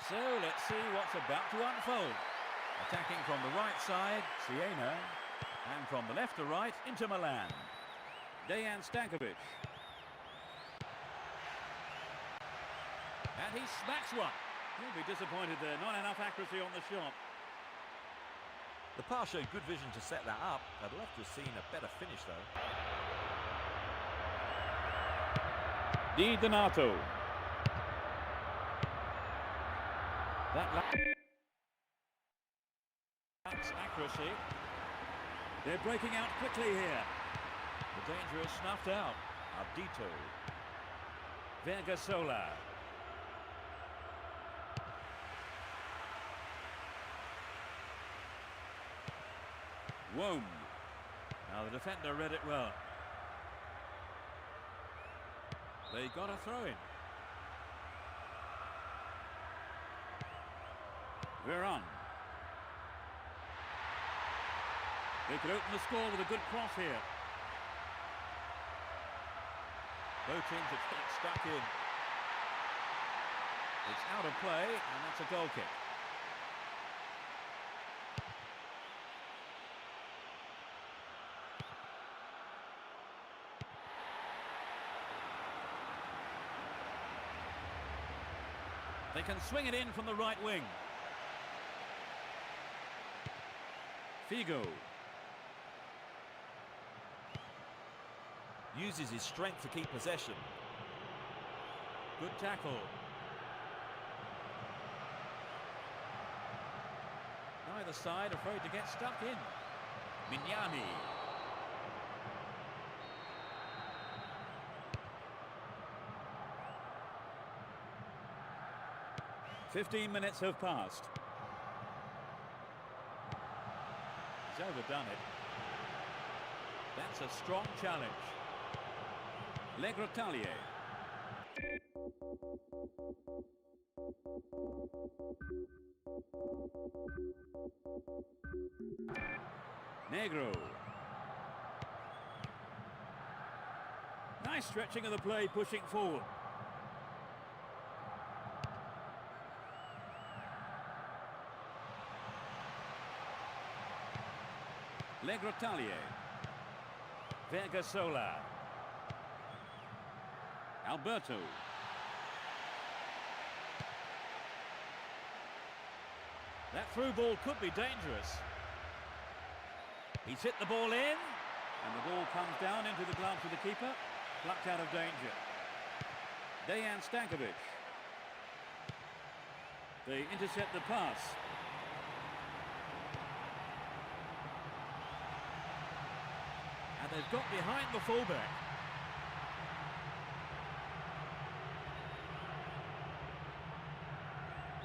So let's see what's about to unfold. Attacking from the right side, Siena, and from the left to right, Inter Milan. Dejan Stankovic. And he smacks one. He'll be disappointed there, not enough accuracy on the shot. The pass showed good vision to set that up. I'd love to have seen a better finish though. Di Donato. That lacks accuracy. They're breaking out quickly here. The danger is snuffed out. Ardito. Vergasola. Whoa. Now the defender read it well. They got a throw in. Veron. They could open the score with a good cross here. Both teams have got stuck in. It's out of play, and that's a goal kick. They can swing it in from the right wing. Figo. Uses his strength to keep possession. Good tackle. Neither side afraid to get stuck in. Mignani. 15 minutes have passed. He's overdone it. That's a strong challenge. Legrotalier. Negro. Nice stretching of the play, pushing forward. Legrotalier. Vergasola. Alberto. That through ball could be dangerous. He's hit the ball in, and the ball comes down into the gloves of the keeper, plucked out of danger. Dejan Stankovic. They intercept the pass. And they've got behind the fullback.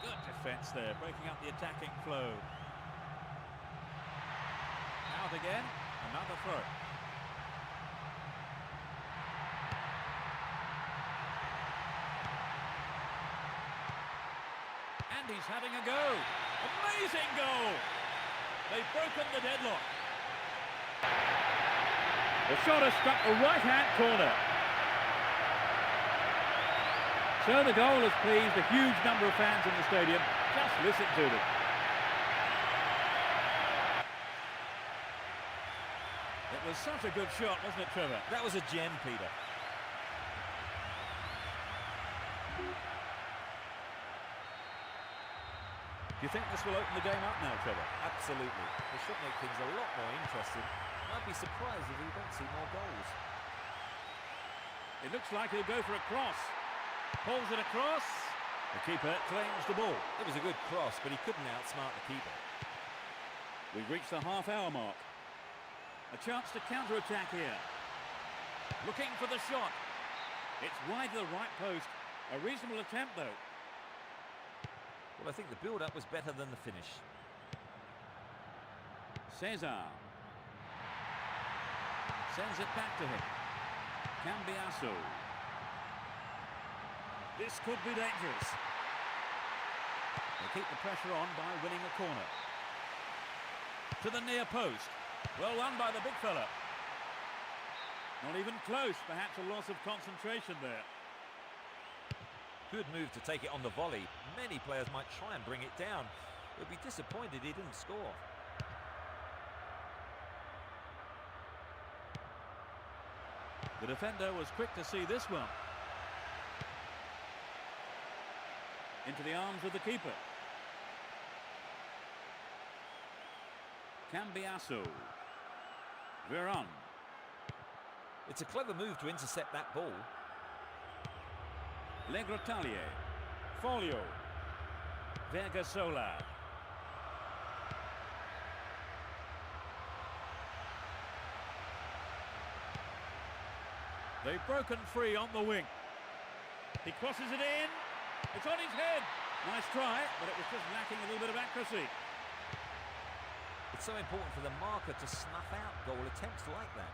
Good defence there, breaking up the attacking flow. Out again, another throw. And he's having a go. Amazing goal! They've broken the deadlock. The shot has struck the right-hand corner. So the goal has pleased a huge number of fans in the stadium. Just listen to them. It was such a good shot, wasn't it, Trevor? That was a gem, Peter. Do you think this will open the game up now, Trevor? Absolutely. It should make things a lot more interesting. I'd be surprised if we don't see more goals. It looks like he'll go for a cross. Pulls it across. The keeper claims the ball. It was a good cross, but he couldn't outsmart the keeper. We've reached the half-hour mark. A chance to counter-attack here. Looking for the shot. It's wide to the right post. A reasonable attempt, though. Well, I think the build-up was better than the finish. Cesar. Sends it back to him. Cambiasso. This could be dangerous. They keep the pressure on by winning a corner. To the near post. Well won by the big fella. Not even close, perhaps a loss of concentration there. Good move to take it on the volley. Many players might try and bring it down. They'd be disappointed he didn't score. The defender was quick to see this one. Into the arms of the keeper. Cambiasso. Veron. It's a clever move to intercept that ball. Legrotalier. Folio. Vergasola. They've broken free on the wing. He crosses it in. It's on his head. Nice try, but it was just lacking a little bit of accuracy. It's so important for the marker to snuff out goal attempts like that.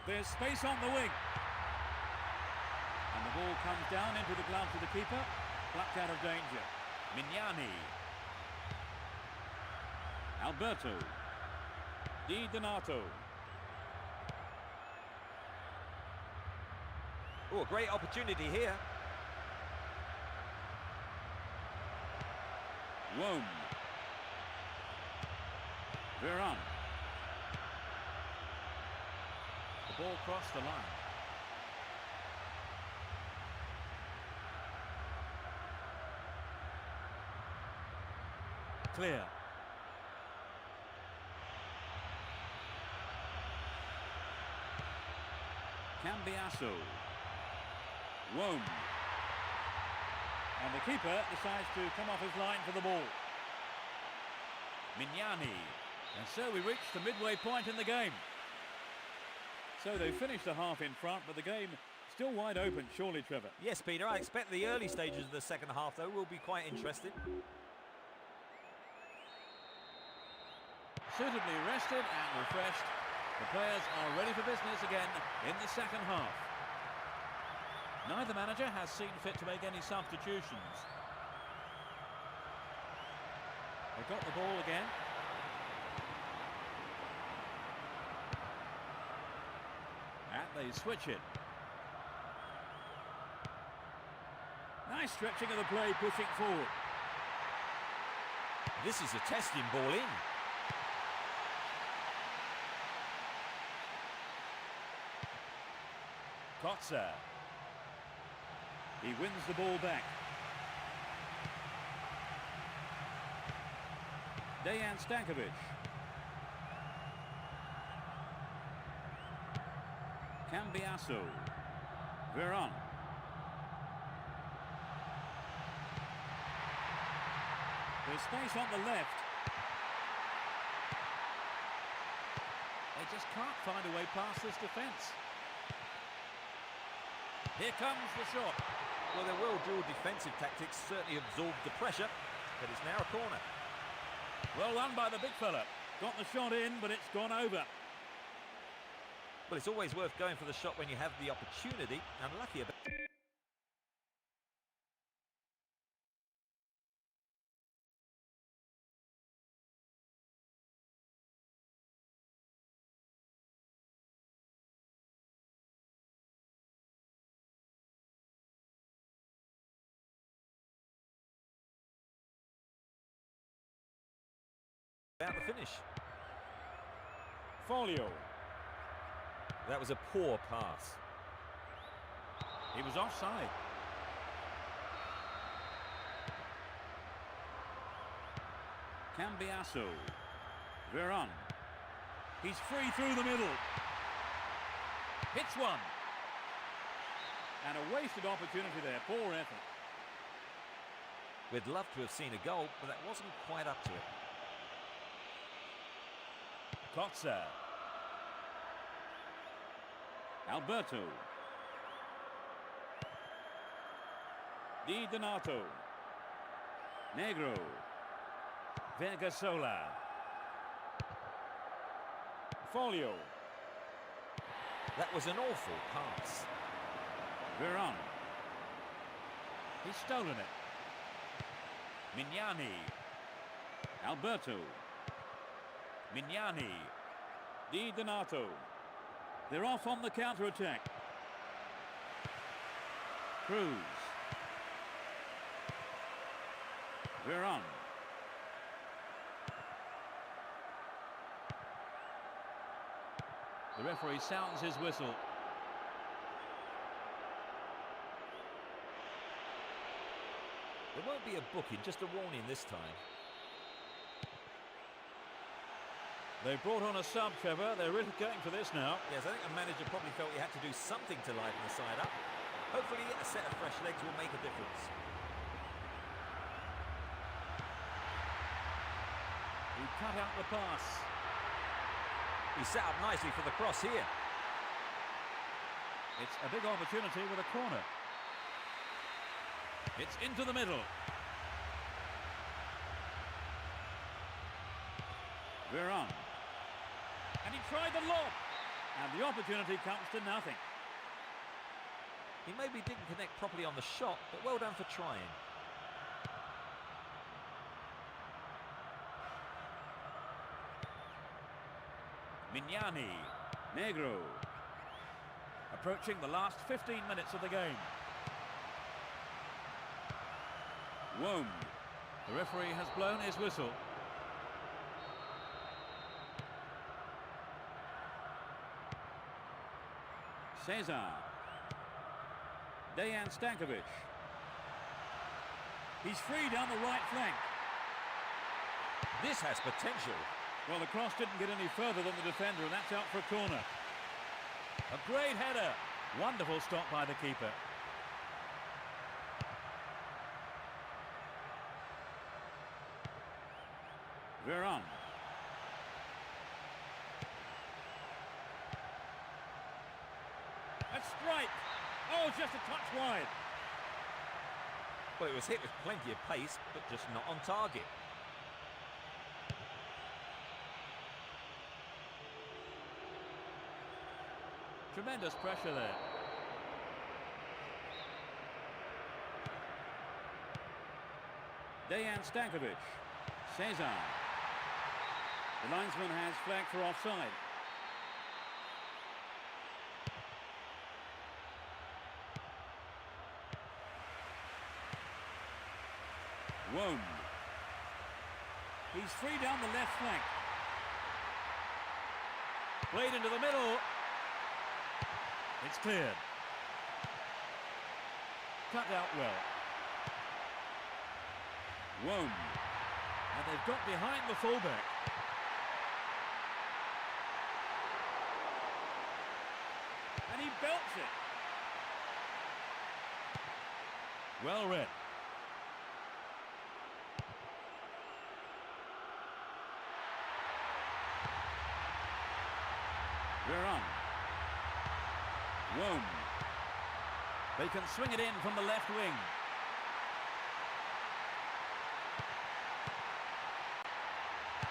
There's space on the wing. And the ball comes down into the gloves of the keeper. Plucked out of danger. Mignani. Alberto. Di Donato. Oh, a great opportunity here. Rome. Veron. The ball crossed the line. Clear. Cambiasso. Rome. And the keeper decides to come off his line for the ball. Mignani. And so we reach the midway point in the game. So they finished the half in front, but the game Still wide open, surely, Trevor. Yes, Peter, I expect the early stages of the second half, though, will be quite interesting. Suitably rested and refreshed, the players are ready for business again in the second half. Neither manager has seen fit to make any substitutions. They've got the ball again. And they switch it. Nice stretching of the play, pushing forward. This is a testing ball in. Kotzer. He wins the ball back. Dejan Stankovic. Cambiasso. Veron. There's space on the left. They just can't find a way past this defence. Here comes the shot. Well, their well-drilled defensive tactics certainly absorbed the pressure, but it's now a corner. Well done by the big fella. Got the shot in, but it's gone over. Well, it's always worth going for the shot when you have the opportunity. Unlucky about... about the finish. Folio. That was a poor pass. He was offside. Cambiasso. Veron. He's free through the middle. Hits one. And a wasted opportunity there. Poor effort. We'd love to have seen a goal, but that wasn't quite up to it. Kotzer. Alberto. Di Donato. Negro. Vergasola. Folio. That was an awful pass. Veron. He's stolen it. Mignani. Alberto. Mignani. Di Donato. They're off on the counter-attack. Cruz. Veron. The referee sounds his whistle. There won't be a booking, just a warning this time. They've brought on a sub, Trevor. They're really going for this now. Yes, I think the manager probably felt he had to do something to liven the side up. Hopefully a set of fresh legs will make a difference. He cut out the pass. He set up nicely for the cross here. It's a big opportunity with a corner. It's into the middle. Veron. And he tried the lob. And the opportunity comes to nothing. He maybe didn't connect properly on the shot, but well done for trying. Mignani. Negro. Approaching the last 15 minutes of the game. Womb. The referee has blown his whistle. SEJA. Dejan Stankovic. He's free down the right flank. This has potential. Well, the cross didn't get any further than the defender, and that's out for a corner. A great header. Wonderful stop by the keeper. Veron. A strike. Oh, just a touch wide. Well, it was hit with plenty of pace, but just not on target. Tremendous pressure there. Dejan Stankovic. SEJA. The linesman has flagged for offside. Wone. He's free down the left flank. Played into the middle. It's cleared. Cut out well. Wone. And they've got behind the fullback. And he belts it. Well read. GRAN. Wone. They can swing it in from the left wing.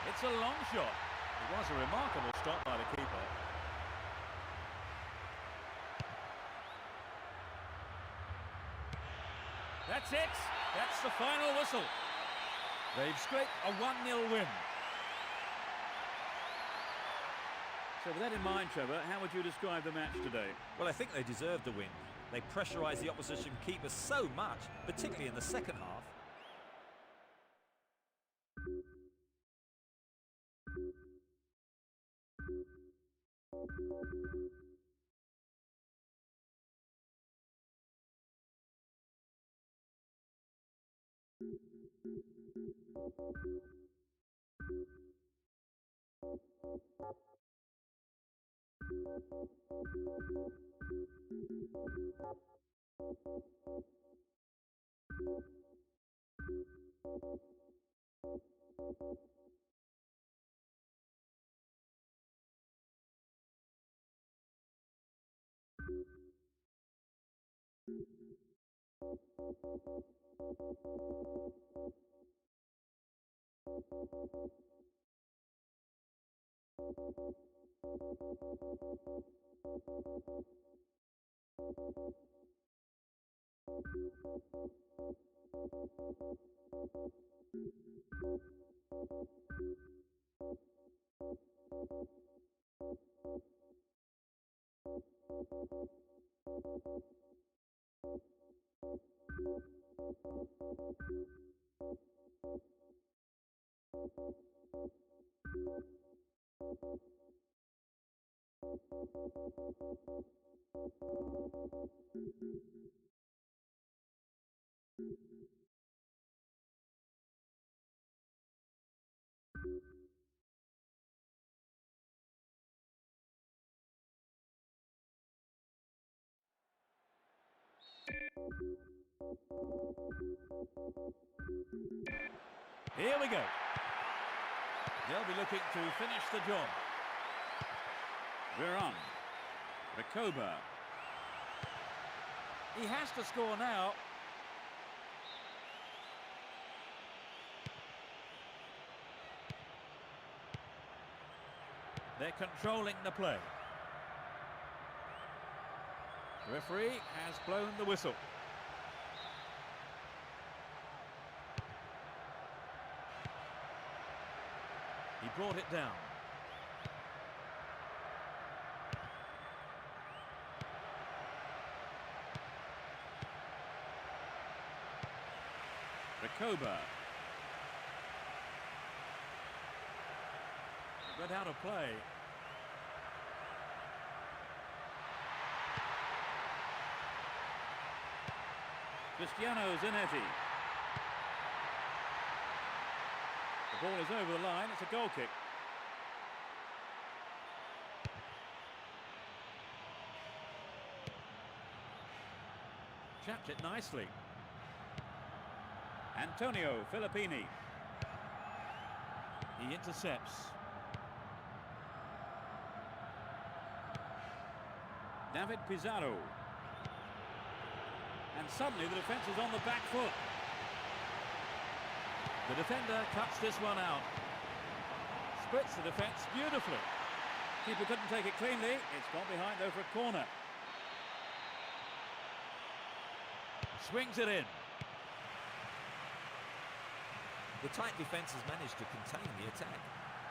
It's a long shot. It was a remarkable stop by the keeper. That's it. That's the final whistle. They've scraped a 1-0 win. So with that in mind, Trevor, how would you describe the match today? Well, I think they deserved the win. They pressurised the opposition keeper so much, particularly in the second half. Here we go. They'll be looking to finish the job. GRAN. Copa. He has to score now. They're controlling the play. The referee has blown the whistle. He brought it down. Copa. Read out of play. Cristiano Zanetti. The ball is over the line. It's a goal kick. Chapped it nicely. Antonio Filippini. He intercepts. David Pizarro. And suddenly the defence is on the back foot. The defender cuts this one out. Splits the defence beautifully. Keeper couldn't take it cleanly. It's gone behind though for a corner. Swings it in. The tight defence has managed to contain the attack.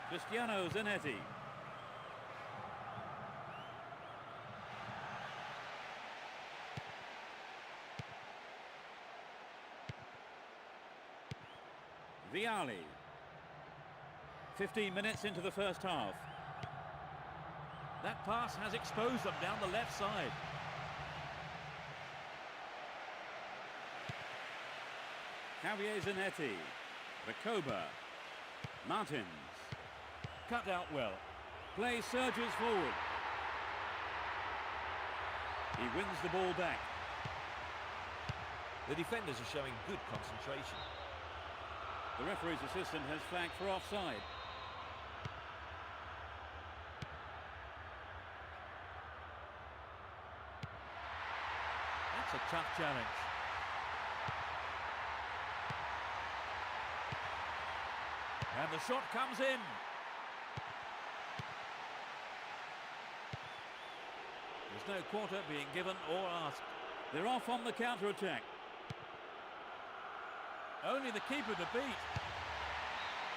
Cristiano Zanetti. Vialli. 15 minutes into the first half. That pass has exposed them down the left side. Javier Zanetti. Recoba. Martins. Cut out well. Play surges forward. He wins the ball back. The defenders are showing good concentration. The referee's assistant has flagged for offside. That's a tough challenge. And the shot comes in. There's no quarter being given or asked. They're off on the counter-attack. Only the keeper to beat.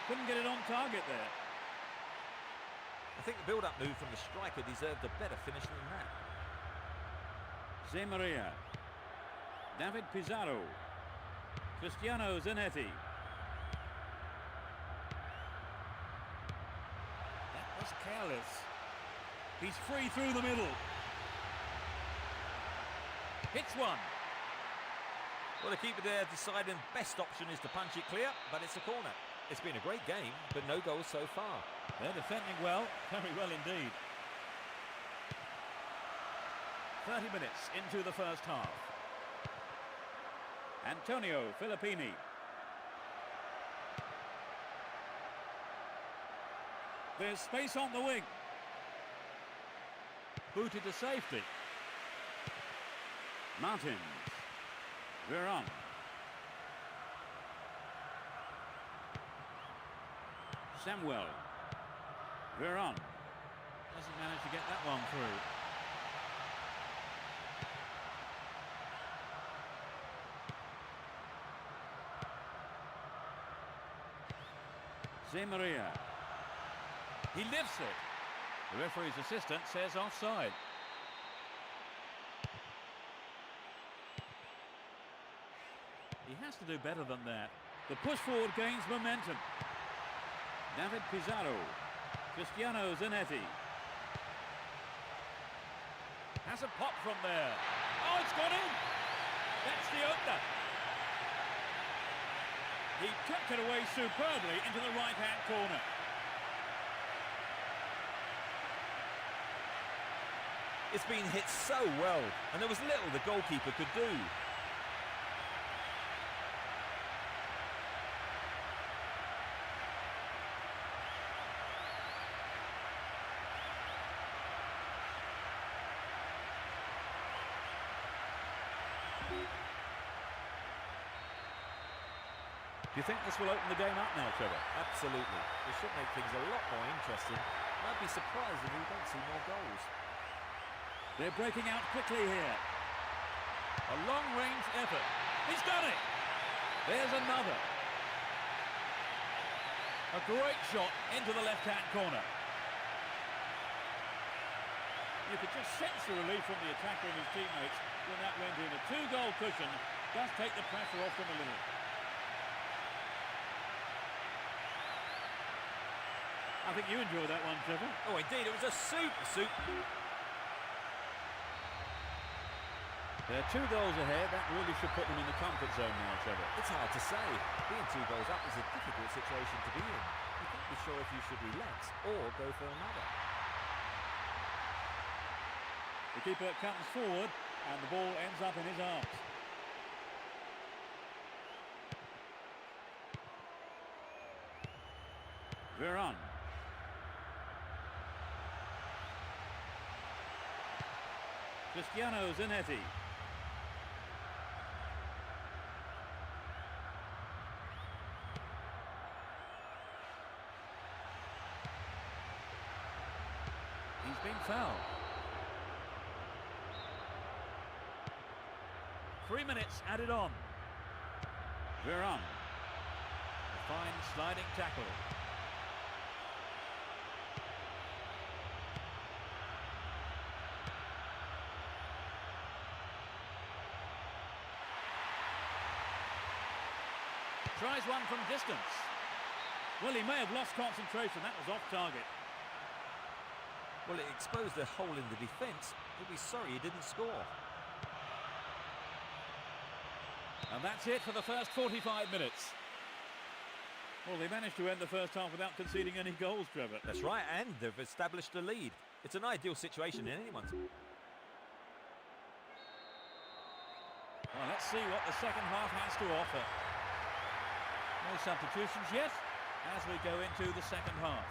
Couldn't get it on target there. I think the build-up move from the striker deserved a better finish than that. Zé Maria. David Pizarro. Cristiano Zanetti. That was careless. He's free through the middle. Hits one. Well, the keeper there deciding best option is to punch it clear, but it's a corner. It's been a great game, but no goals so far. They're defending well, very well indeed. 30 minutes into the first half. Antonio Filippini. There's space on the wing. Booted to safety. Martins. Veron. Samuel. Veron. Doesn't manage to get that one through. Zé Maria. He lifts it. The referee's assistant says offside. He has to do better than that. The push forward gains momentum. David Pizarro. Cristiano Zanetti. Has a pop from there. Oh, it's gone in. That's the opener. He tucked it away superbly into the right-hand corner. It's been hit so well, and there was little the goalkeeper could do. Do you think this will open the game up now, Trevor? Absolutely. It should make things a lot more interesting. I'd be surprised if we don't see more goals. They're breaking out quickly here. A long-range effort. He's done it! There's another. A great shot into the left-hand corner. You could just sense the relief from the attacker and his teammates when that went in. A two-goal cushion does take the pressure off them a little. I think you enjoyed that one, Trevor. Oh, indeed, it was a super. They're 2 goals ahead. That really should put them in the comfort zone now, Trevor. It's hard to say. Being 2 goals up is a difficult situation to be in. You can't be sure if you should relax or go for another. The keeper comes forward and the ball ends up in his arms. Veron. Cristiano Zanetti. He's been fouled. 3 minutes added on. Veron. A fine sliding tackle. Tries one from distance. Well, he may have lost concentration. That was off target. Well, it exposed a hole in the defence. He'll be sorry he didn't score. And that's it for the first 45 minutes. Well, they managed to end the first half without conceding any goals, Trevor. That's right, and they've established a lead. It's an ideal situation in anyone's. Well, let's see what the second half has to offer. No substitutions yet, as we go into the second half.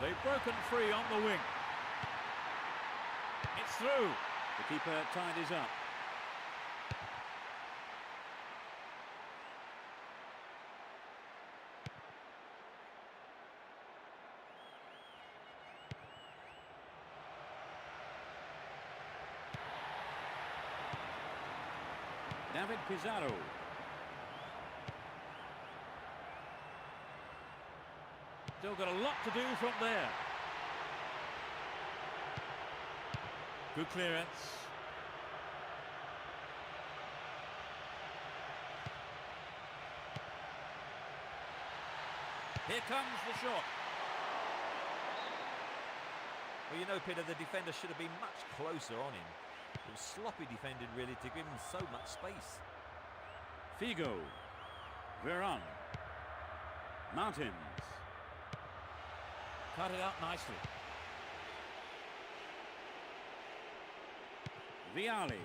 They've broken free on the wing. It's through. The keeper tidies up. David Pizarro. Still got a lot to do from there. Good clearance. Here comes the shot. Well, you know, Peter, the defender should have been much closer on him. It was sloppy defended, really, to give him so much space. Figo. Veron. Martins. Cut it out nicely. Vialli.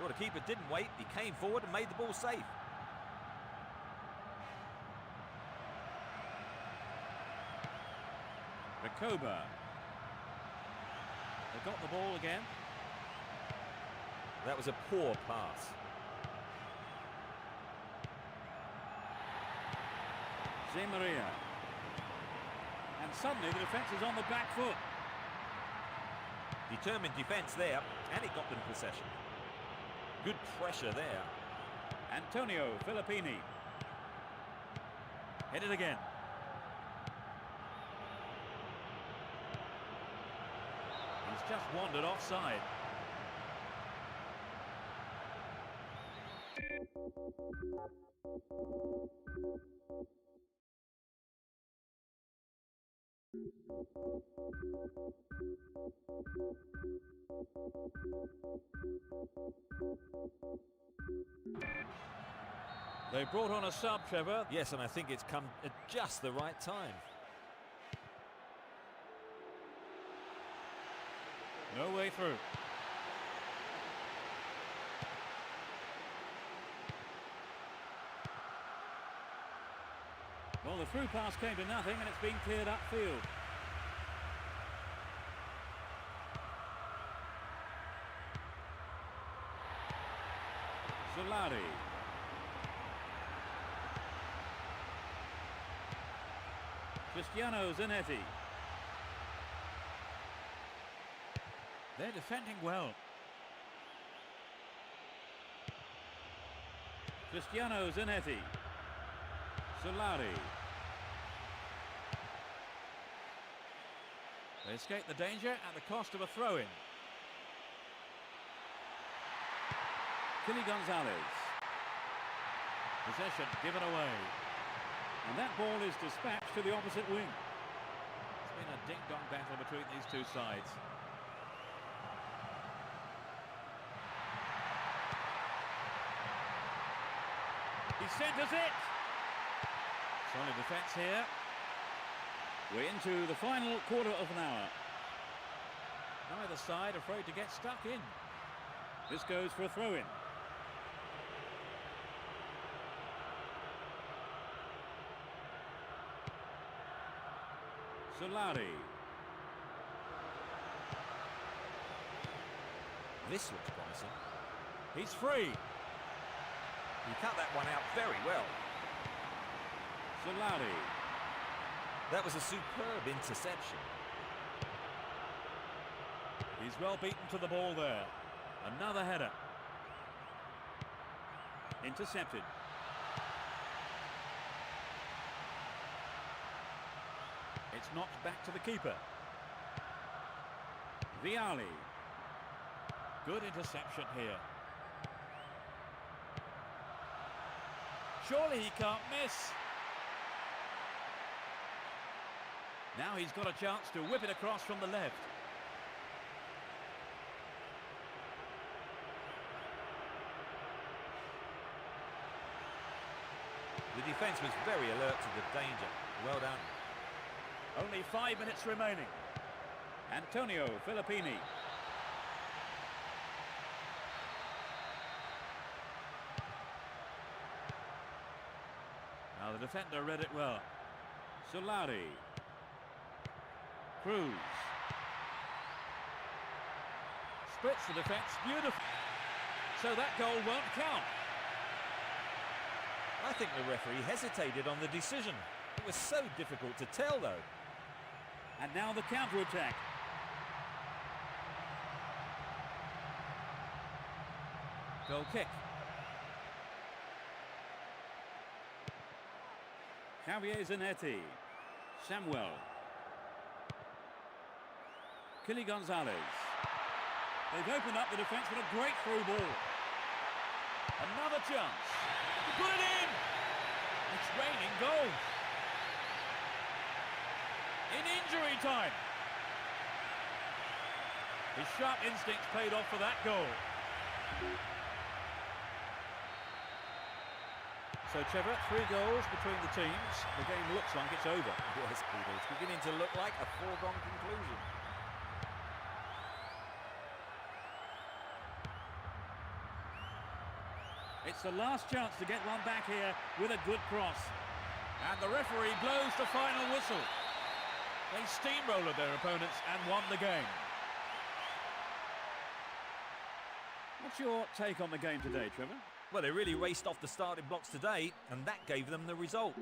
Well, the keeper didn't wait. He came forward and made the ball safe. Recoba. They got the ball again. That was a poor pass. Zé Maria. And suddenly the defence is on the back foot. Determined defence there, and it got them possession. Good pressure there. Antonio Filippini. Hit it again. He's just wandered offside. They brought on a sub, Trevor. Yes, and I think it's come at just the right time. No way through. Well, the through pass came to nothing and it's been cleared upfield. Solari. Cristiano Zanetti. They're defending well. Cristiano Zanetti. Solari. They escape the danger at the cost of a throw-in. Kili Gonzalez. Possession given away. And that ball is dispatched to the opposite wing. It's been a ding-dong battle between these two sides. He centres it. Solid defence here. We're into the final quarter of an hour. Neither side afraid to get stuck in. This goes for a throw-in. Solari. This looks promising. He's free. He cut that one out very well. Solari. That was a superb interception. He's well beaten to the ball there. Another header. Intercepted. It's knocked back to the keeper. Vialli. Good interception here. Surely he can't miss. Now he's got a chance to whip it across from the left. The defence was very alert to the danger. Well done. Only 5 minutes remaining. Antonio Filippini. Now the defender read it well. Solari. Cruz. Splits the defence beautifully. So that goal won't count. I think the referee hesitated on the decision. It was so difficult to tell, though. And now the counter-attack. Goal kick. Javier Zanetti. Samuel. Kili Gonzalez. They've opened up the defence with a great through ball. Another chance. Put it in! It's raining goals. In injury time. His sharp instincts paid off for that goal. So, Trevor, 3 goals between the teams. The game looks like it's over. Yes, Peter, it's beginning to look like a foregone conclusion. It's the last chance to get one back here with a good cross. And the referee blows the final whistle. They steamrolled their opponents and won the game. What's your take on the game today, Trevor? Well, they really raced off the starting blocks today, and that gave them the result.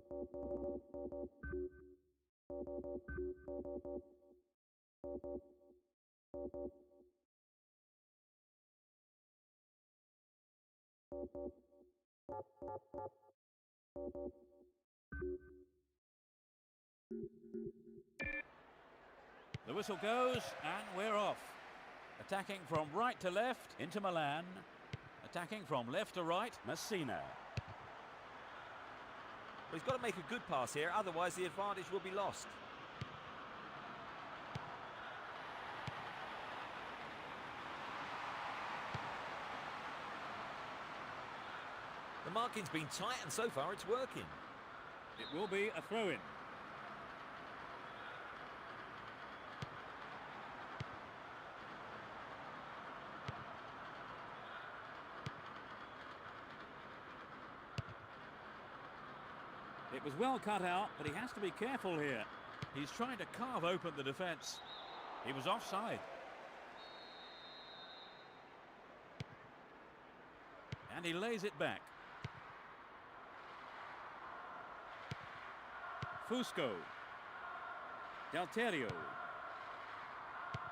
The whistle goes and we're off. Attacking from right to left into Milan. Attacking from left to right, Messina. Well, he's got to make a good pass here, otherwise the advantage will be lost. The marking's been tight and so far it's working. It will be a throw-in. It was well cut out, but he has to be careful here. He's trying to carve open the defence. He was offside. And he lays it back. Fusco. Delterio.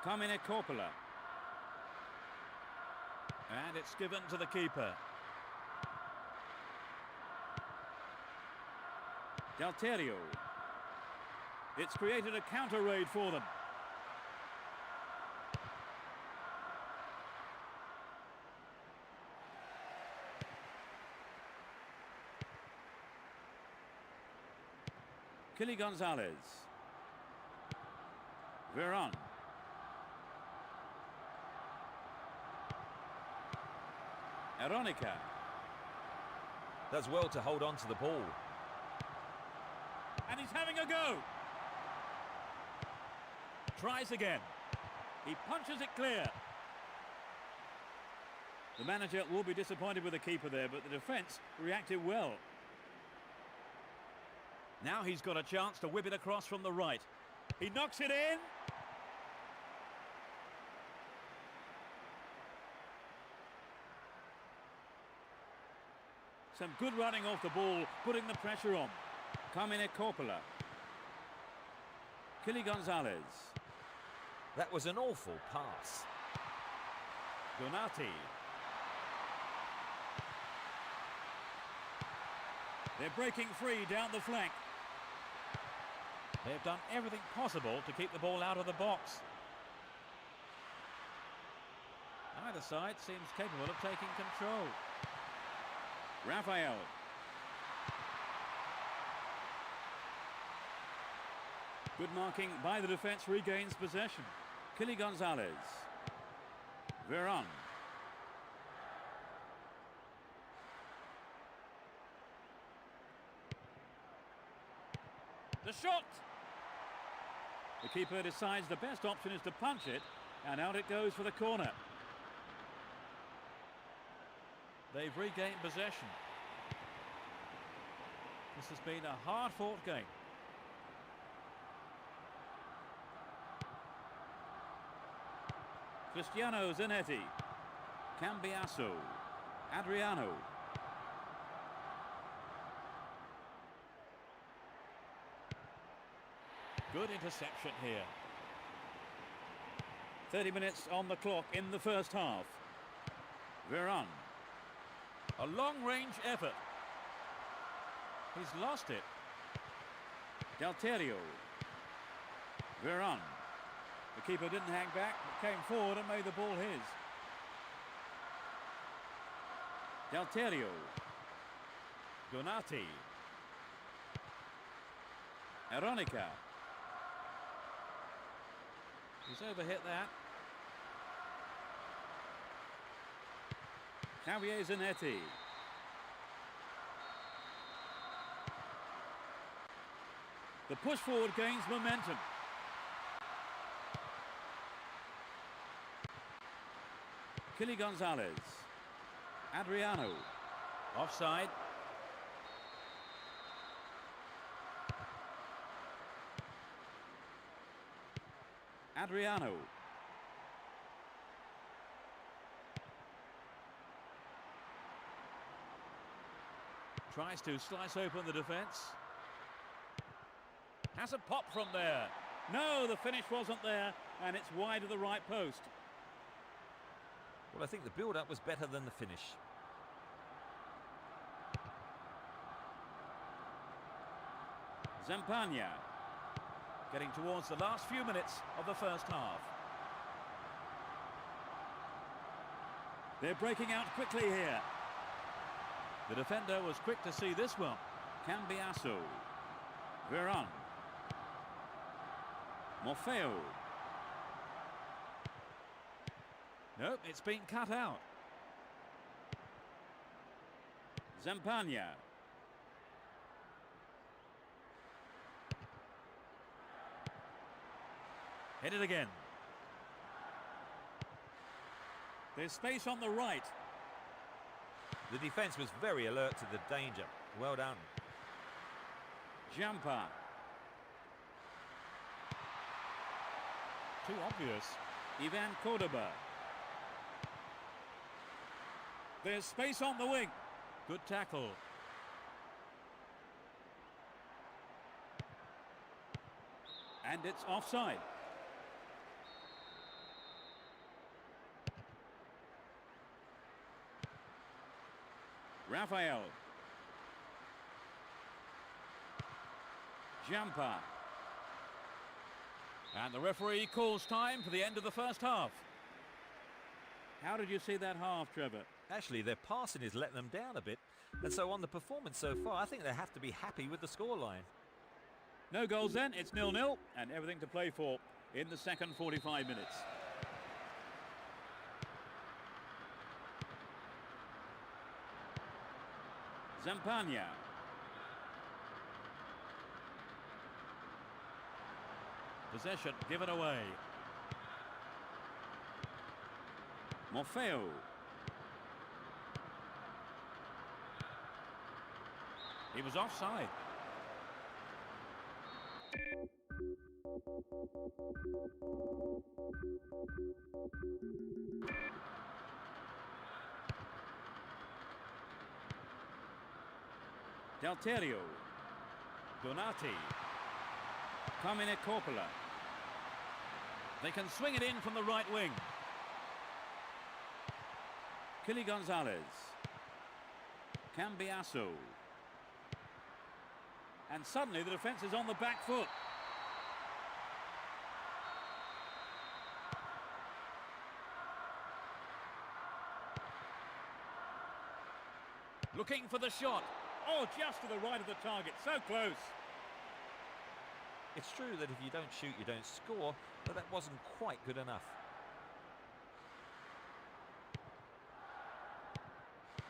Carmine Coppola. And it's given to the keeper. Delterio. It's created a counter raid for them. Kili Gonzalez. Veron. Aronica. Does well to hold on to the ball. And he's having a go. Tries again. He punches it clear. The manager will be disappointed with the keeper there, but the defence reacted well. Now he's got a chance to whip it across from the right. He knocks it in. Some good running off the ball, putting the pressure on. Carmine Coppola. Kili Gonzalez. That was an awful pass. Donati. They're breaking free down the flank. They've done everything possible to keep the ball out of the box. Either side seems capable of taking control. Rafael. Good marking by the defence, regains possession. Kili Gonzalez. Veron. The shot! The keeper decides the best option is to punch it, and out it goes for the corner. They've regained possession. This has been a hard-fought game. Cristiano Zanetti. Cambiasso. Adriano. Good interception here. 30 minutes on the clock in the first half. Veron. A long-range effort. He's lost it. Delterio. Veron. The keeper didn't hang back, but came forward and made the ball his. Delterio. Donati. Aronica. He's overhit that. Javier Zanetti. The push forward gains momentum. Kili Gonzalez. Adriano. Offside. Adriano. Tries to slice open the defence. Has a pop from there. No, the finish wasn't there, and it's wide of the right post. Well, I think the build-up was better than the finish. Zampagna. Getting towards the last few minutes of the first half. They're breaking out quickly here. The defender was quick to see this one. Cambiasso. Veron. Morfeo. Nope, it's been cut out. Zampagna. Hit it again. There's space on the right. The defence was very alert to the danger. Well done. Jampa. Too obvious. Ivan Cordoba. There's space on the wing. Good tackle. And it's offside. Rafael. Jampa. And the referee calls time for the end of the first half. How did you see that half, Trevor? Actually, their passing has let them down a bit. And so on the performance so far, I think they have to be happy with the scoreline. No goals then, it's 0-0 and everything to play for in the second 45 minutes. Zampagna. Possession given away. Morfeo. He was offside. Delterio. Donati. Carmine Coppola. They can swing it in from the right wing. Kili Gonzalez. Cambiasso. And suddenly the defence is on the back foot. Looking for the shot. Oh, just to the right of the target. So close. It's true that if you don't shoot, you don't score, but that wasn't quite good enough.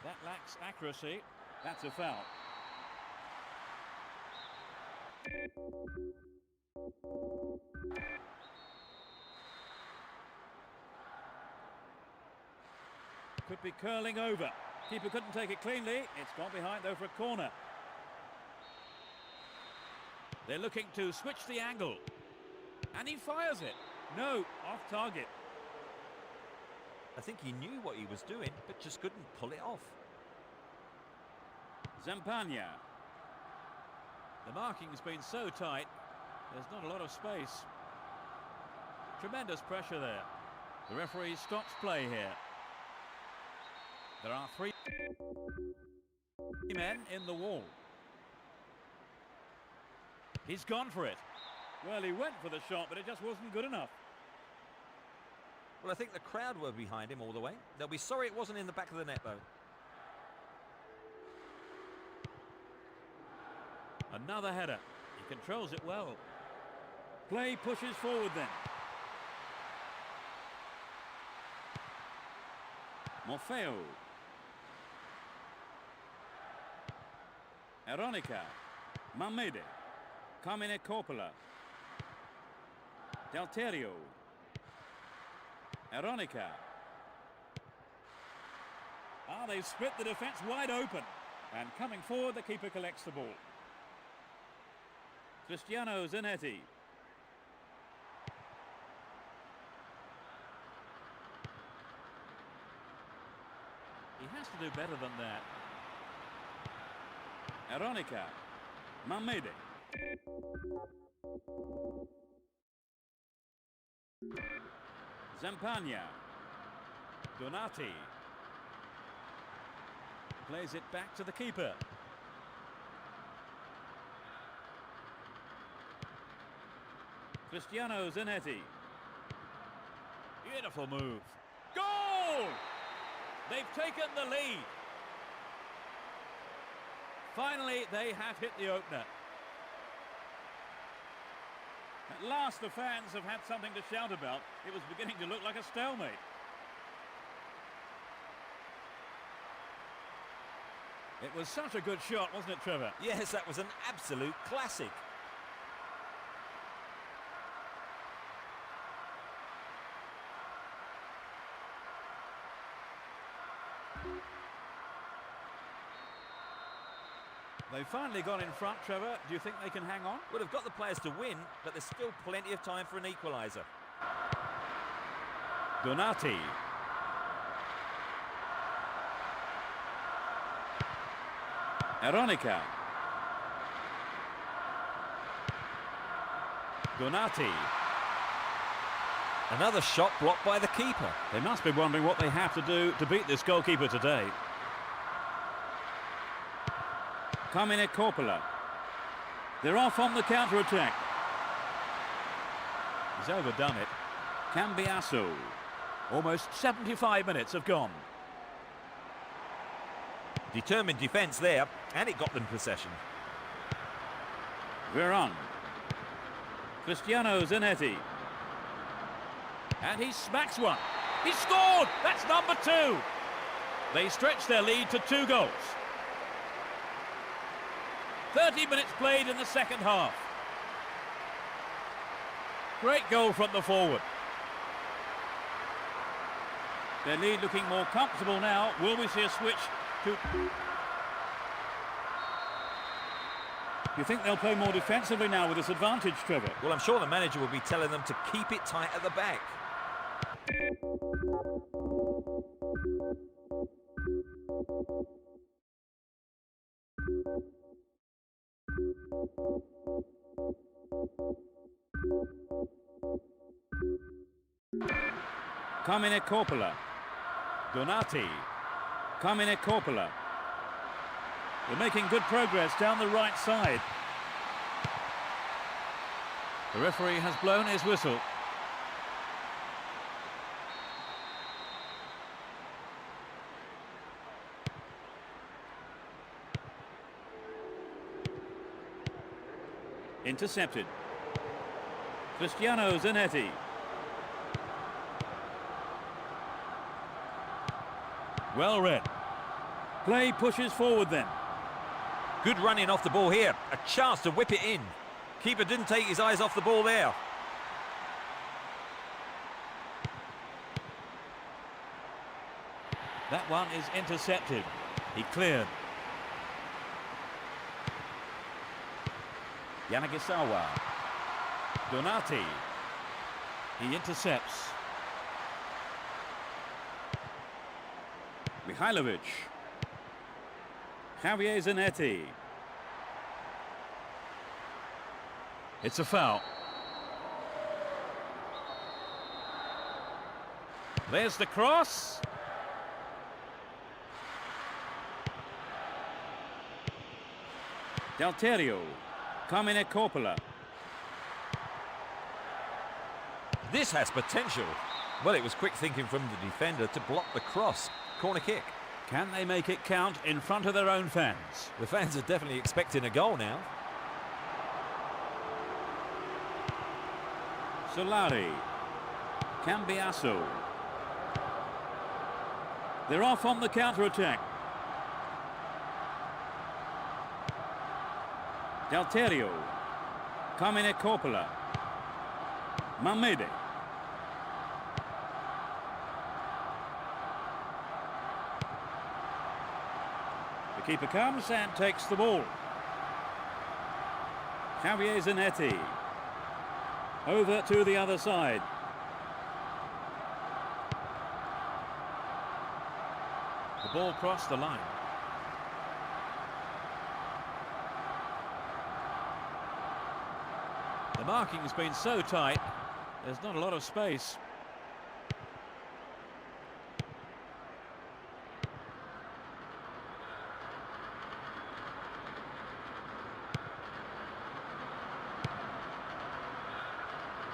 That lacks accuracy. That's a foul. Could be curling over. Keeper couldn't take it cleanly. It's gone behind though for a corner. They're looking to switch the angle. And he fires it. No, off target. I think he knew what he was doing, but just couldn't pull it off. Zampagna. The marking's been so tight, there's not a lot of space. Tremendous pressure there. The referee stops play here. There are 3 men in the wall. He's gone for it. Well, he went for the shot, but it just wasn't good enough. Well, I think the crowd were behind him all the way. They'll be sorry it wasn't in the back of the net, though. Another header. He controls it well. Play pushes forward then. Morfeo. Eronica. Mamede. Carmine Coppola. Delterio. Eronica. Ah, they've split the defence wide open. And coming forward, the keeper collects the ball. Cristiano Zanetti. He has to do better than that. Eronica. Mamede. Zampagna. Donati. Plays it back to the keeper. Cristiano Zanetti. Beautiful move. Goal! They've taken the lead. Finally, they have hit the opener. At last, the fans have had something to shout about. It was beginning to look like a stalemate. It was such a good shot, wasn't it, Trevor? Yes, that was an absolute classic. They've finally got in front, Trevor. Do you think they can hang on? Would have got the players to win, but there's still plenty of time for an equaliser. Donati. Aronica. Donati. Another shot blocked by the keeper. They must be wondering what they have to do to beat this goalkeeper today. Carmine Coppola. They're off on the counter-attack. He's overdone it. Cambiasso. Almost 75 minutes have gone. Determined defence there, and it got them possession. Veron. Cristiano Zanetti. And he smacks one. He scored! That's number 2. They stretch their lead to 2 goals. 30 minutes played in the second half. Great goal from the forward. Their lead looking more comfortable now. Will we see a switch to... You think they'll play more defensively now with this advantage, Trevor? Well, I'm sure the manager will be telling them to keep it tight at the back. Carmine Coppola. Donati. Carmine Coppola. They're making good progress down the right side. The referee has blown his whistle. Intercepted. Cristiano Zanetti. Well read. Play pushes forward then. Good running off the ball here. A chance to whip it in. Keeper didn't take his eyes off the ball there. That one is intercepted. He cleared. Yanagisawa. Donati. He intercepts. Mihailovic. Javier Zanetti. It's a foul. There's the cross. Delterio. Carmine Coppola. This has potential. Well, it was quick thinking from the defender to block the cross. Corner kick. Can they make it count in front of their own fans? The fans are definitely expecting a goal now. Solari. Cambiasso. They're off on the counter-attack. Delterio. Carmine Coppola. Mamede. The keeper comes and takes the ball. Javier Zanetti. Over to the other side. The ball crossed the line. marking's been so tight, there's not a lot of space.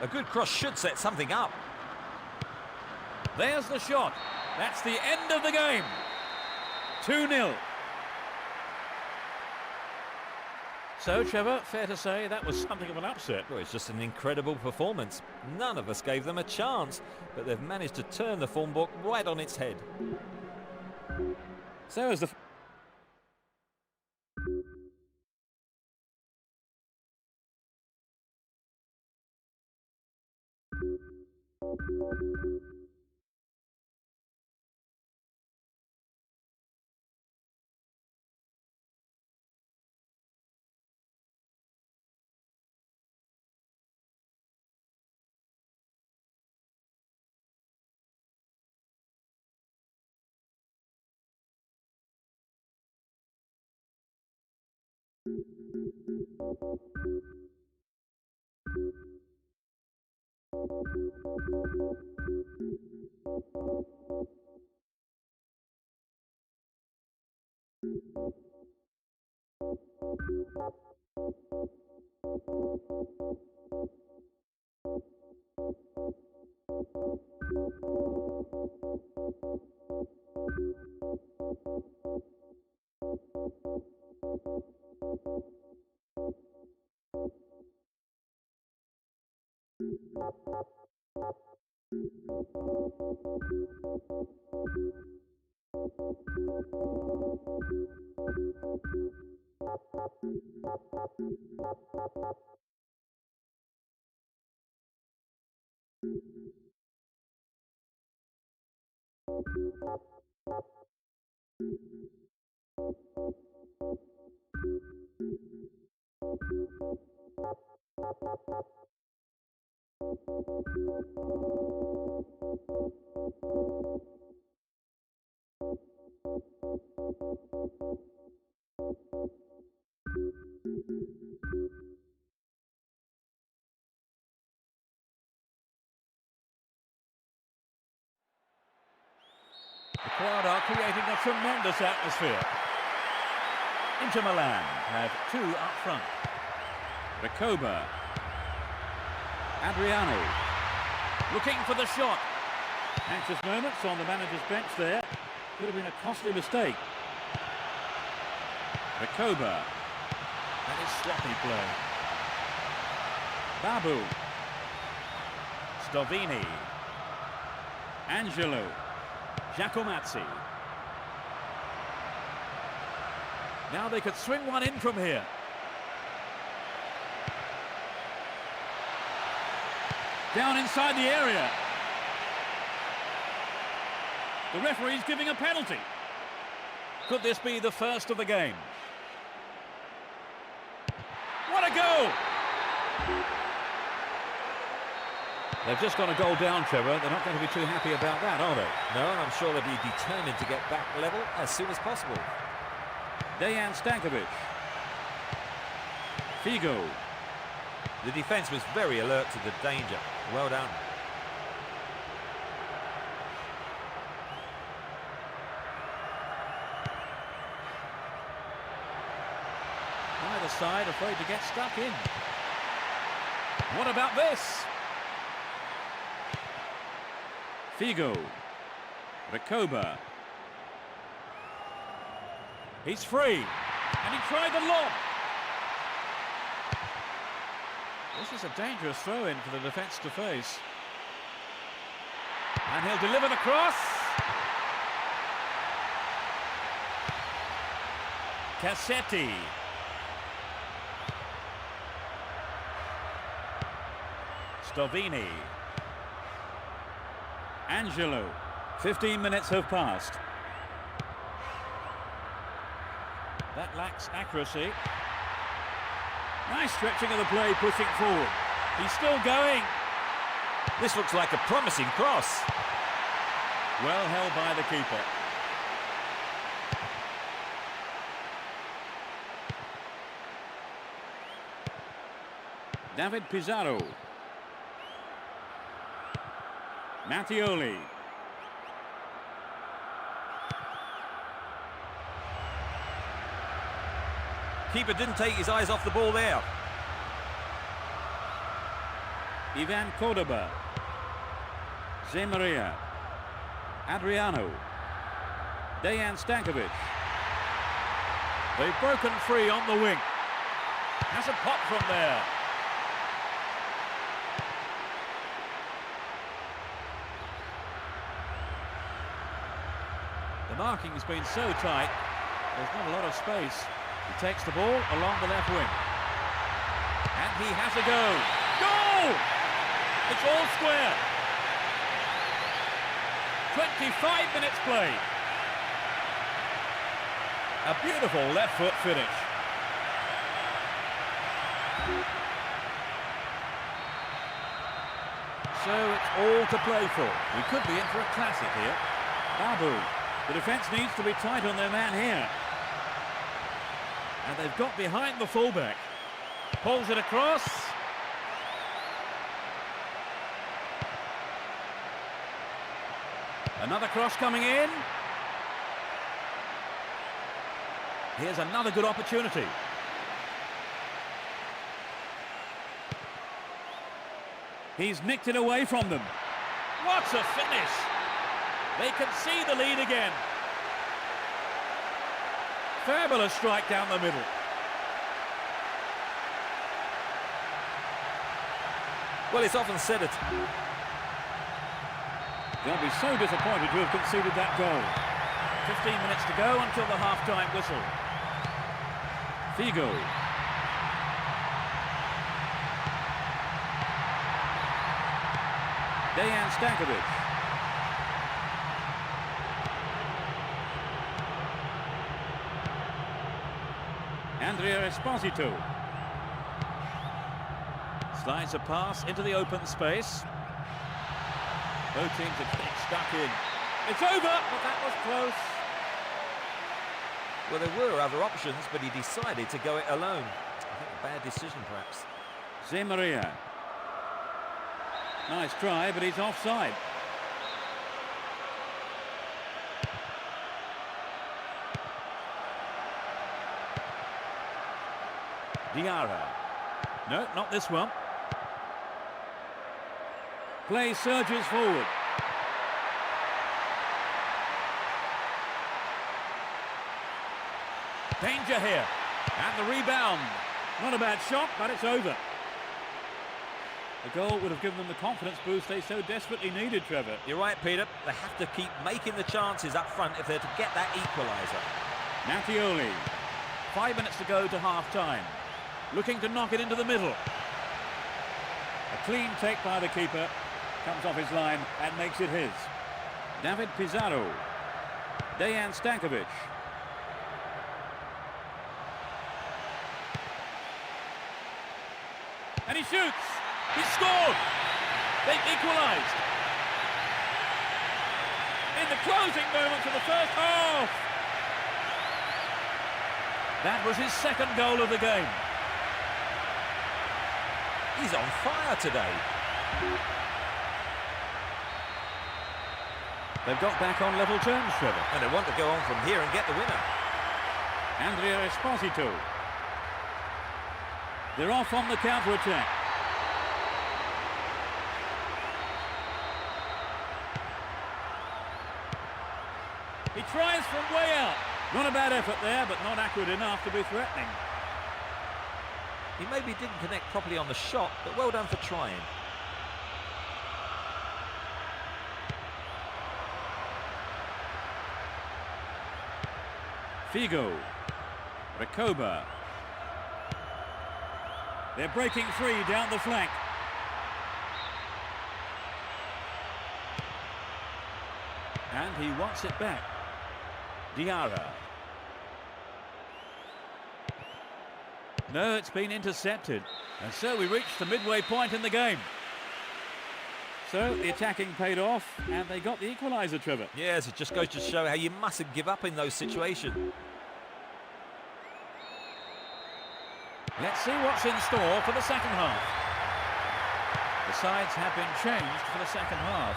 A good cross should set something up. There's the shot. That's the end of the game. 2-0. So, Trevor, fair to say that was something of an upset. Well, it's just an incredible performance. None of us gave them a chance, but they've managed to turn the form book right on its head. So as the... The crowd are creating a tremendous atmosphere. Inter Milan have two up front. Recoba. Adriano. Looking for the shot. Anxious moments on the manager's bench there. Could have been a costly mistake. Recoba. That is sloppy play. Babu. Stovini. Angelo. Giacomazzi. Now they could swing one in from here. Down inside the area. The referee's giving a penalty. Could this be the first of the game? What a goal! They've just got a goal down, Trevor. They're not going to be too happy about that, are they? No, and I'm sure they'll be determined to get back level as soon as possible. Dejan Stankovic. Figo. The defence was very alert to the danger. Well done. Either side afraid to get stuck in. What about this? Figo. Recoba. He's free. And he tried the lob. This is a dangerous throw-in for the defence to face. And he'll deliver the cross. Cassetti. Stovini. Angelo. 15 minutes have passed. That lacks accuracy. Nice stretching of the play, pushing forward. He's still going. This looks like a promising cross. Well held by the keeper. David Pizarro. Mattioli. Keeper didn't take his eyes off the ball there. Ivan Cordoba. Zé Maria. Adriano. Dejan Stankovic. They've broken free on the wing. Has a pop from there. The marking's been so tight, there's not a lot of space. He takes the ball along the left wing. And he has a go. Goal! It's all square. 25 minutes played. A beautiful left foot finish. So it's all to play for. We could be in for a classic here. Babu. The defence needs to be tight on their man here. And they've got behind the fullback. Pulls it across. Another cross coming in. Here's another good opportunity. He's nicked it away from them. What a finish! They can see the lead again. Fabulous strike down the middle. Well, it's often said it. They'll be so disappointed to have conceded that goal. 15 minutes to go until the half-time whistle. Figo. Dejan Stankovic. Andrea Esposito. Slides a pass into the open space. Both teams are getting stuck in. It's over, but that was close. Well, there were other options, but he decided to go it alone. I think a bad decision, perhaps. Zé Maria. Nice try, but he's offside. Diarra. No, not this one. Play surges forward. Danger here. And the rebound. Not a bad shot, but it's over. A goal would have given them the confidence boost they so desperately needed, Trevor. You're right, Peter. They have to keep making the chances up front if they're to get that equaliser. Mattioli. 5 minutes to go to half-time. Looking to knock it into the middle. A clean take by the keeper. Comes off his line and makes it his. David Pizarro. Dejan Stankovic. And he shoots. He's scored. They've equalised. In the closing moments of the first half. That was his second goal of the game. He's on fire today. They've got back on level terms, Trevor. And they want to go on from here and get the winner. Andrea Esposito. They're off on the counter-attack. He tries from way out. Not a bad effort there, but not accurate enough to be threatening. He maybe didn't connect properly on the shot, but well done for trying. Figo. Recoba. They're breaking free down the flank. And he wants it back. Diarra. No, it's been intercepted. And so we reached the midway point in the game. So the attacking paid off and they got the equaliser, Trevor. Yes, it just goes to show how you mustn't give up in those situations. Let's see what's in store for the second half. The sides have been changed for the second half.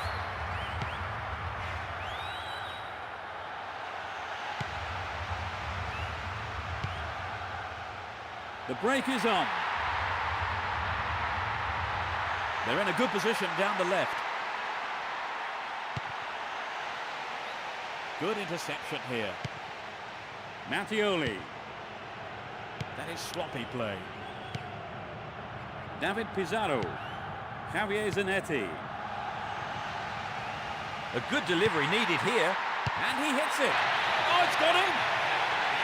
The break is on. They're in a good position down the left. Good interception here. Mattioli. That is sloppy play. David Pizarro. Javier Zanetti. A good delivery needed here. And he hits it. Oh, it's got him.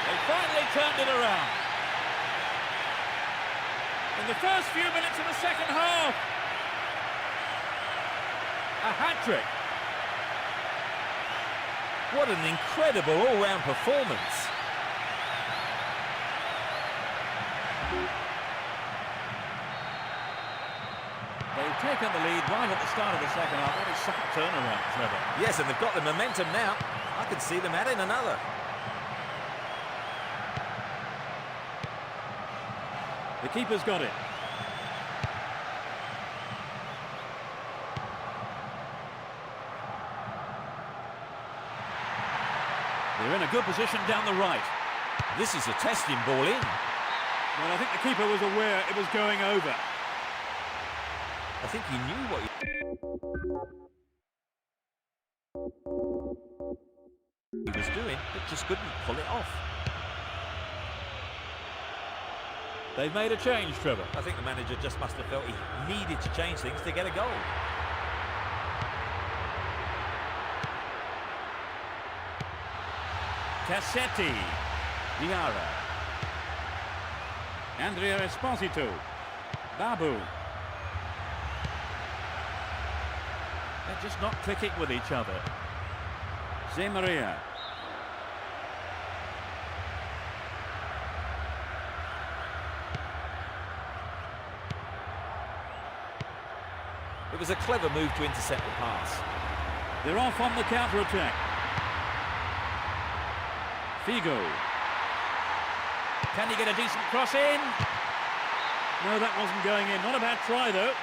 They finally turned it around. In the first few minutes of the second half. A hat-trick. What an incredible all-round performance. They've taken the lead right at the start of the second half. What a sharp turnaround, Trevor. Yes, and they've got the momentum now. I can see them adding another. The keeper's got it. They're in a good position down the right. This is a testing ball in. Well, I think the keeper was aware it was going over. I think he knew what he was doing, but just couldn't pull it off. They've made a change, Trevor. I think the manager just must have felt he needed to change things to get a goal. Cassetti. Diarra. Andrea Esposito. Babu. They're just not clicking with each other. Zé Maria. It was a clever move to intercept the pass. They're off on the counter-attack. Figo. Can he get a decent cross in? No, that wasn't going in. Not a bad try, though.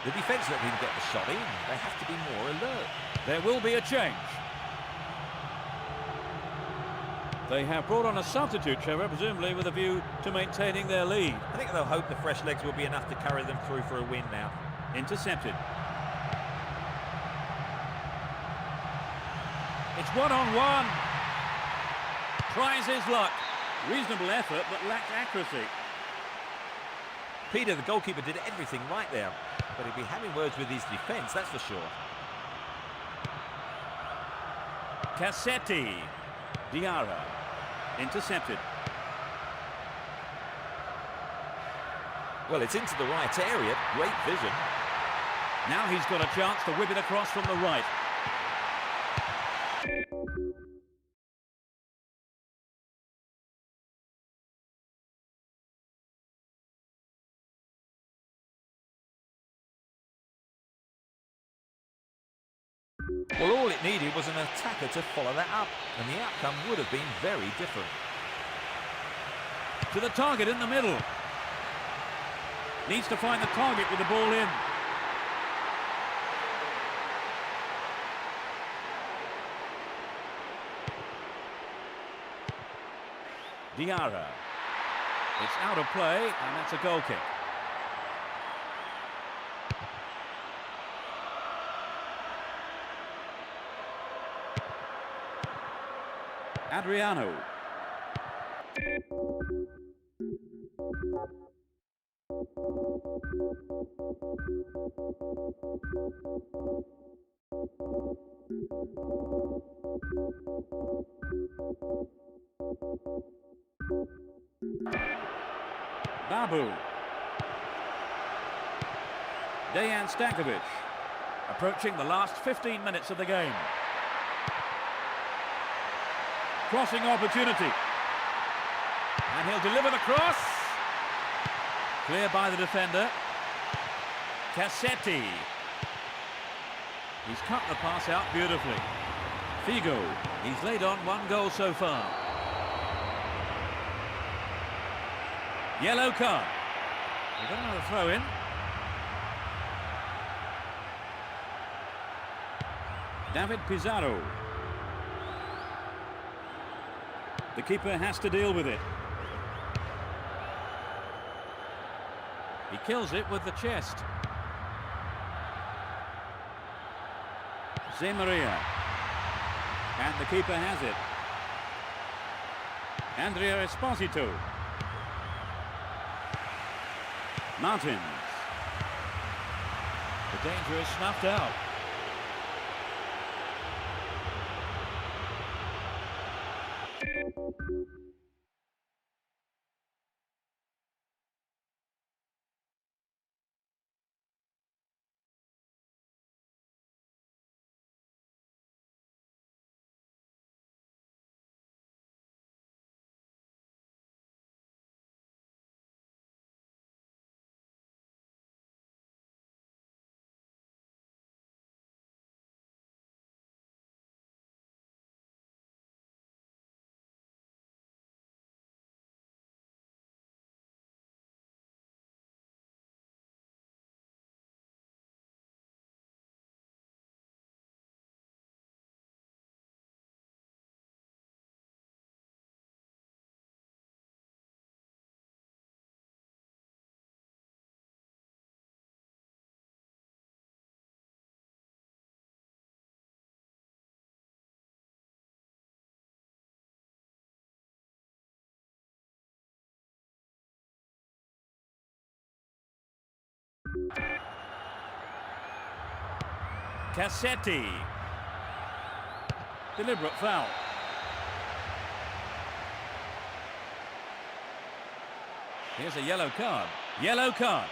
The defence let him get the shot in. They have to be more alert. There will be a change. They have brought on a substitute, Trevor, presumably with a view to maintaining their lead. I think they'll hope the fresh legs will be enough to carry them through for a win now. Intercepted. It's one-on-one. Tries his luck. Reasonable effort, but lacked accuracy. Peter, the goalkeeper, did everything right there, but he'll be having words with his defence, that's for sure. Cassetti. Diarra. Intercepted. Well, it's into the right area. Great vision. Now he's got a chance to whip it across from the right. Well, all it needed was an attacker to follow that up, and the outcome would have been very different. To the target in the middle. Needs to find the target with the ball in. Diarra. It's out of play, and that's a goal kick. Adriano. Babu. Dejan Stankovic. Approaching the last 15 minutes of the game. Crossing opportunity. And he'll deliver the cross. Clear by the defender. Cassetti. He's cut the pass out beautifully. Figo. He's laid on one goal so far. Yellow card. We've got another throw in. David Pizarro. The keeper has to deal with it. He kills it with the chest. Maria. And the keeper has it. Andrea Esposito. Martins. The danger is snuffed out. Cassetti. Deliberate foul. Here's a yellow card. Yellow card.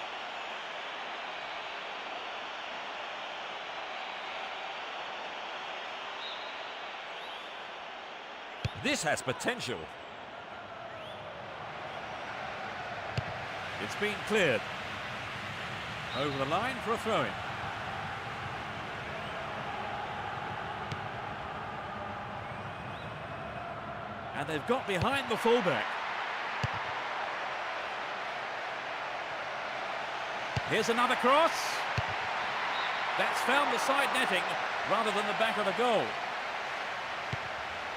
This has potential. It's been cleared. Over the line for a throw-in. And they've got behind the fullback. Here's another cross. That's found the side netting rather than the back of the goal.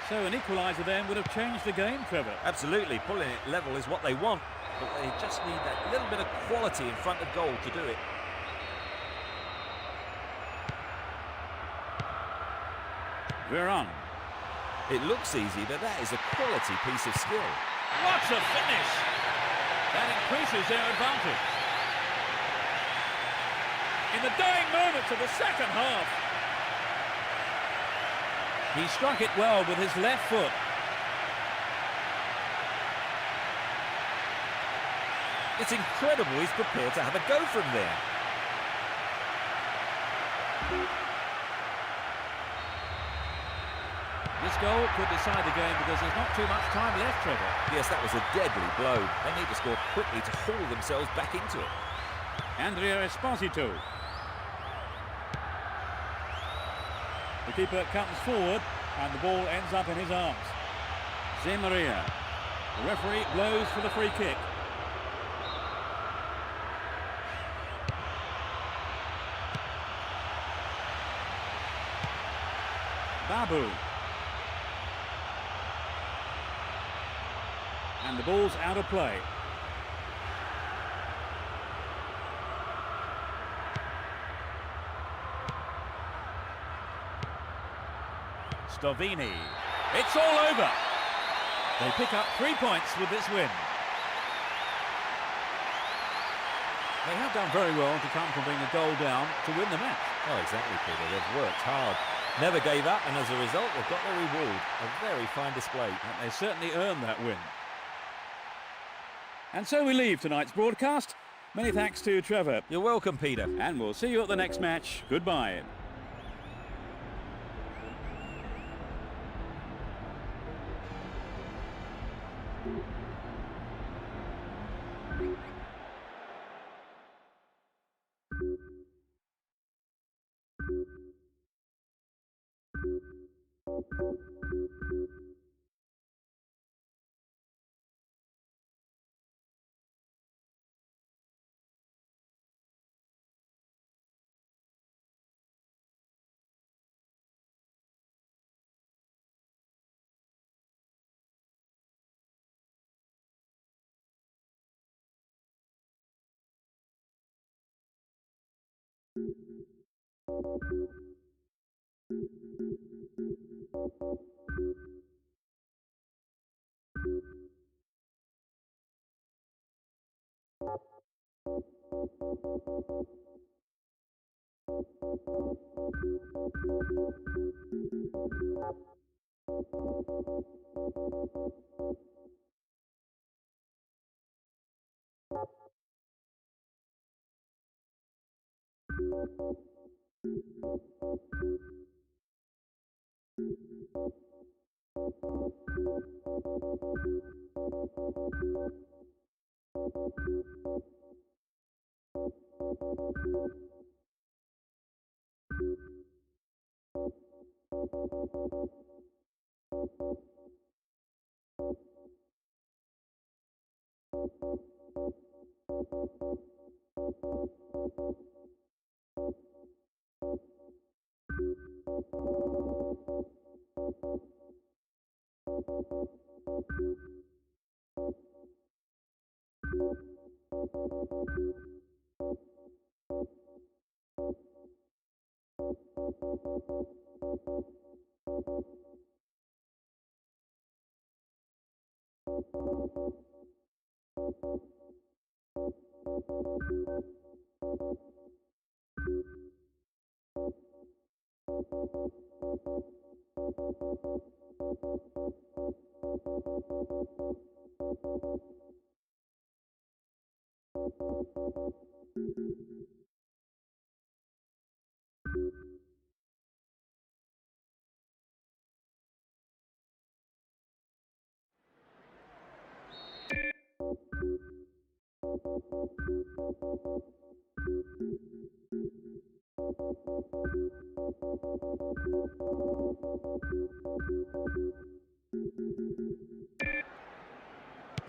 So an equaliser then would have changed the game, Trevor. Absolutely, pulling it level is what they want, but they just need that little bit of quality in front of goal to do it. Veron. It looks easy, but that is a quality piece of skill. What a finish! That increases their advantage. In the dying moments of the second half. He struck it well with his left foot. It's incredible he's prepared to have a go from there. This goal could decide the game because there's not too much time left, Trevor. Yes, that was a deadly blow. They need to score quickly to haul themselves back into it. Andrea Esposito. The keeper comes forward and the ball ends up in his arms. Maria. The referee blows for the free kick. Babu. And the ball's out of play. Stovini. It's all over. They pick up 3 points with this win. They have done very well to come from being a goal down to win the match. Oh, exactly, Peter. They've worked hard. Never gave up, and as a result, they've got their reward. A very fine display. And they certainly earned that win. And so we leave tonight's broadcast. Many thanks to Trevor. You're welcome, Peter. And we'll see you at the next match. Goodbye.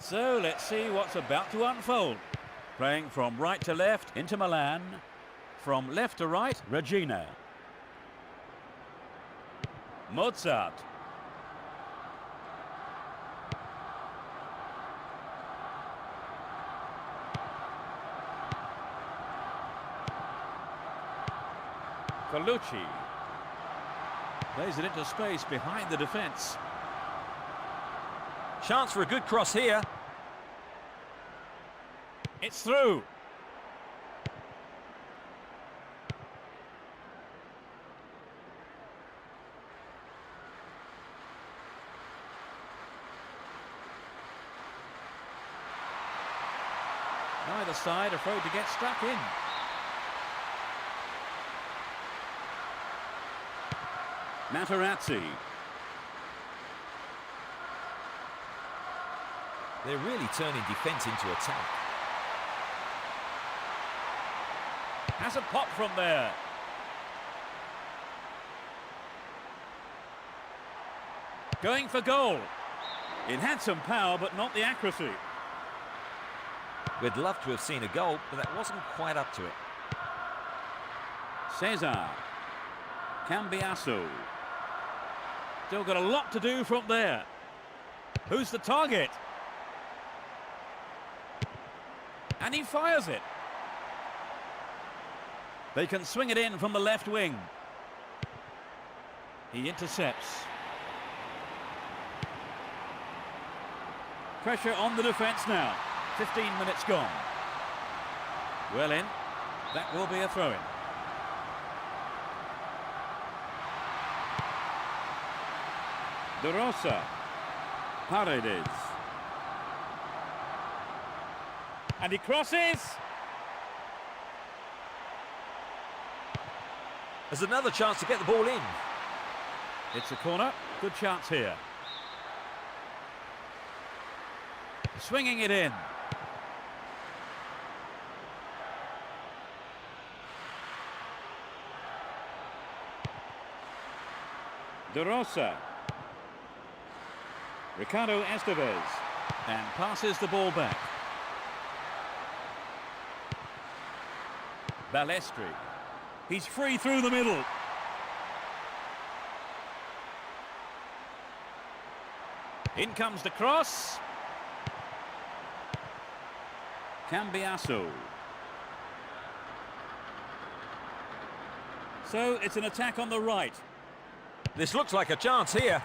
So let's see what's about to unfold. Playing from right to left into Milan. From left to right, Regina. Mozart. Colucci. Plays it into space behind the defence. Chance for a good cross here. It's through. Neither side afraid to get stuck in. Materazzi. They're really turning defence into attack. Has a pop from there. Going for goal. It had some power, but not the accuracy. We'd love to have seen a goal, but that wasn't quite up to it. SEJA. Cambiasso. Still got a lot to do from there. Who's the target? And he fires it. They can swing it in from the left wing. He intercepts. Pressure on the defence now. 15 minutes gone. Well in. That will be a throw-in. De Rosa. Paredes. And he crosses. There's another chance to get the ball in. It's a corner. Good chance here. Swinging it in. De Rosa. Ricardo Estevez. And passes the ball back. Balestri. He's free through the middle. In comes the cross. Cambiasso. So it's an attack on the right. This looks like a chance here.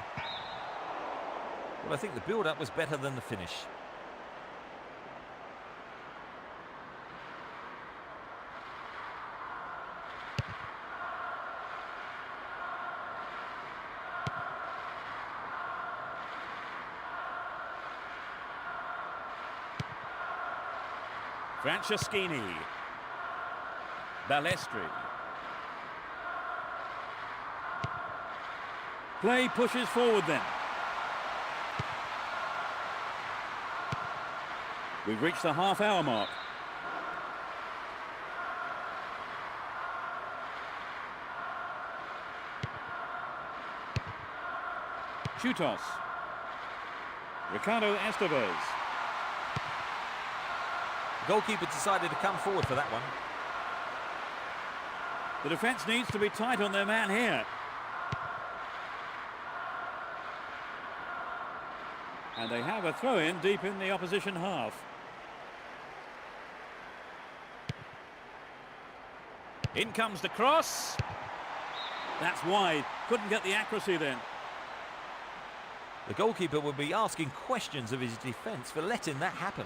Well, I think the build-up was better than the finish. Franceschini. Balestri. Play pushes forward then. We've reached the half-hour mark. Chutos. Ricardo Estevez. The goalkeeper decided to come forward for that one. The defence needs to be tight on their man here. And they have a throw-in deep in the opposition half. In comes the cross. That's wide. Couldn't get the accuracy then. The goalkeeper will be asking questions of his defence for letting that happen.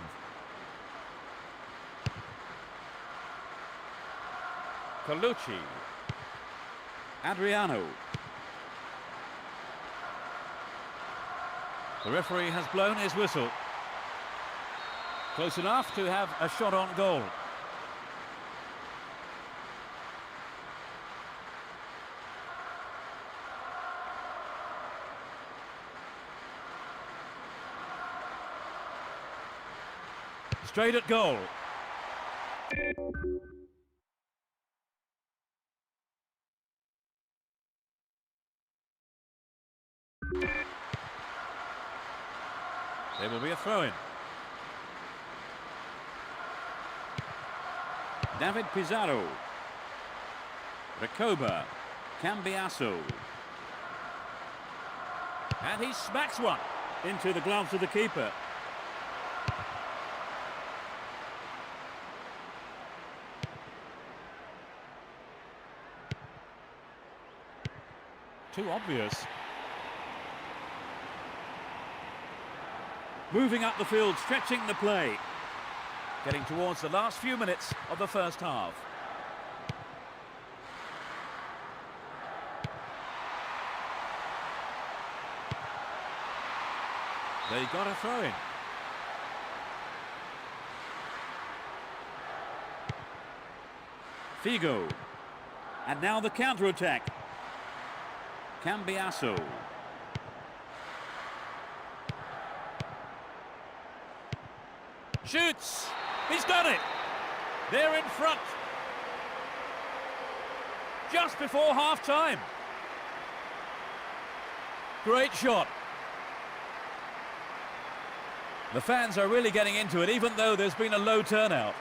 Colucci. Adriano. The referee has blown his whistle. Close enough to have a shot on goal. Straight at goal. There will be a throw-in. David Pizarro. Recoba. Cambiasso. And he smacks one into the gloves of the keeper. Too obvious. Moving up the field, stretching the play. Getting towards the last few minutes of the first half. They got a throw-in. Figo. And now the counter-attack. Cambiasso. Shoots! He's done it! They're in front. Just before half-time. Great shot. The fans are really getting into it, even though there's been a low turnout.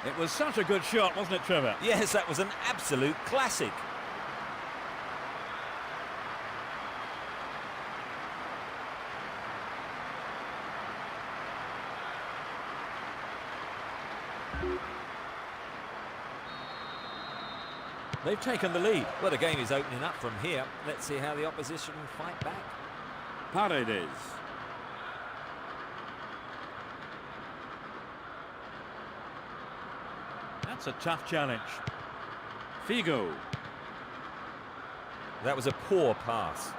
It was such a good shot, wasn't it, Trevor? Yes, that was an absolute classic. They've taken the lead. Well, the game is opening up from here. Let's see how the opposition fight back. Paredes. That's a tough challenge. Figo. That was a poor pass.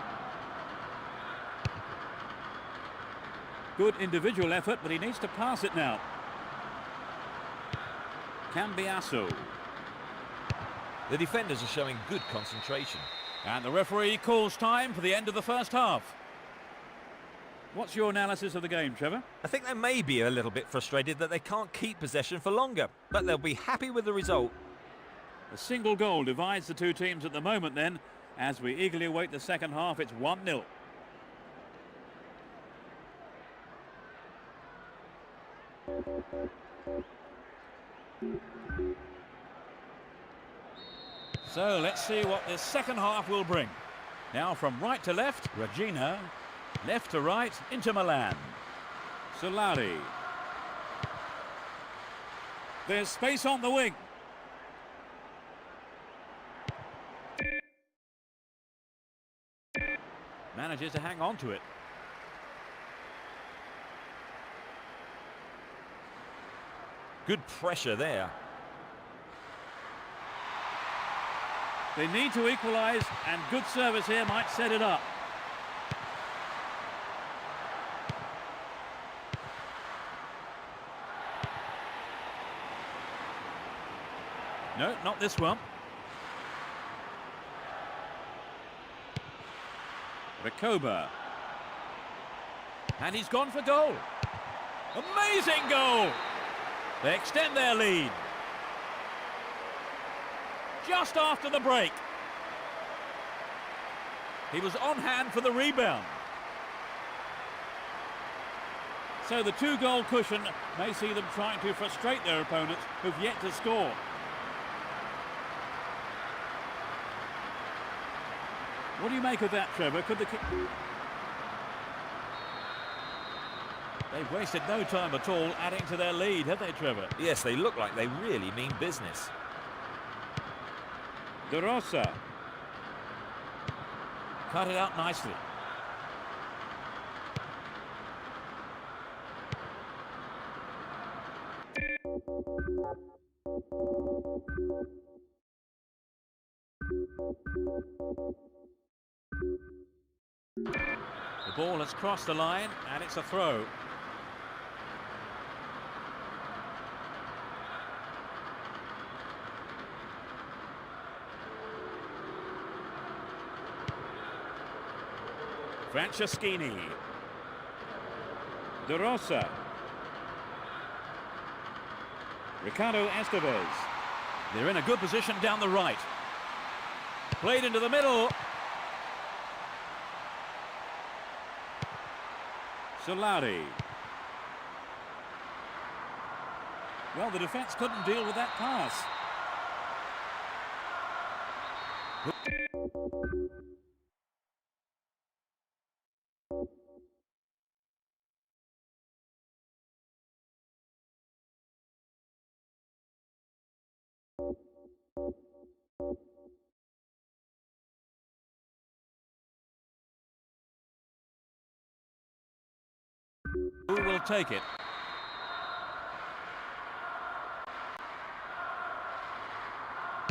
Good individual effort, but he needs to pass it now. Cambiasso. The defenders are showing good concentration. And the referee calls time for the end of the first half. What's your analysis of the game, Trevor? I think they may be a little bit frustrated that they can't keep possession for longer, but they'll be happy with the result. A single goal divides the two teams at the moment then. As we eagerly await the second half, it's 1-0. So let's see what this second half will bring. Now from right to left, Regina. Left to right, into Milan. Solari. There's space on the wing. Manages to hang on to it. Good pressure there. They need to equalise, and good service here might set it up. No, not this one. Recoba. And he's gone for goal. Amazing goal! They extend their lead. Just after the break. He was on hand for the rebound. So the two-goal cushion may see them trying to frustrate their opponents who've yet to score. What do you make of that, Trevor? Could the... They've wasted no time at all adding to their lead, have they, Trevor? Yes, they look like they really mean business. De Rosa. Cut it out nicely. The ball has crossed the line and it's a throw. Franceschini. De Rosa. Ricardo Estevez. They're in a good position down the right. Played into the middle. Solari. Well, the defence couldn't deal with that pass. Who will take it?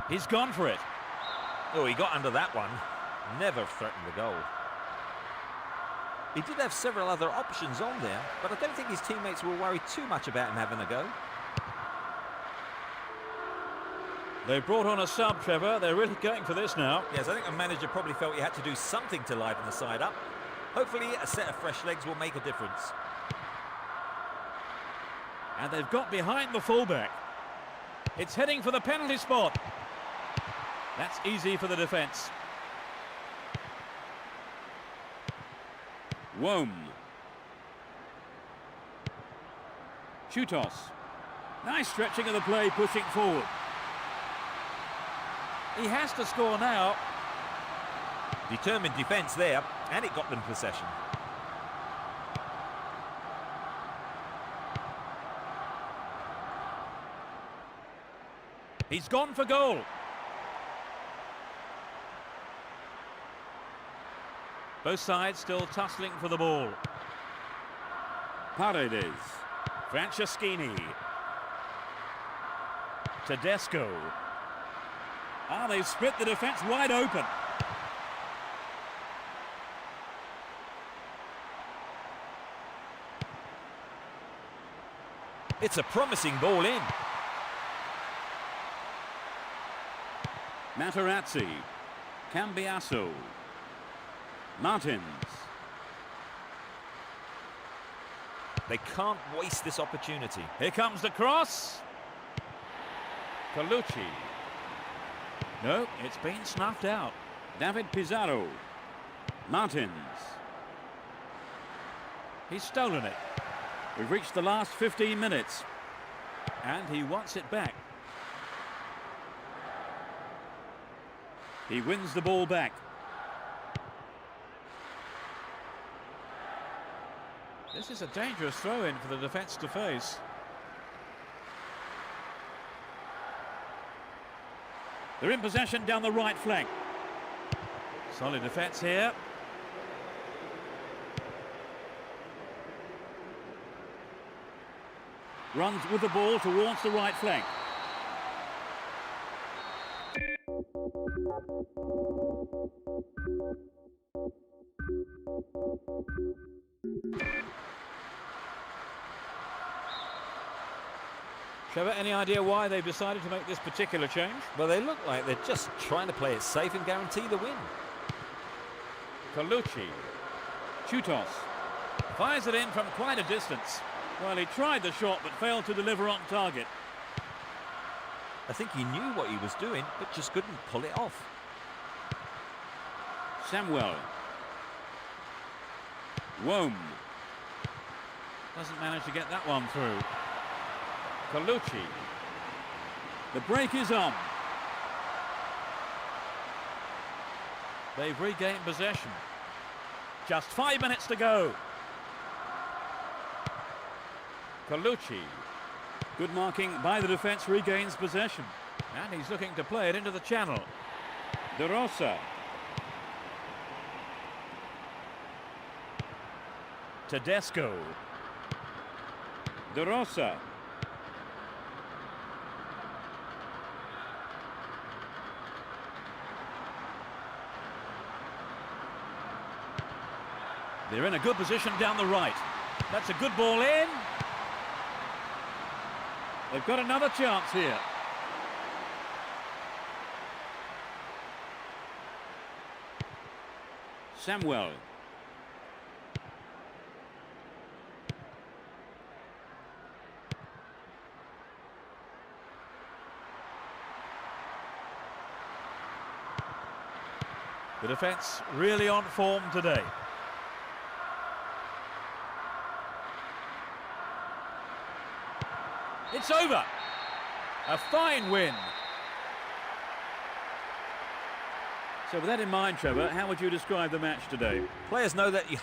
He's gone for it. Oh, he got under that one. Never threatened the goal. He did have several other options on there, but I don't think his teammates will worry too much about him having a go. They brought on a sub, Trevor. They're really going for this now. Yes, I think the manager probably felt he had to do something to liven the side up. Hopefully a set of fresh legs will make a difference. And they've got behind the fullback. It's heading for the penalty spot. That's easy for the defence. Wom. Chutos. Nice stretching of the play, pushing forward. He has to score now. Determined defence there, and it got them possession. He's gone for goal. Both sides still tussling for the ball. Paredes. Franceschini. Tedesco. Ah, they've split the defence wide open. It's a promising ball in. Materazzi. Cambiasso. Martins. They can't waste this opportunity. Here comes the cross. Colucci. No, it's been snuffed out. David Pizarro. Martins. He's stolen it. We've reached the last 15 minutes. And he wants it back. He wins the ball back. This is a dangerous throw-in for the defence to face. They're in possession down the right flank. Solid defence here. Runs with the ball towards the right flank. Trevor, any idea why they've decided to make this particular change? Well, they look like they're just trying to play it safe and guarantee the win. Colucci. Chutos. Fires it in from quite a distance. Well, he tried the shot but failed to deliver on target. I think he knew what he was doing, but just couldn't pull it off. Samuel. Wome. Doesn't manage to get that one through. Colucci. The break is on. They've regained possession. Just 5 minutes to go. Colucci. Good marking by the defence, regains possession. And he's looking to play it into the channel. De Rosa. Tedesco. De Rosa. They're in a good position down the right. That's a good ball in. They've got another chance here. Samuel. The defence really on form today. It's over. A fine win. So with that in mind, Trevor, how would you describe the match today? Players know that you...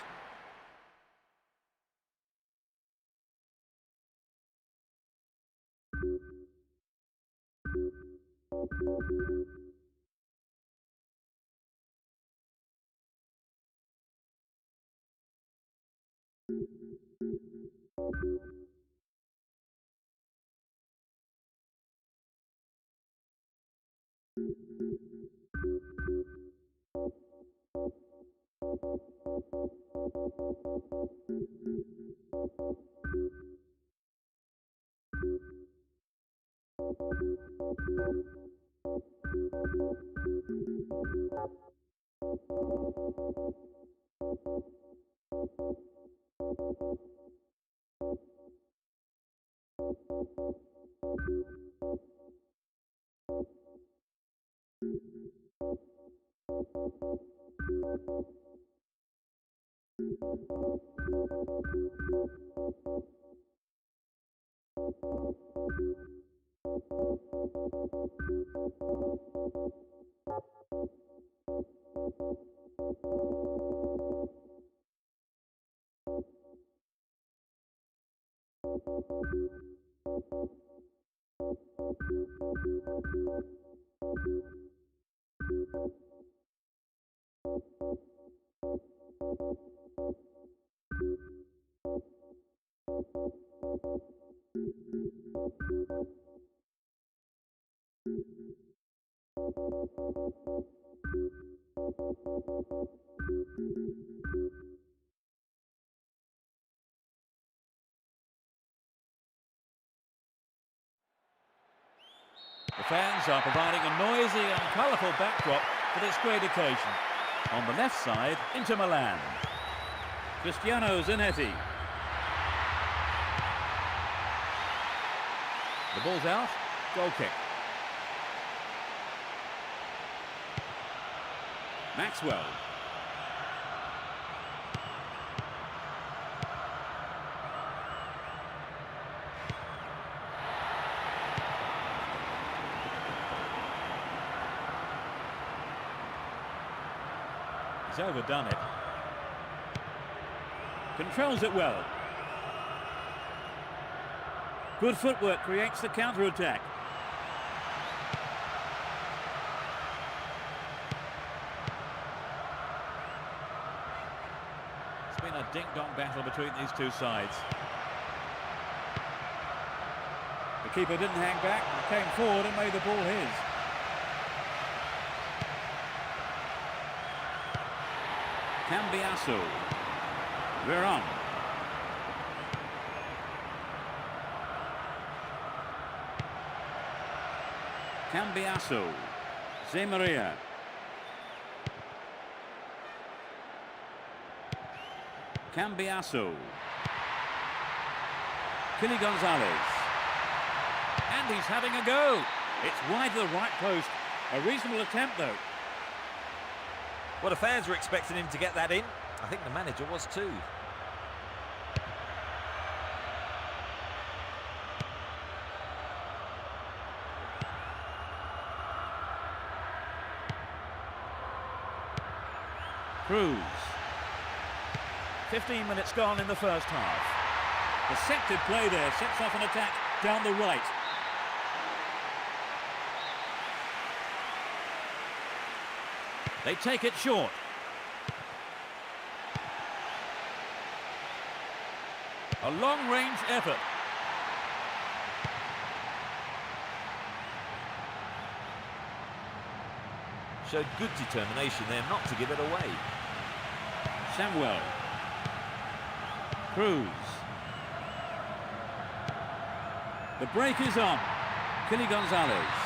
The fans are providing a noisy and colourful backdrop for this great occasion. On the left side, Inter Milan. Cristiano Zanetti. The ball's out. Goal kick. Maxwell. He's overdone it. Controls it well. Good footwork creates the counter-attack. ding-dong battle between these two sides. The keeper didn't hang back, he came forward and made the ball his. Cambiasso. Veron. Cambiasso. Zemaria. Cambiasso. Kili Gonzalez. And he's having a go. It's wide to the right post. A reasonable attempt, though. Well, the fans were expecting him to get that in. I think the manager was too. Cruz. 15 minutes gone in the first half. Deceptive play there, sets off an attack down the right. They take it short. A long-range effort. Showed good determination there not to give it away. Samuel. Cruz. The break is on. Kili Gonzalez.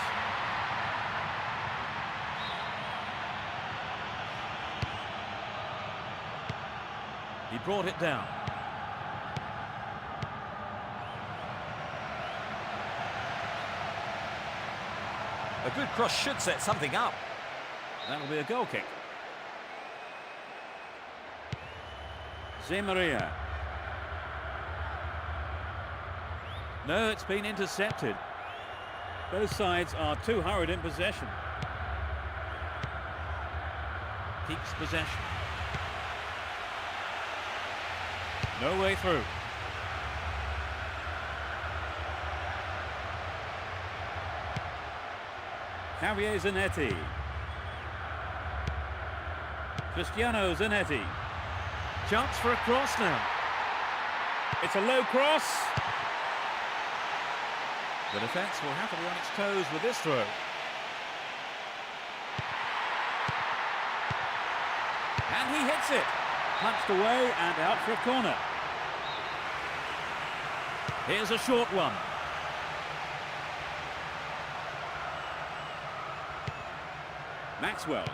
He brought it down. A good cross should set something up. That'll be a goal kick. Zemaria. No, it's been intercepted. Both sides are too hurried in possession. Keeps possession. No way through. Javier Zanetti. Cristiano Zanetti. Chance for a cross now. It's a low cross. The defence will have to be on its toes with this throw. And he hits it. Punched away and out for a corner. Here's a short one. Maxwell.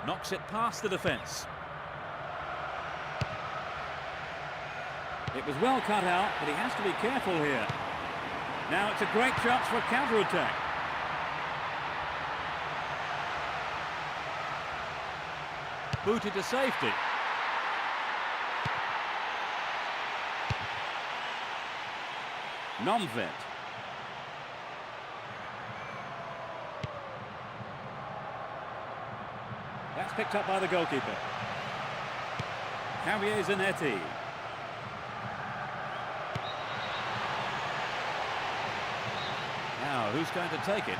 Knocks it past the defence. It was well cut out, but he has to be careful here. Now it's a great chance for a counter-attack. Booted to safety. Non-vet. That's picked up by the goalkeeper. Javier Zanetti. Now, who's going to take it?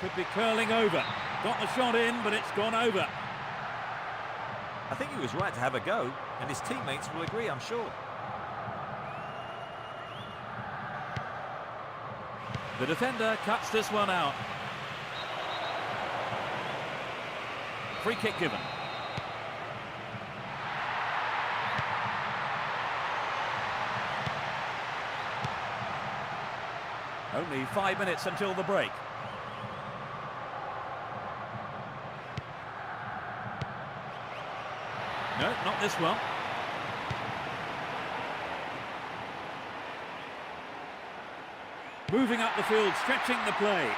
Could be curling over. Got the shot in, but it's gone over. I think he was right to have a go, and his teammates will agree, I'm sure. The defender cuts this one out. Free kick given. Only 5 minutes until the break. No, not this one. Moving up the field, stretching the play.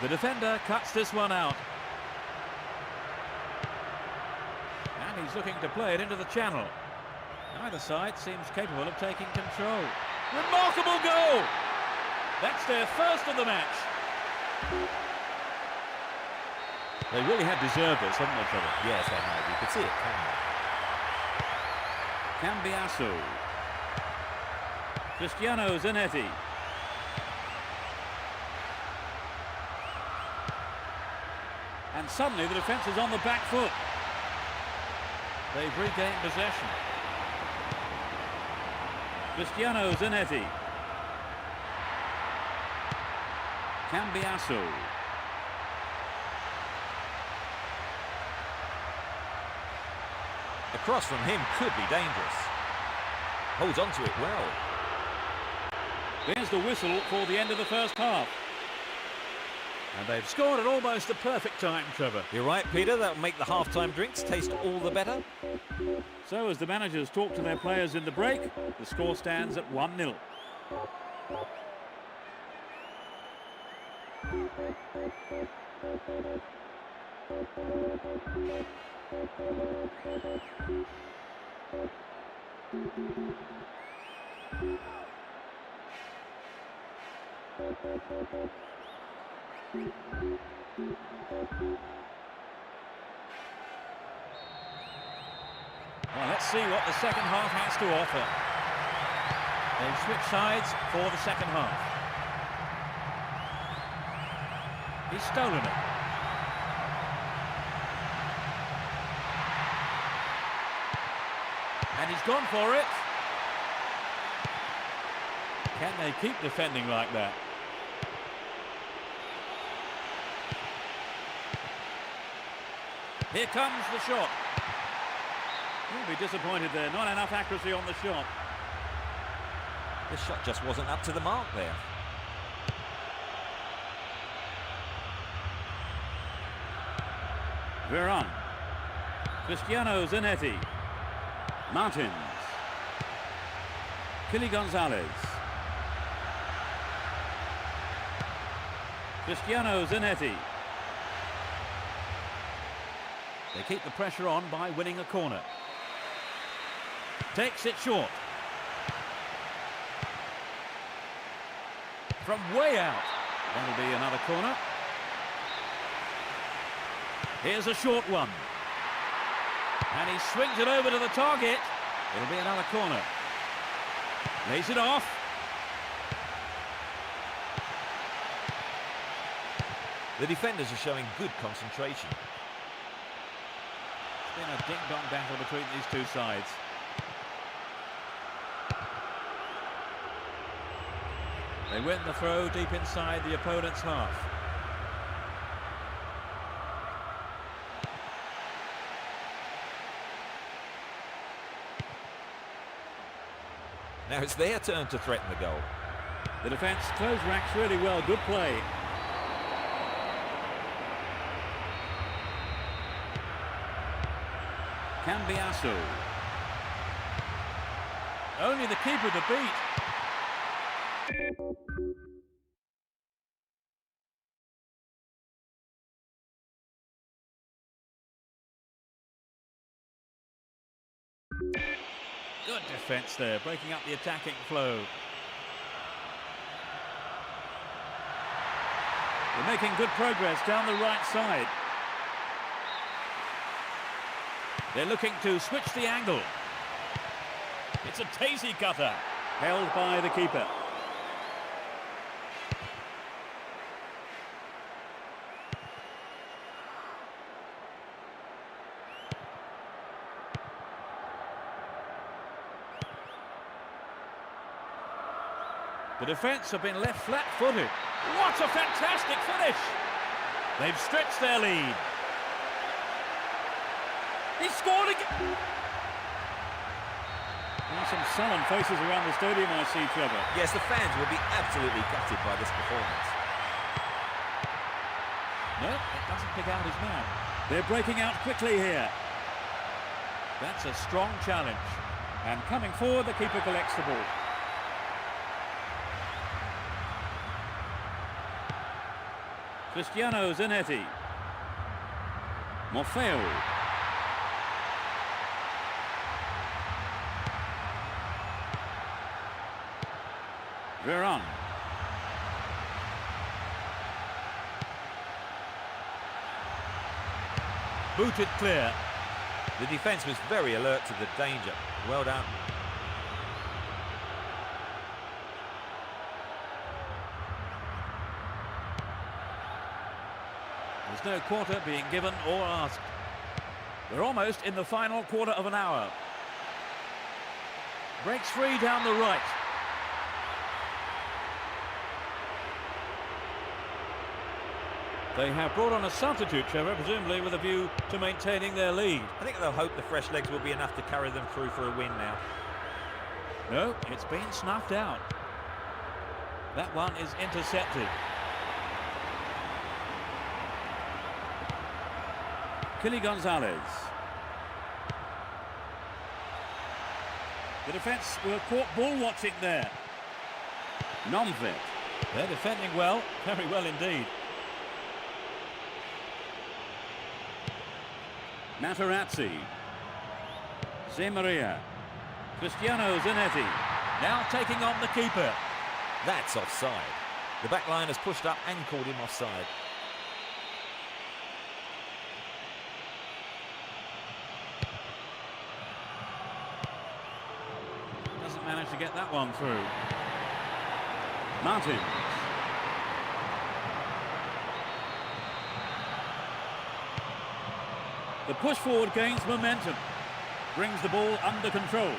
The defender cuts this one out. And he's looking to play it into the channel. Neither side seems capable of taking control. Remarkable goal! That's their first of the match. They really had deserved this, haven't they, Trevor? Yes, they have. You could see it coming. Cambiasso. Cristiano Zanetti. And suddenly the defence is on the back foot. They've regained possession. Cristiano Zanetti. Cambiasso. A cross from him could be dangerous. Holds on to it well. There's the whistle for the end of the first half. And they've scored at almost the perfect time, Trevor. You're right, Peter. That'll make the half-time drinks taste all the better. So as the managers talk to their players in the break, the score stands at 1-0. Well, let's see what the second half has to offer. They've switched sides for the second half. He's stolen it. And he's gone for it. Can they keep defending like that? Here comes the shot. He'll be disappointed there. Not enough accuracy on the shot. The shot just wasn't up to the mark there. Veron. Cristiano Zanetti. Martins. Kili Gonzalez. Cristiano Zanetti. They keep the pressure on by winning a corner. Takes it short. From way out. That'll be another corner. Here's a short one. And he swings it over to the target. It'll be another corner. Lays it off. The defenders are showing good concentration. It's been a ding-dong battle between these two sides. They win the throw deep inside the opponent's half. Now it's their turn to threaten the goal. The defence close ranks really well. Good play. Cambiasso. Only the keeper to beat. Good defence there, breaking up the attacking flow. They're making good progress down the right side. They're looking to switch the angle. It's a tasty cutter, held by the keeper. The defence have been left flat-footed. What a fantastic finish! They've stretched their lead. He scored again! There's some sullen faces around the stadium, I see, Trevor. Yes, the fans will be absolutely gutted by this performance. No, it doesn't pick out his man. They're breaking out quickly here. That's a strong challenge. And coming forward, the keeper collects the ball. Cristiano Zanetti. Morfeo. Veron. booted clear. The defence was very alert to the danger. Well done. There's no quarter being given or asked. We're almost in the final quarter of an hour. Breaks free down the right. They have brought on a substitute, Trevor, presumably with a view to maintaining their lead. I think they'll hope the fresh legs will be enough to carry them through for a win now. No, it's been snuffed out. That one is intercepted. Kili Gonzalez. The defence were caught ball watching there. Nomvet. They're defending well, very well indeed. Materazzi. Zemaria. Cristiano Zanetti. Now taking on the keeper. That's offside. The back line has pushed up and called him offside. Doesn't manage to get that one through. Martin. The push forward gains momentum. Brings the ball under control.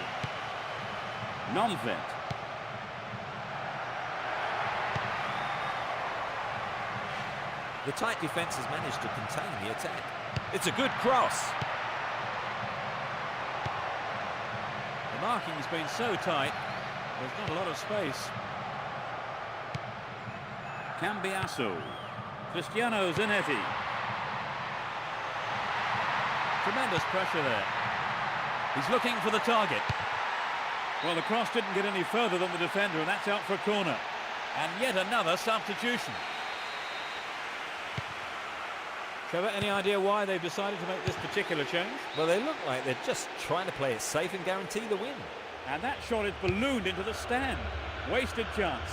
Nomvet. The tight defence has managed to contain the attack. It's a good cross. The marking's been so tight, there's not a lot of space. Cambiasso. Cristiano Zanetti. Tremendous pressure there. He's looking for the target. Well, the cross didn't get any further than the defender, and that's out for a corner. And yet another substitution. Trevor, any idea why they've decided to make this particular change? Well, they look like they're just trying to play it safe and guarantee the win. And that shot is ballooned into the stand. Wasted chance.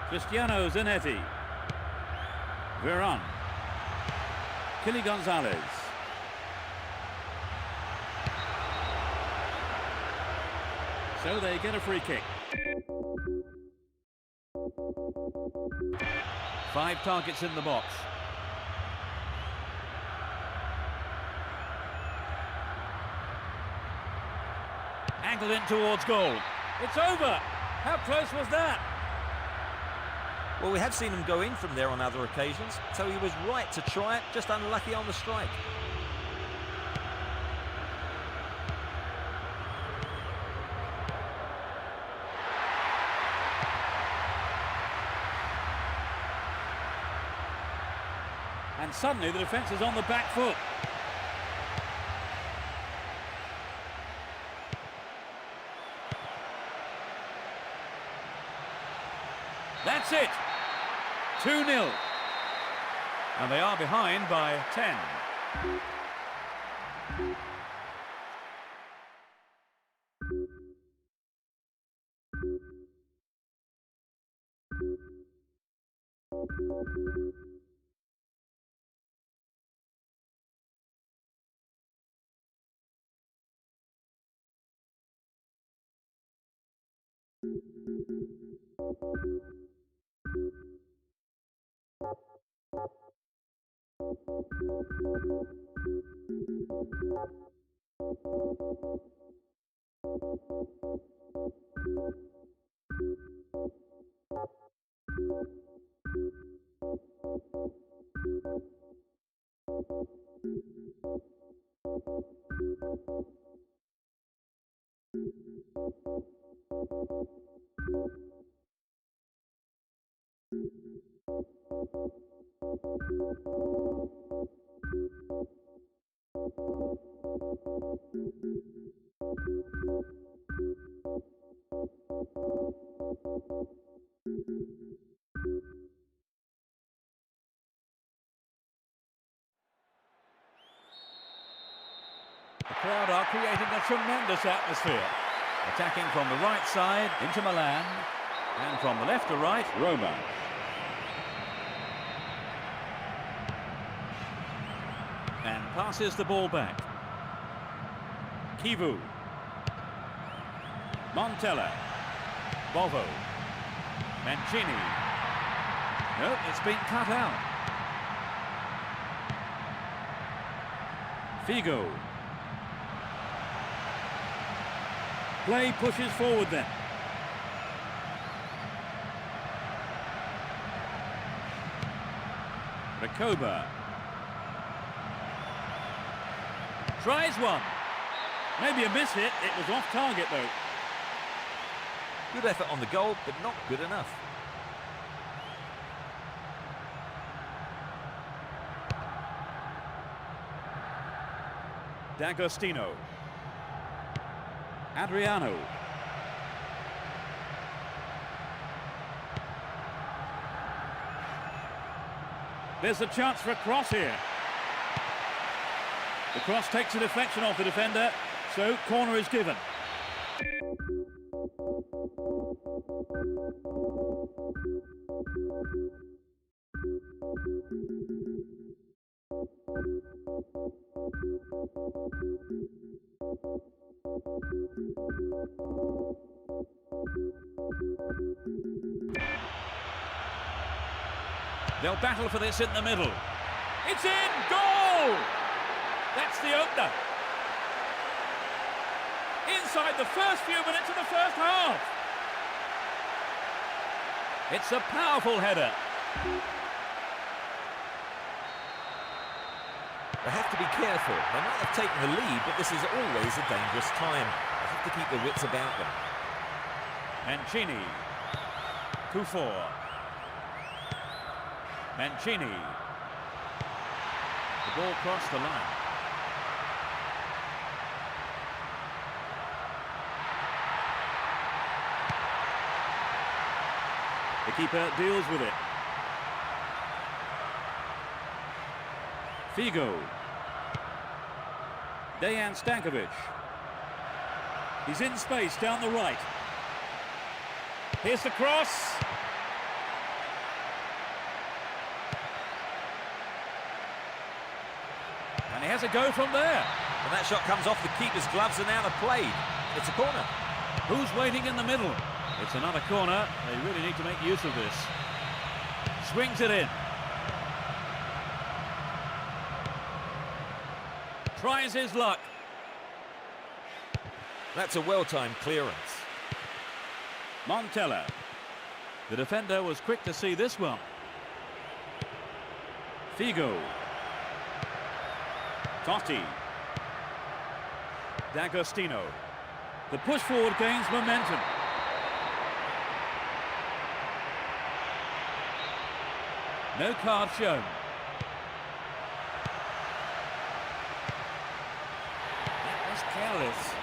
Cristiano Zanetti. Veron. Kili Gonzalez. So they get a free kick. 5 targets in the box. Angled in towards goal. It's over. How close was that? Well, we have seen him go in from there on other occasions, so he was right to try it, just unlucky on the strike. And suddenly the defence is on the back foot. That's it. 2-0. And they are behind by 10. The crowd are creating a tremendous atmosphere. Attacking from the right side into Milan. And from the left to right, Roma. And passes the ball back. Kivu. Montella. Bovo. Mancini. Nope, it's been cut out. Figo. Play pushes forward then. Recoba. Tries one. Maybe a miss hit. It was off target though. Good effort on the goal, but not good enough. D'Agostino. Adriano. There's a chance for a cross here. The cross takes a deflection off the defender, so corner is given. They'll battle for this in the middle. It's in! Goal! That's the opener. Inside the first few minutes of the first half. It's a powerful header. They have to be careful. They might have taken the lead, but this is always a dangerous time. They have to keep their wits about them. Mancini. Kufor. Mancini. The ball crossed the line. The keeper deals with it. Figo. Dejan Stankovic. He's in space down the right. Here's the cross. And he has a go from there. And that shot comes off the keeper's gloves and out of play. It's a corner. Who's waiting in the middle? It's another corner. They really need to make use of this. Swings it in. Tries his luck. That's a well-timed clearance. Montella. The defender was quick to see this one. Figo. Totti. D'Agostino. The push forward gains momentum. No card shown. That was careless.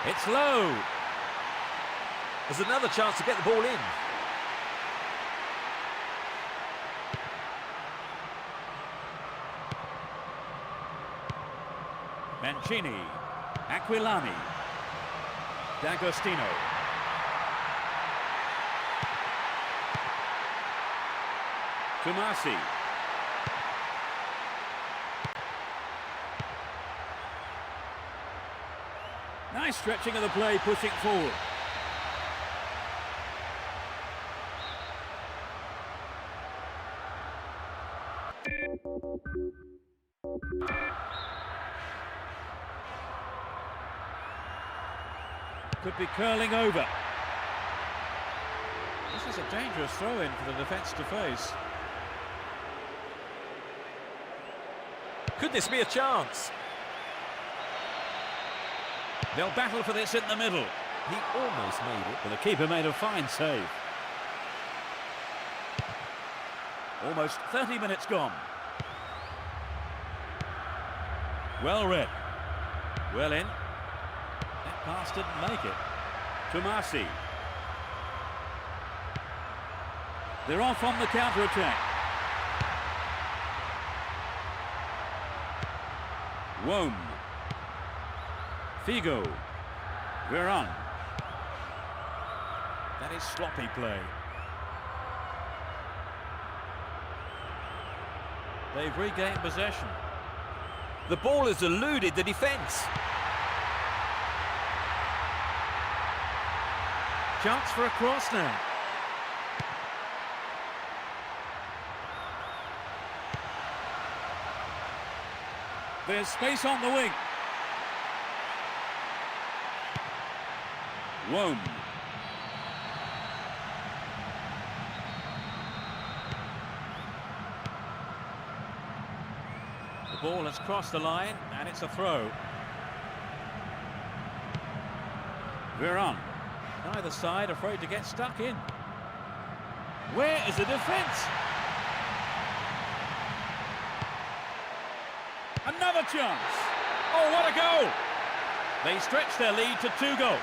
It's low. There's another chance to get the ball in. Mancini. Aquilani. D'Agostino. Tomasi. Nice stretching of the play, pushing forward. Could be curling over. This is a dangerous throw-in for the defence to face. Could this be a chance? They'll battle for this in the middle. He almost made it. But the keeper made a fine save. Almost 30 minutes gone. Well read. Well in. That pass didn't make it. Tomasi. They're off on the counter-attack. Wome. Figo. Veron. That is sloppy play. They've regained possession. The ball has eluded the defence. Chance for a cross now. There's space on the wing. Wome. The ball has crossed the line and it's a throw. Veron. Neither side afraid to get stuck in. Where is the defence? Another chance. Oh, what a goal! They stretch their lead to 2 goals.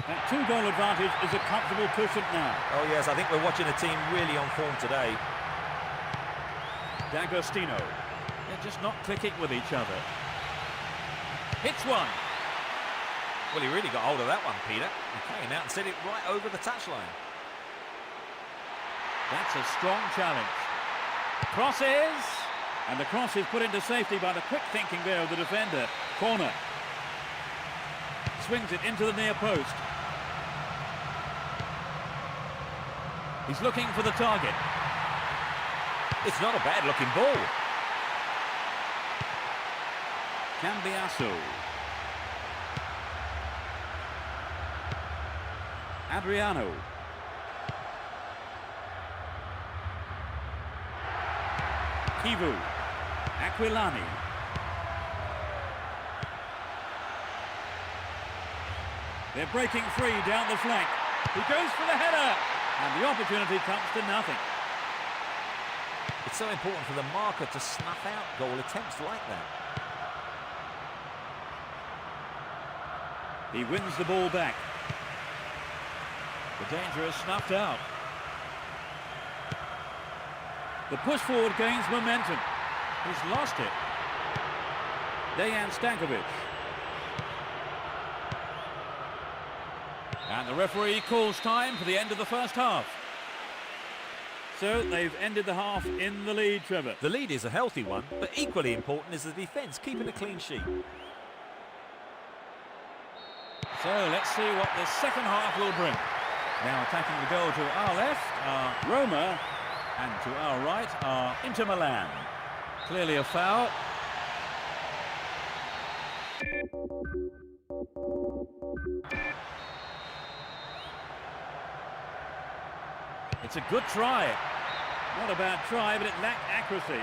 That 2-goal advantage is a comfortable cushion now. Oh yes, I think we're watching a team really on form today. D'Agostino. They're just not clicking with each other. Hits one. Well, he really got hold of that one, Peter. He came out and set it right over the touchline. That's a strong challenge. Crosses. And the cross is put into safety by the quick thinking there of the defender. Corner. Swings it into the near post. He's looking for the target. It's not a bad looking ball. Cambiasso. Adriano. Kivu. Aquilani. They're breaking free down the flank. He goes for the header. And the opportunity comes to nothing. It's so important for the marker to snuff out goal attempts like that. He wins the ball back. The danger is snuffed out. The push forward gains momentum. He's lost it. Dejan Stankovic. And the referee calls time for the end of the first half. So they've ended the half in the lead, Trevor. The lead is a healthy one, but equally important is the defence, keeping a clean sheet. So let's see what the second half will bring. Now attacking the goal to our left are Roma, and to our right are Inter Milan. Clearly a foul. It's a good try. Not a bad try, but it lacked accuracy.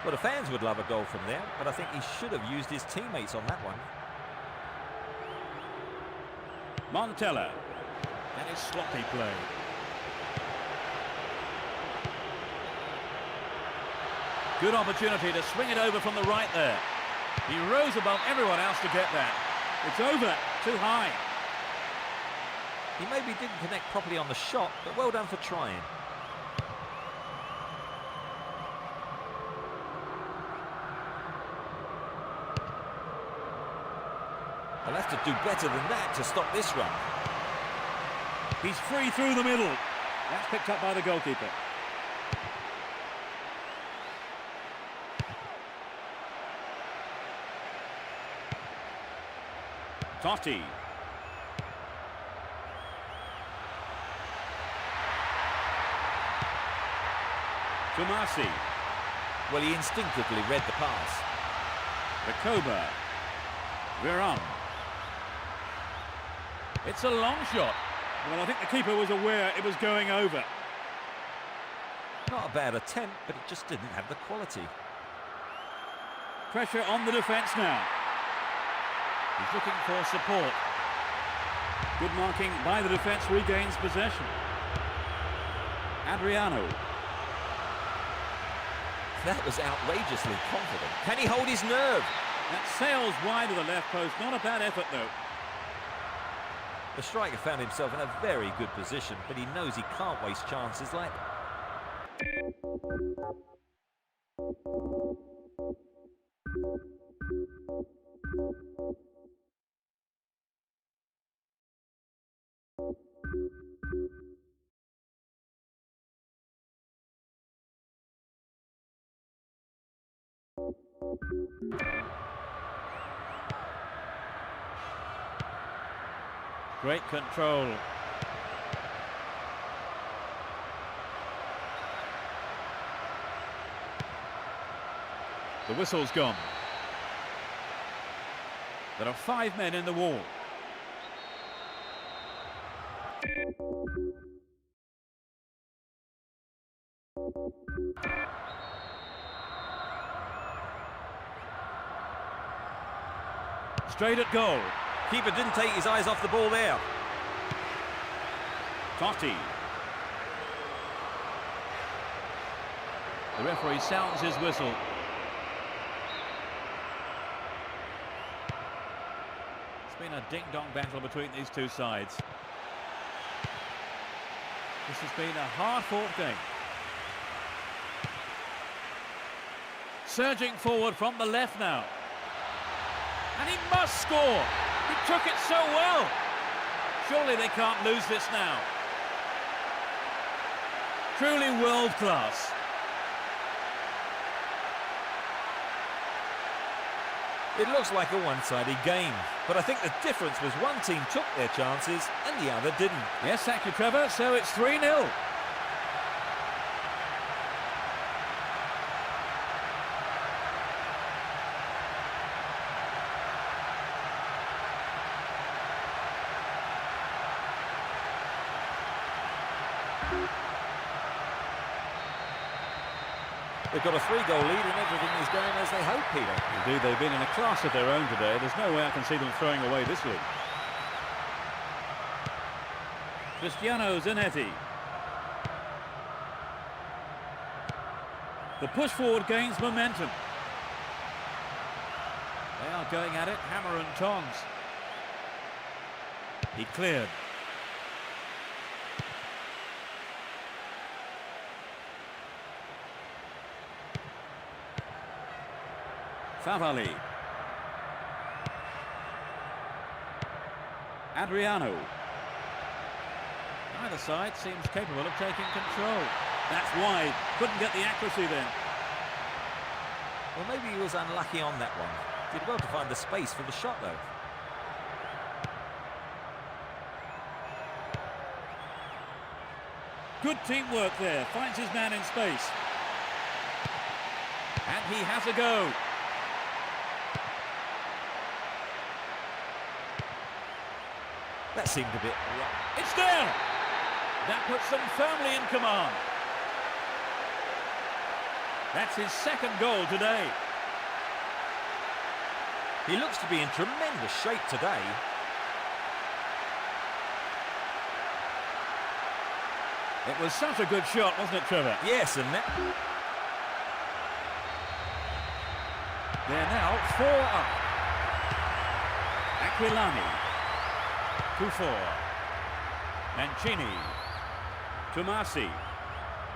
Well, the fans would love a goal from there, but I think he should have used his teammates on that one. Montella. That is sloppy play. Good opportunity to swing it over from the right there. He rose above everyone else to get that. It's over. Too high. He maybe didn't connect properly on the shot, but well done for trying. They'll have to do better than that to stop this run. He's free through the middle. That's picked up by the goalkeeper. Totti. Tomasi. Well, he instinctively read the pass. Recoba. Veron. It's a long shot. Well, I think the keeper was aware it was going over. Not a bad attempt, but it just didn't have the quality. Pressure on the defence now. He's looking for support. Good marking by the defence, regains possession. Adriano. That was outrageously confident. Can he hold his nerve? That sails wide of the left post. Not a bad effort, though. The striker found himself in a very good position, but he knows he can't waste chances like that. Great control. The whistle's gone. There are 5 men in the wall. Straight at goal. Keeper didn't take his eyes off the ball there. Totti. The referee sounds his whistle. It's been a ding-dong battle between these two sides. This has been a hard-fought game. Surging forward from the left now. And he must score. He took it so well. Surely they can't lose this now. Truly world class. It looks like a one-sided game, but I think the difference was one team took their chances and the other didn't. Yes, thank you, Trevor. So it's 3-0. They've got a 3-goal lead and everything is going as they hope, Peter. Indeed, they've been in a class of their own today. There's no way I can see them throwing away this lead. Cristiano Zanetti. The push forward gains momentum. They are going at it, hammer and tongs. He cleared. Favalli. Adriano. Neither side seems capable of taking control. That's wide. Couldn't get the accuracy then. Well, maybe he was unlucky on that one. Did well to find the space for the shot, though. Good teamwork there. Finds his man in space. And he has a go. That seemed a bit... It's there! That puts them firmly in command. That's his second goal today. He looks to be in tremendous shape today. It was such a good shot, wasn't it, Trevor? Yes, and that... They're now 4 up. Aquilani. Kufor. Mancini. Tomasi.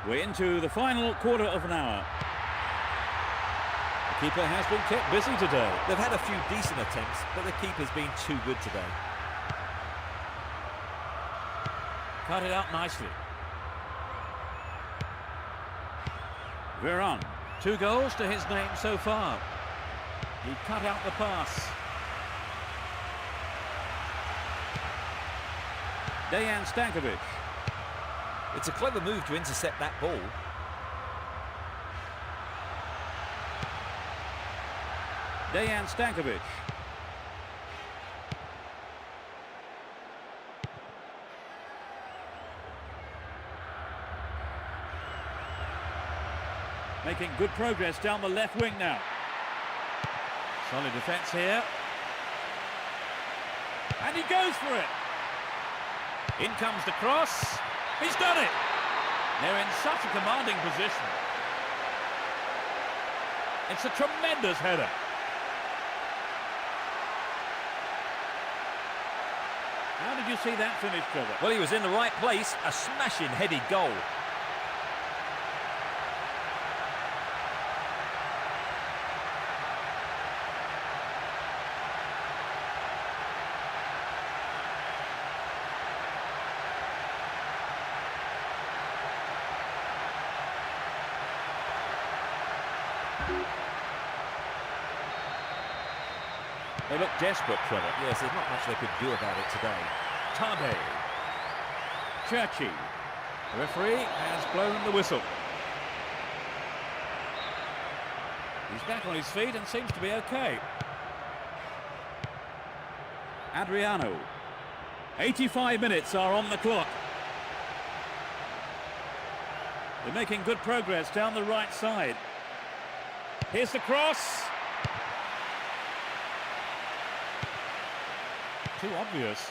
We're into the final quarter of an hour. The keeper has been kept busy today. They've had a few decent attempts, but the keeper's been too good today. Cut it out nicely. Veron. 2 goals to his name so far. He cut out the pass. Dejan Stankovic. It's a clever move to intercept that ball. Dejan Stankovic. Making good progress down the left wing now. Solid defence here. And he goes for it. In comes the cross. He's done it. They're in such a commanding position. It's a tremendous header. How did you see that finish, Trevor? Well, he was in the right place. A smashing headed goal. They look desperate, Trevor. Yes, there's not much they could do about it today. Tade. Churchy. The referee has blown the whistle. He's back on his feet and seems to be okay. Adriano. 85 minutes are on the clock. They're making good progress down the right side. Here's the cross. Too obvious.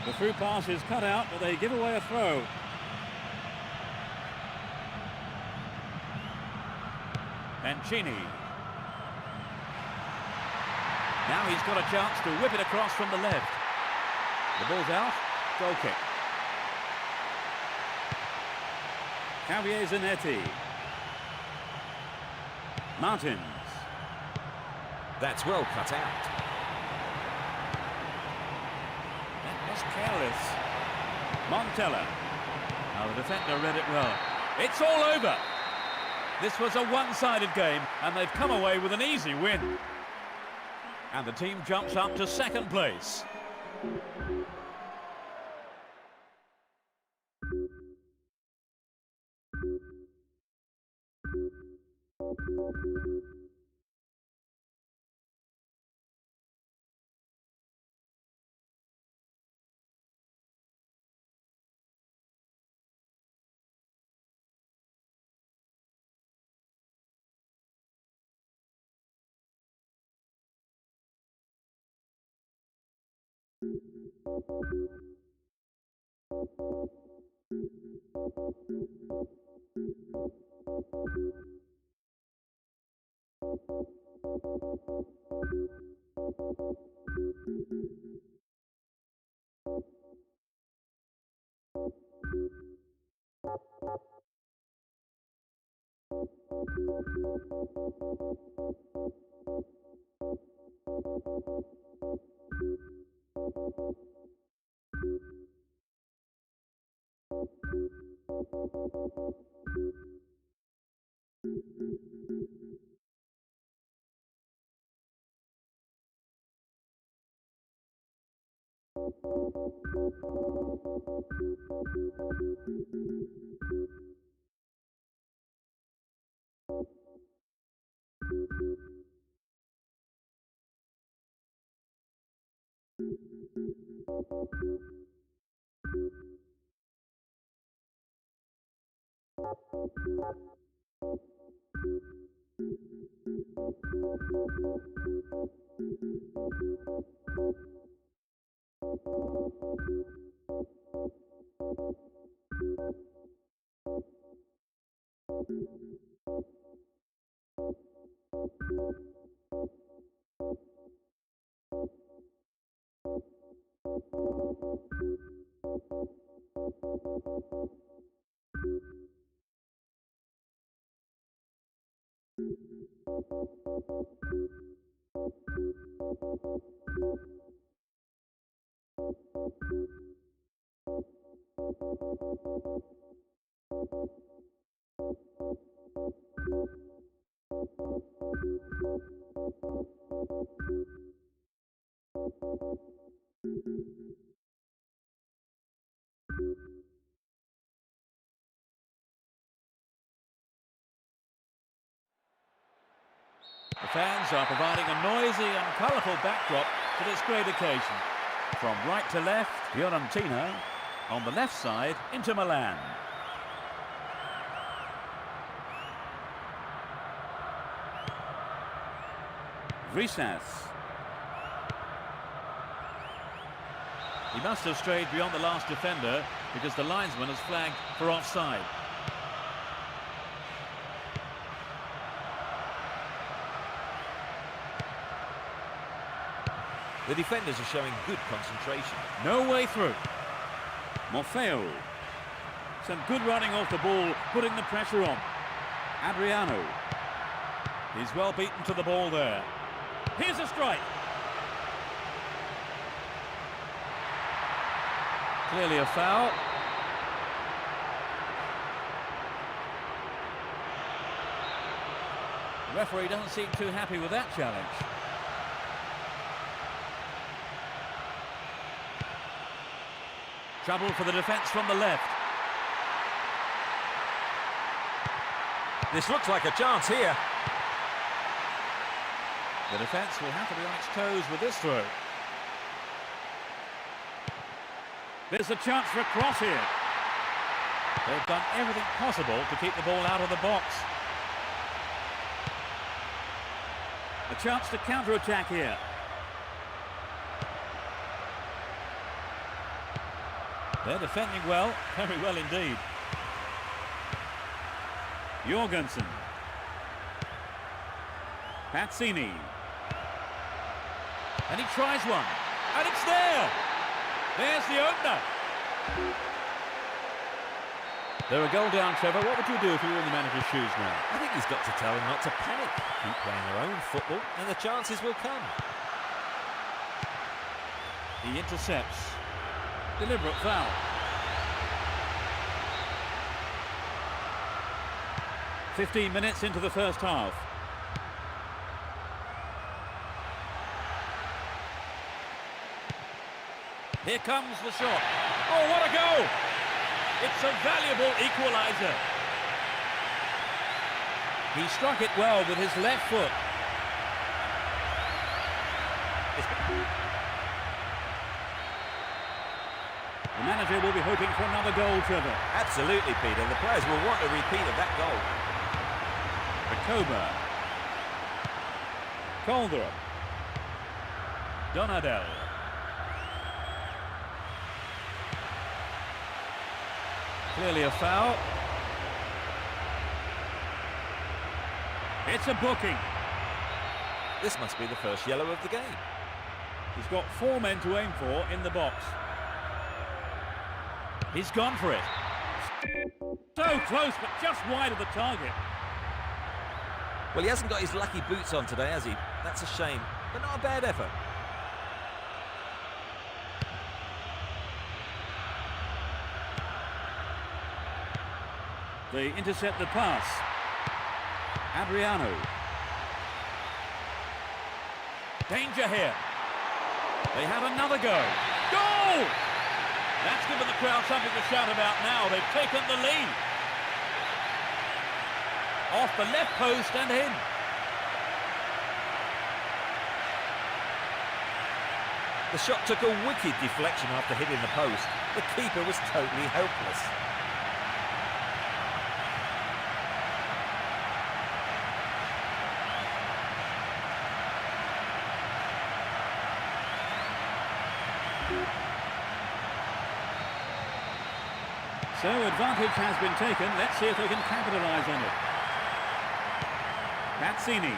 The through pass is cut out, but they give away a throw. Mancini. Now he's got a chance to whip it across from the left. The ball's out. Goal kick. Javier Zanetti. Martins. That's well cut out. That was careless. Montella. Now the defender read it well. It's all over. This was a one-sided game, and they've come away with an easy win. And the team jumps up to second place. The fans are providing a noisy and colourful backdrop to this great occasion. From right to left, Fiorentina. On the left side, Inter Milan. Vrisas. He must have strayed beyond the last defender because the linesman has flagged for offside. The defenders are showing good concentration. No way through. Morfeo. Some good running off the ball, putting the pressure on. Adriano. He's well beaten to the ball there. Here's a strike. Clearly a foul. The referee doesn't seem too happy with that challenge. Trouble for the defence from the left. This looks like a chance here. The defence will have to be on its toes with this throw. There's a chance for a cross here. They've done everything possible to keep the ball out of the box. A chance to counter-attack here. They're defending well, very well indeed. Jorgensen. Pazzini. And he tries one. And it's there! There's the opener. They're a goal down, Trevor. What would you do if you were in the manager's shoes now? I think he's got to tell them not to panic. Keep playing their own football and the chances will come. He intercepts. Deliberate foul. "15 minutes into the first half. Here comes the shot. Oh, what a goal! It's a valuable equaliser. He struck it well with his left foot. The manager will be hoping for another goal, Trevor. Absolutely, Peter. The players will want a repeat of that goal. Copa. Calderon. Donadel. Clearly a foul. It's a booking. This must be the first yellow of the game. He's got 4 men to aim for in the box. He's gone for it. So close, but just wide of the target. Well, he hasn't got his lucky boots on today, has he? That's a shame, but not a bad effort. They intercept the pass. Adriano. Danger here. They have another go. Goal! That's given the crowd something to shout about now. They've taken the lead. Off the left post and in. The shot took a wicked deflection after hitting the post. The keeper was totally helpless. So advantage has been taken. Let's see if they can capitalise on it. Pazzini.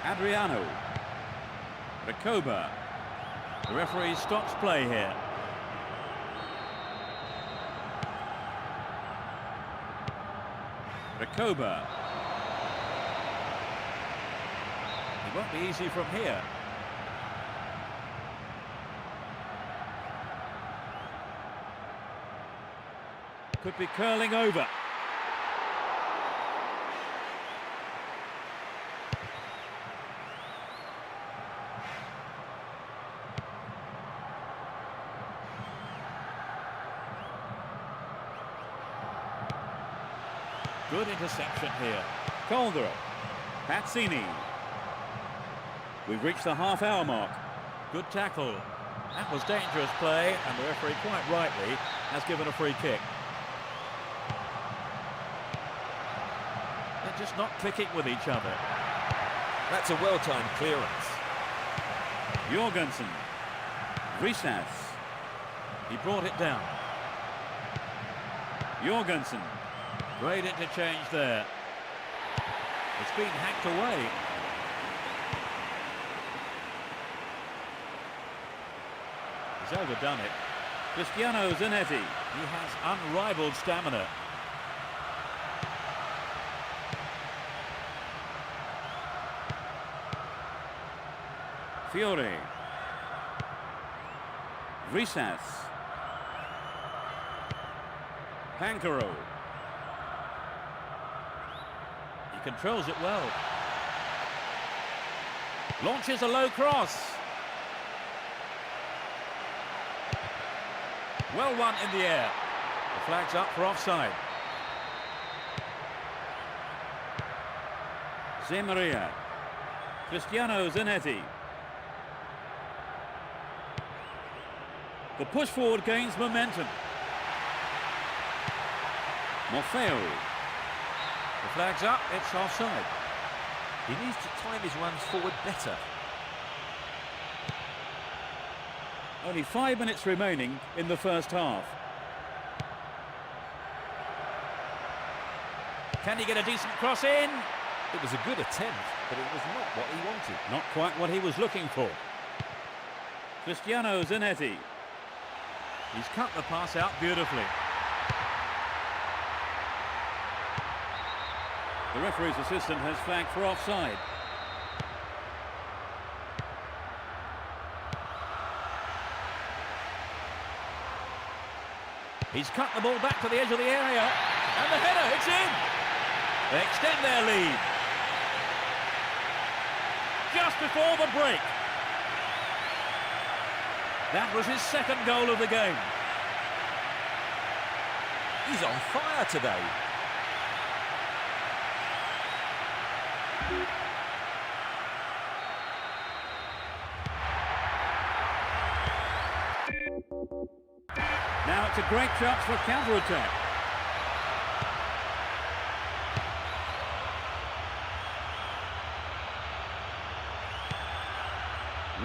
Adriano. Recoba. The referee stops play here. Recoba. It won't be easy from here. Could be curling over. Good interception here. Calderon. Pazzini. We've reached the half-hour mark. Good tackle. That was dangerous play, and the referee, quite rightly, has given a free kick. They're just not clicking with each other. That's a well-timed clearance. Jorgensen. Risas. He brought it down. Jorgensen. Great interchange there. It's been hacked away. He's overdone it. Cristiano Zanetti. He has unrivaled stamina. Fiore. Risas. Pankaro. He controls it well. Launches a low cross. Well won in the air. The flag's up for offside. Zemaria. Cristiano Zanetti. The push forward gains momentum. Morfeo. The flag's up, it's offside. He needs to time his runs forward better. Only 5 minutes remaining in the first half. Can he get a decent cross in? It was a good attempt, but it was not what he wanted. Not quite what he was looking for. Cristiano Zanetti. He's cut the pass out beautifully. The referee's assistant has flagged for offside. He's cut the ball back to the edge of the area. And the header, it's in! They extend their lead. Just before the break. That was his second goal of the game. He's on fire today. Now it's a great chance for counter-attack.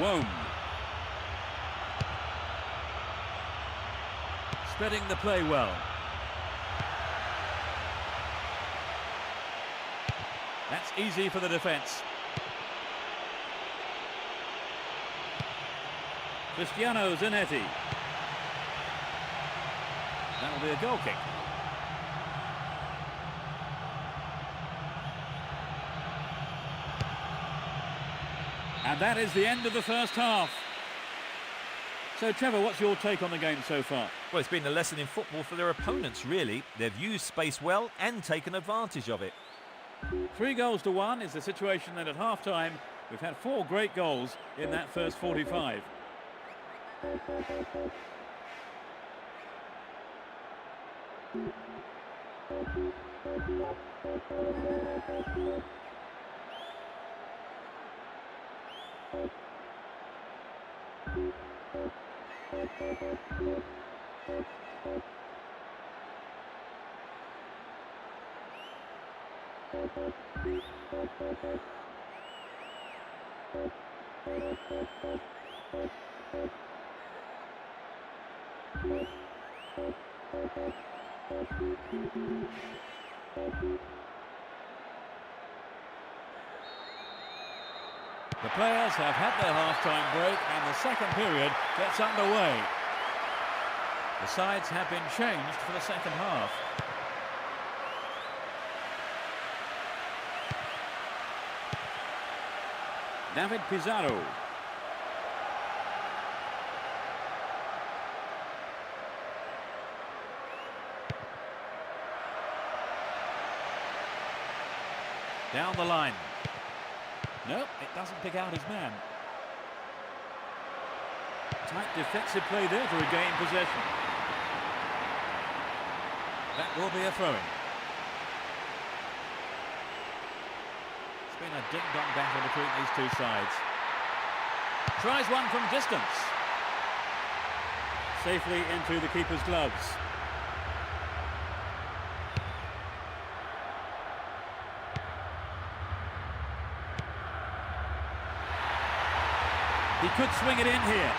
Wome. Spreading the play well. That's easy for the defence. Cristiano Zanetti. That'll be a goal kick. And that is the end of the first half. So, Trevor, what's your take on the game so far? Well, it's been a lesson in football for their opponents, really. They've used space well and taken advantage of it. 3-1 is the situation that at half-time we've had 4 great goals in that first 45. The players have had their half-time break and the second period gets underway. The sides have been changed for the second half. David Pizarro. Down the line. No, it doesn't pick out his man. Tight defensive play there to regain possession. That will be a throw-in. It's been a ding-dong battle between these two sides. Tries one from distance. Safely into the keeper's gloves. He could swing it in here.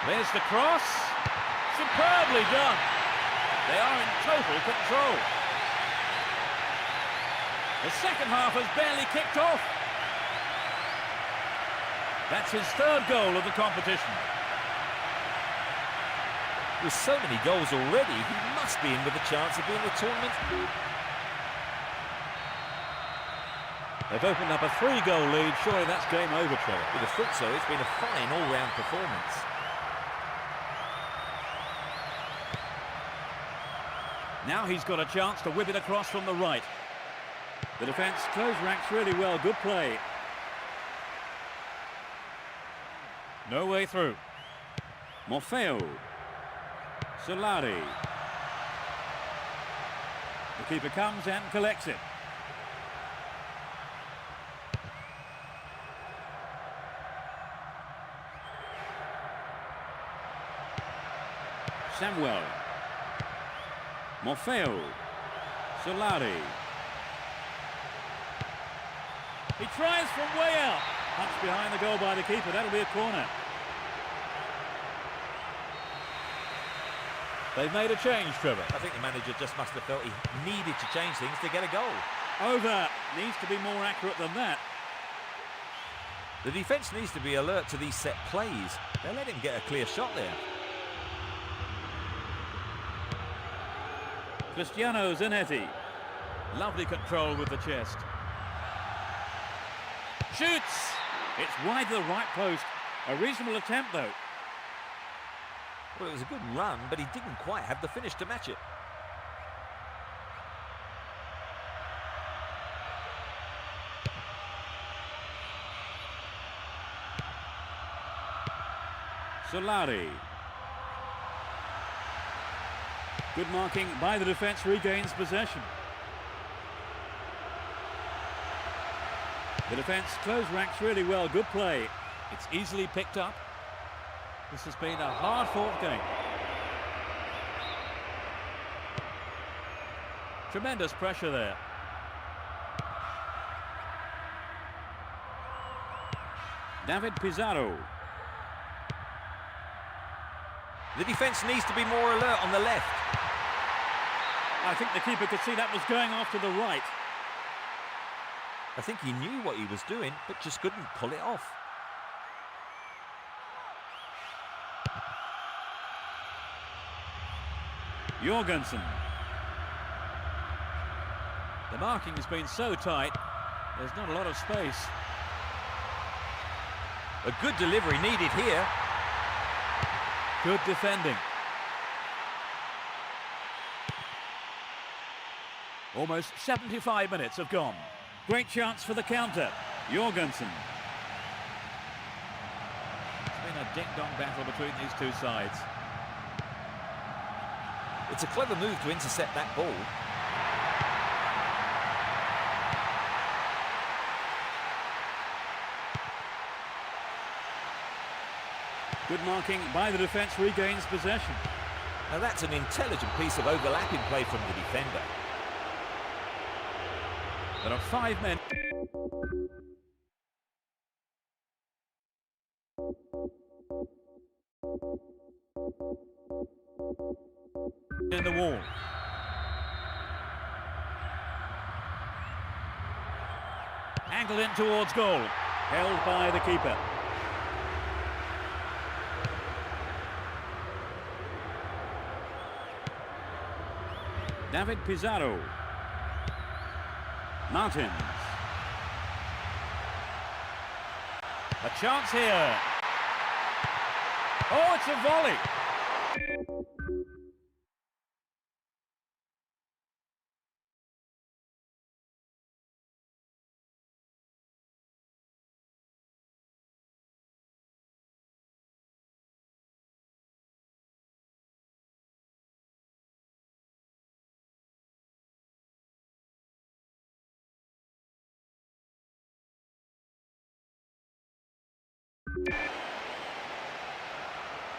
There's the cross. Superbly done. They are in total control. The second half has barely kicked off. That's his third goal of the competition. With so many goals already, he must be in with a chance of being the tournament. They've opened up a 3-goal lead. Surely that's game over, Trevor. With a foot, so it's been a fine all-round performance. Now he's got a chance to whip it across from the right. The defence close ranks really well. Good play. No way through. Morfeo. Solari. The keeper comes and collects it. Samuel. Morfeo. Solari. He tries from way out. Punch behind the goal by the keeper. That'll be a corner. They've made a change, Trevor. I think the manager just must have felt he needed to change things to get a goal. Over. Needs to be more accurate than that. The defence needs to be alert to these set plays. They let him get a clear shot there. Cristiano Zanetti. Lovely control with the chest. Shoots! It's wide to the right post. A reasonable attempt, though. Well, it was a good run, but he didn't quite have the finish to match it. Solari. Good marking by the defence, regains possession. The defence close ranks really well. Good play. It's easily picked up. This has been a hard-fought game. Tremendous pressure there. David Pizarro. The defence needs to be more alert on the left. I think the keeper could see that was going off to the right. I think he knew what he was doing, but just couldn't pull it off. Jorgensen. The marking has been so tight, there's not a lot of space. A good delivery needed here. Good defending. Almost 75 minutes have gone. Great chance for the counter. Jorgensen. It's been a ding-dong battle between these two sides. It's a clever move to intercept that ball. Good marking by the defence, regains possession. Now that's an intelligent piece of overlapping play from the defender. There are 5 men. In the wall. Angled in towards goal. Held by the keeper. David Pizarro. Martins. A chance here. Oh, it's a volley.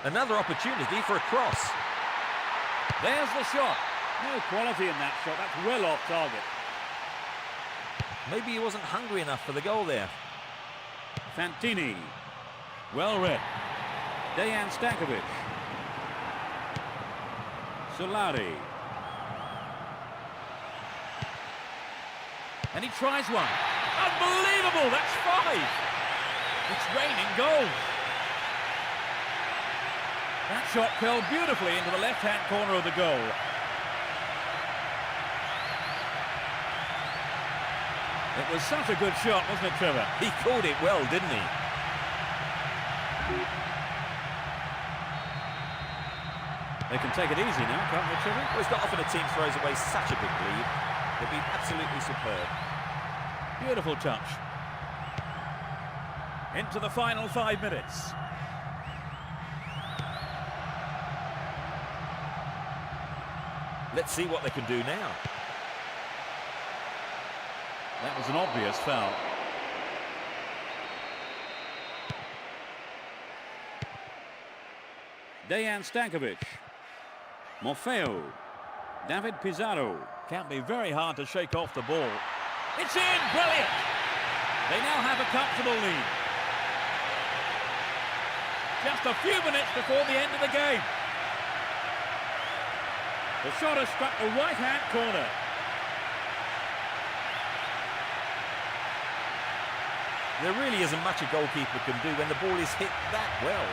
Another opportunity for a cross. There's the shot. No quality in that shot. That's well off target. Maybe he wasn't hungry enough for the goal there. Fantini. Well read. Dejan Stankovic. Solari. And he tries one. Unbelievable! That's 5. It's raining goals. That shot curled beautifully into the left-hand corner of the goal. It was such a good shot, wasn't it, Trevor? He called it well, didn't he? They can take it easy now, can't they, Trevor? Well, it's not often a team throws away such a big lead. They've been absolutely superb. Beautiful touch. Into the final 5 minutes. Let's see what they can do now. That was an obvious foul. Dejan Stankovic. Morfeo. David Pizarro. Can't be very hard to shake off the ball. It's in! Brilliant! They now have a comfortable lead. Just a few minutes before the end of the game. The shot has struck the right-hand corner. There really isn't much a goalkeeper can do when the ball is hit that well.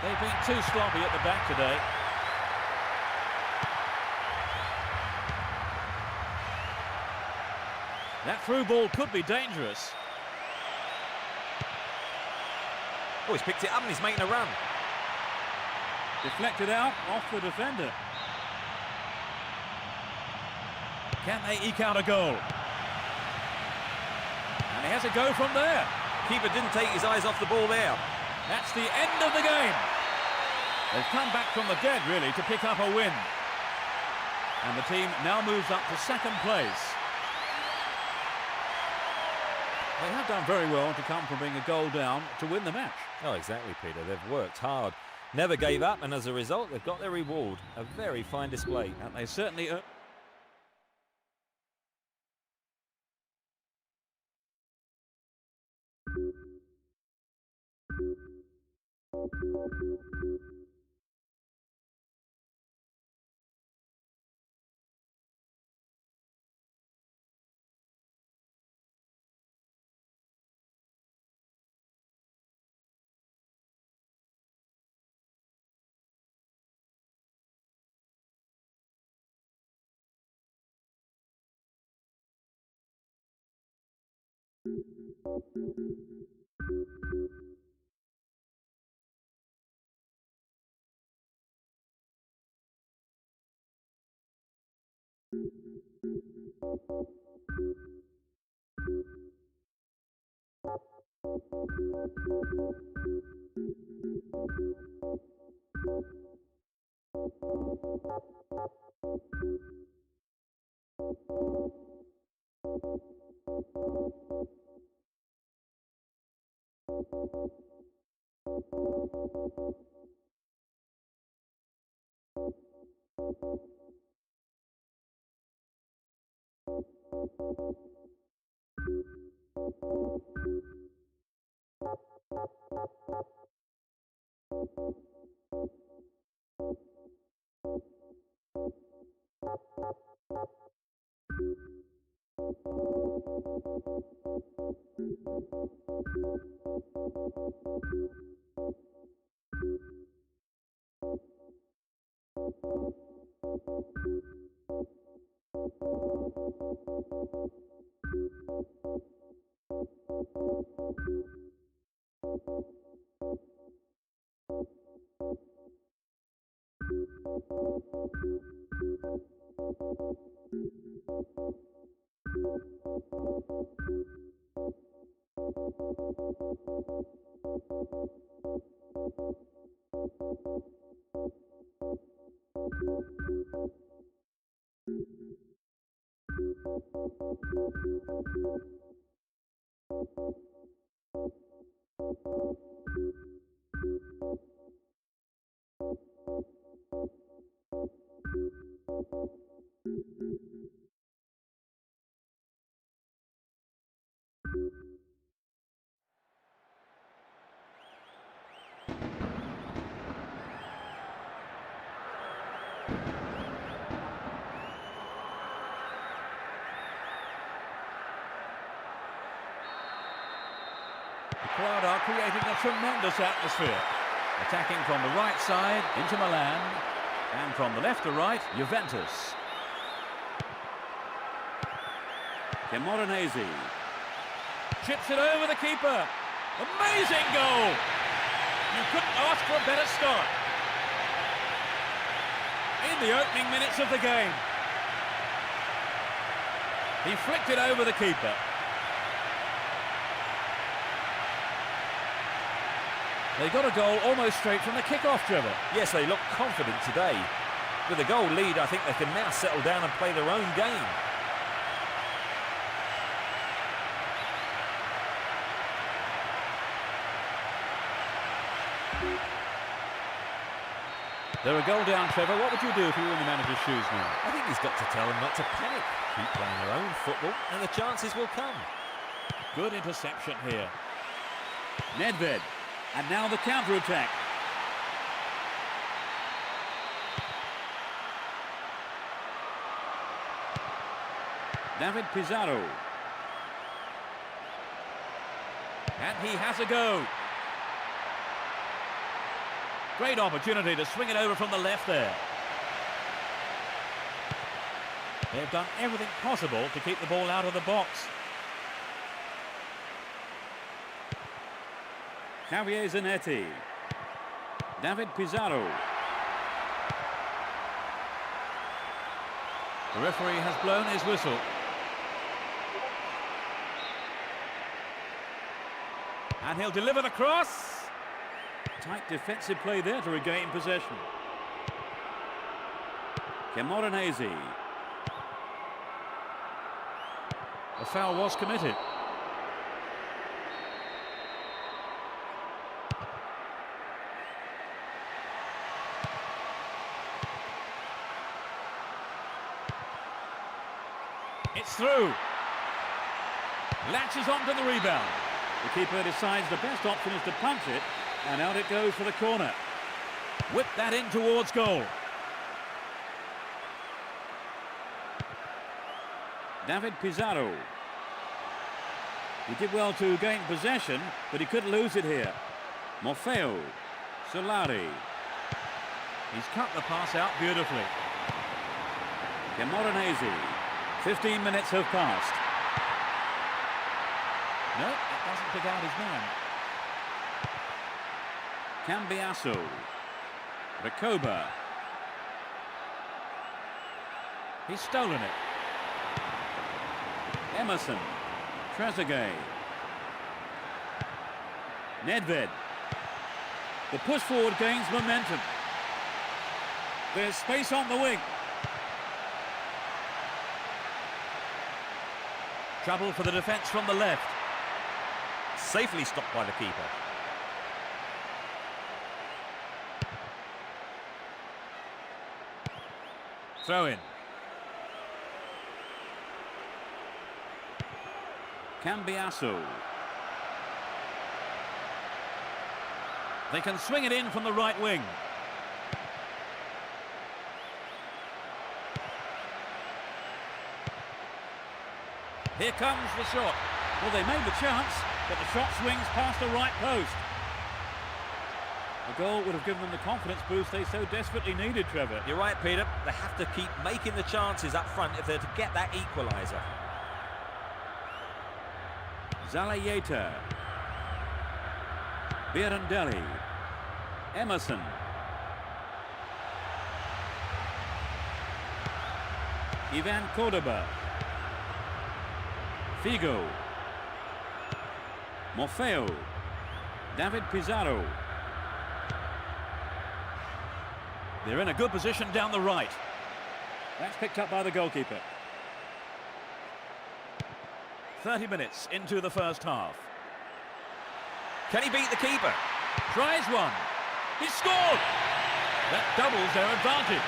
They've been too sloppy at the back today. That through ball could be dangerous. Oh, he's picked it up and he's making a run. Deflected out off the defender. Can they eke out a goal? And he has a go from there. Keeper didn't take his eyes off the ball there. That's the end of the game. They've come back from the dead, really, to pick up a win. And the team now moves up to second place. They have done very well to come from being a goal down to win the match. Oh, exactly, Peter. They've worked hard, never gave up, and as a result, they've got their reward. A very fine display. And they certainly... The crowd are creating a tremendous atmosphere. Attacking from the right side, into Milan. And from the left to right, Juventus. Camoranesi. Chips it over the keeper. Amazing goal! You couldn't ask for a better start. In the opening minutes of the game. He flicked it over the keeper. They got a goal almost straight from the kick-off, Trevor. Yes, they look confident today. With a goal lead, I think they can now settle down and play their own game. They're a goal down, Trevor. What would you do if you were in the manager's shoes now? I think he's got to tell them not to panic. Keep playing their own football and the chances will come. Good interception here. Nedved. And now the counter-attack. David Pizarro. And he has a go. Great opportunity to swing it over from the left there. They've done everything possible to keep the ball out of the box. Javier Zanetti. David Pizarro. The referee has blown his whistle. And he'll deliver the cross. Tight defensive play there to regain possession. Camoranesi. The foul was committed. It's through. Latches onto the rebound. The keeper decides the best option is to punch it, and out it goes for the corner. Whip that in towards goal. David Pizarro. He did well to gain possession, but he could lose it here. Morfeo. Solari. He's cut the pass out beautifully. Camoranesi. 15 minutes have passed. No, that doesn't pick out his man. Cambiasso. Recoba. He's stolen it. Emerson. Trezeguet. Nedved. The push forward gains momentum. There's space on the wing. Trouble for the defence from the left. Safely stopped by the keeper. Throw in. Cambiasso. They can swing it in from the right wing. Here comes the shot. Well, they made the chance, but the shot swings past the right post. A goal would have given them the confidence boost they so desperately needed, Trevor. You're right, Peter. They have to keep making the chances up front if they're to get that equaliser. Zalayeta. Birandelli. Emerson. Ivan Cordoba. Figo. Morfeo. David Pizarro. They're in a good position down the right. That's picked up by the goalkeeper. 30 minutes into the first half. Can he beat the keeper? Tries one. He scored! That doubles their advantage.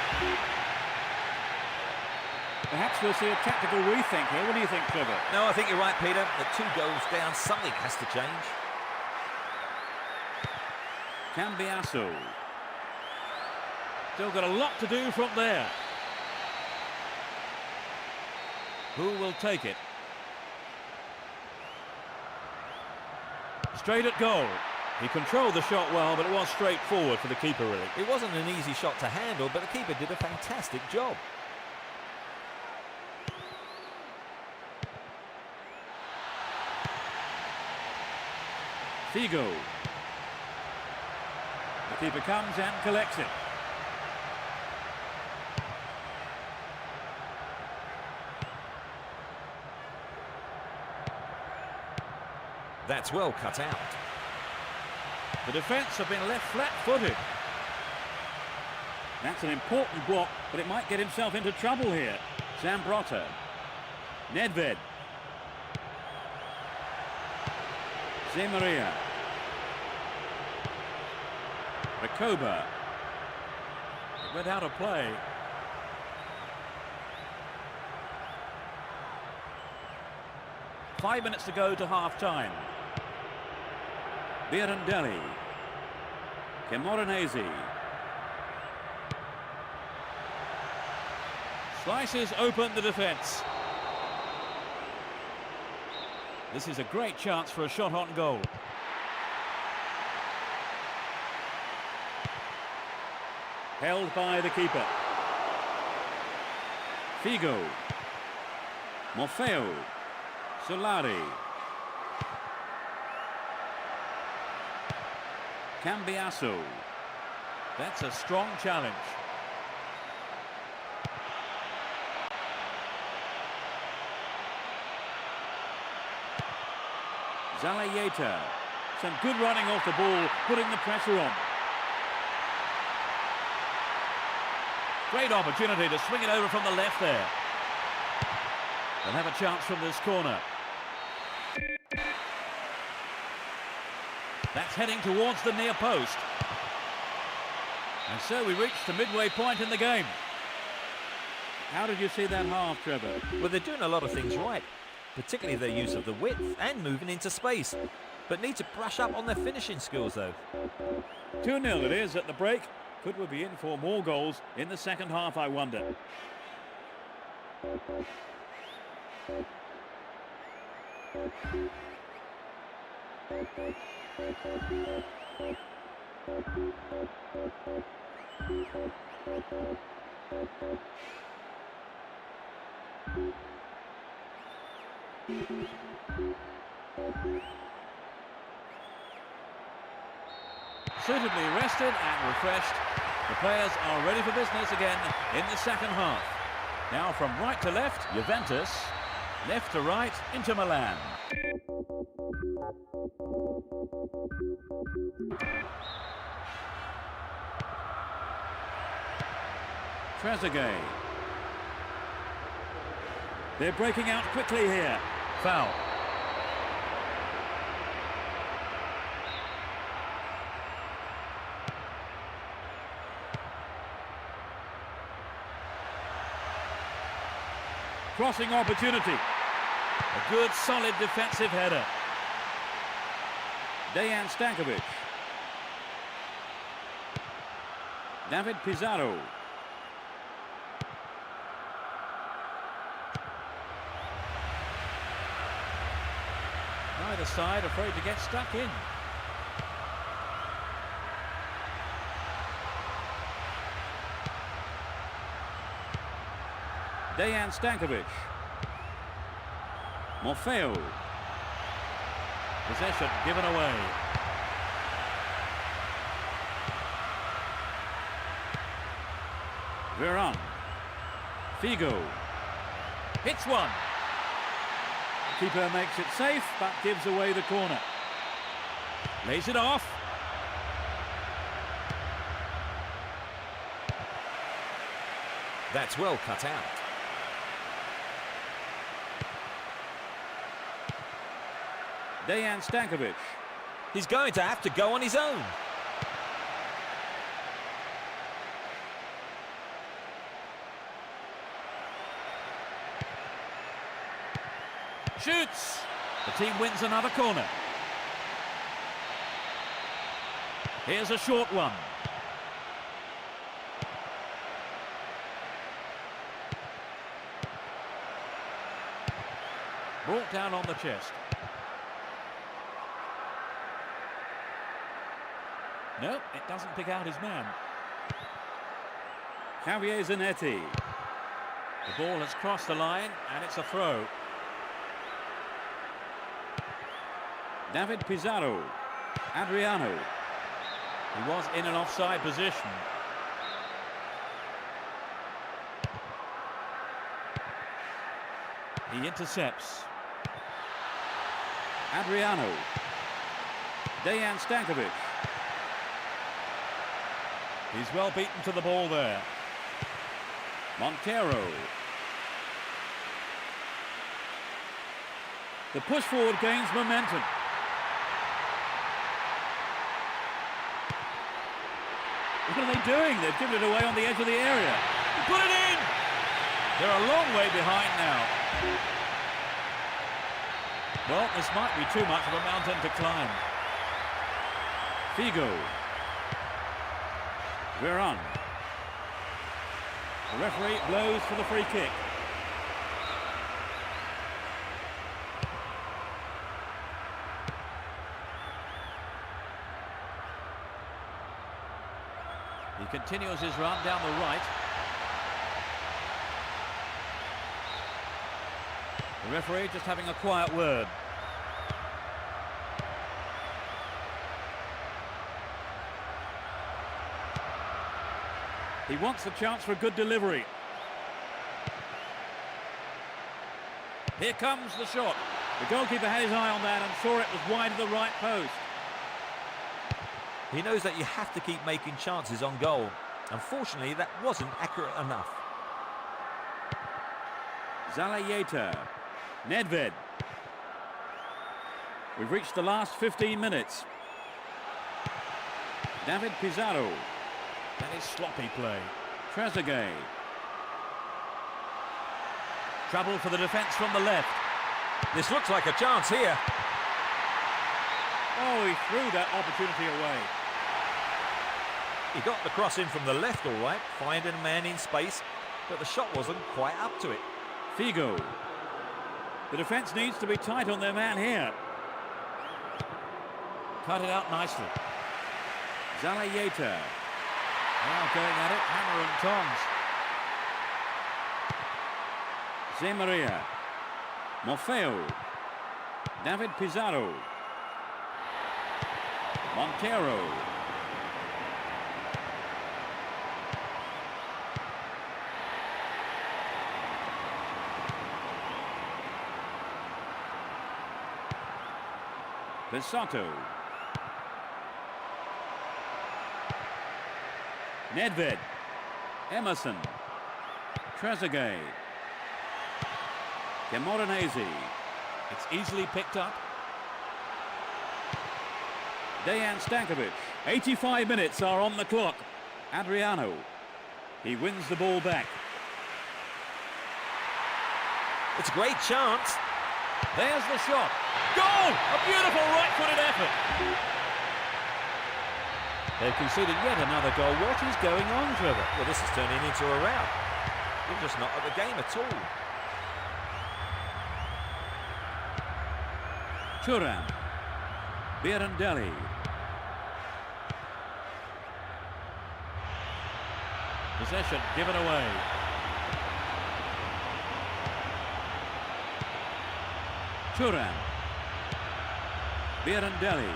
Perhaps we'll see a tactical rethink here. What do you think, Trevor? No, I think you're right, Peter. At 2 goals down, something has to change. Cambiasso. Still got a lot to do from there. Who will take it? Straight at goal. He controlled the shot well, but it was straightforward for the keeper, really. It wasn't an easy shot to handle, but the keeper did a fantastic job. Figo. The keeper comes and collects it. That's well cut out. The defence have been left flat-footed. That's an important block, but it might get himself into trouble here. Zambrotta. Nedved. Zemaria. Recoba. It went out of play. Five minutes to go to half-time. Birandelli. Camoranesi. Slices open the defence. This is a great chance for a shot on goal. Held by the keeper. Figo. Morfeo. Solari. Cambiasso. That's a strong challenge. Zalayeta. Some good running off the ball, putting the pressure on. Great opportunity to swing it over from the left there. They'll have a chance from this corner. That's heading towards the near post. And so we reach the midway point in the game. How did you see that half, Trevor? Well, they're doing a lot of things right, particularly their use of the width and moving into space, but need to brush up on their finishing skills, though. 2-0 it is at the break. Could we be in for more goals in the second half, I wonder? Suitably rested and refreshed, the players are ready for business again in the second half. Now from right to left, Juventus. Left to right, Inter Milan. Trezeguet. They're breaking out quickly here. Foul. Crossing opportunity. A good, solid defensive header. Dejan Stankovic. David Pizarro. Neither side afraid to get stuck in. Dejan Stankovic. Morfeo. Possession given away. Veron. Figo. Hits one. The keeper makes it safe, but gives away the corner. Lays it off. That's well cut out. Dejan Stankovic. He's going to have to go on his own. Shoots. The team wins another corner. Here's a short one. Brought down on the chest. No, it doesn't pick out his man. Javier Zanetti. The ball has crossed the line, and it's a throw. David Pizarro. Adriano. He was in an offside position. He intercepts. Adriano. Dejan Stankovic. He's well beaten to the ball there. Montero. The push forward gains momentum. What are they doing? They've given it away on the edge of the area. Put it in! They're a long way behind now. Well, this might be too much of a mountain to climb. Figo. Veron. The referee blows for the free kick. He continues his run down the right. The referee just having a quiet word. He wants the chance for a good delivery. Here comes the shot. The goalkeeper had his eye on that and saw it was wide of the right post. He knows that you have to keep making chances on goal. Unfortunately, that wasn't accurate enough. Zalayeta. Nedved. We've reached the last 15 minutes. David Pizarro. That is sloppy play. Trezeguet. Trouble for the defence from the left. This looks like a chance here. Oh, he threw that opportunity away. He got the cross in from the left all right, finding a man in space, but the shot wasn't quite up to it. Figo. The defence needs to be tight on their man here. Cut it out nicely. Zalayeta. Now going at it, hammer and tongs. Zé Maria. Morfeo. David Pizarro. Montero. Pesotto. Nedved. Emerson. Trezeguet. Camoranesi. It's easily picked up. Dejan Stankovic. 85 minutes are on the clock. Adriano. He wins the ball back. It's a great chance. There's the shot. Goal! A beautiful right-footed effort. They've conceded yet another goal. What is going on, Trevor? Well, this is turning into a rout. We're just not at the game at all. Thuram. Birandelli. Possession given away. Thuram. Birandelli.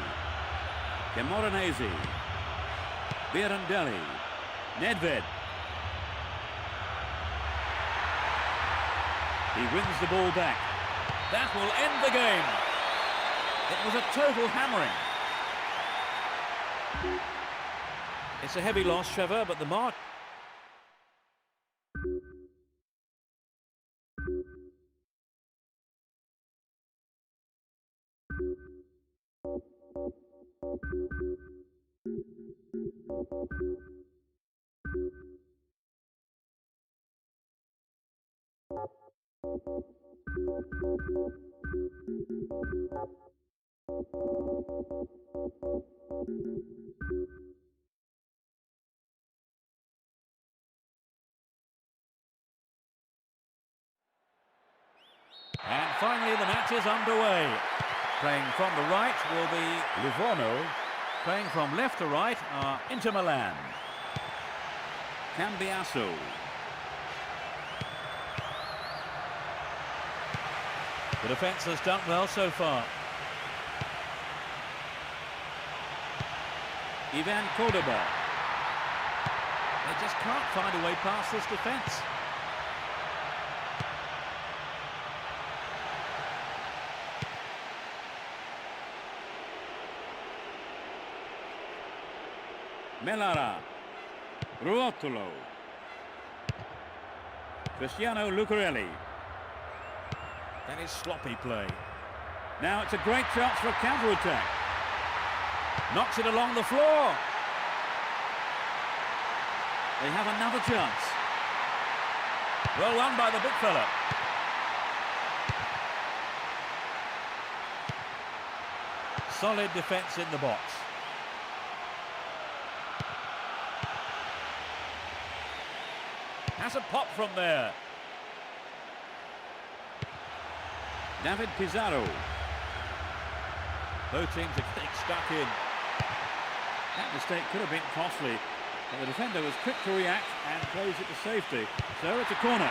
Camoranesi. Birandelli. Nedved. He wins the ball back. That will end the game. It was a total hammering. It's a heavy loss, Trevor, but the mark... And finally the match is underway. Playing from the right will be Livorno. Playing from left to right are Inter Milan. Cambiasso. The defence has done well so far. Ivan Cordoba. They just can't find a way past this defence. Melara. Ruotolo. Cristiano Lucarelli. That is sloppy play. Now it's a great chance for a counter-attack. Knocks it along the floor. They have another chance. Well won by the big fella. Solid defence in the box. Has a pop from there. David Pizarro. Both teams are getting stuck in. That mistake could have been costly, but the defender was quick to react and plays it to safety. So it's a corner.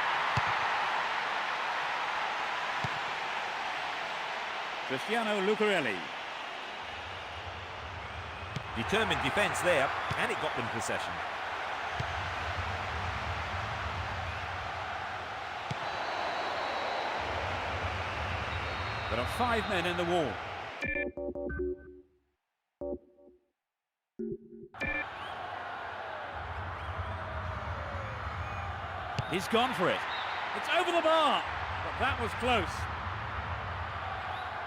Cristiano Lucarelli. Determined defence there, and it got them possession. There are 5 men in the wall. He's gone for it. It's over the bar, but that was close.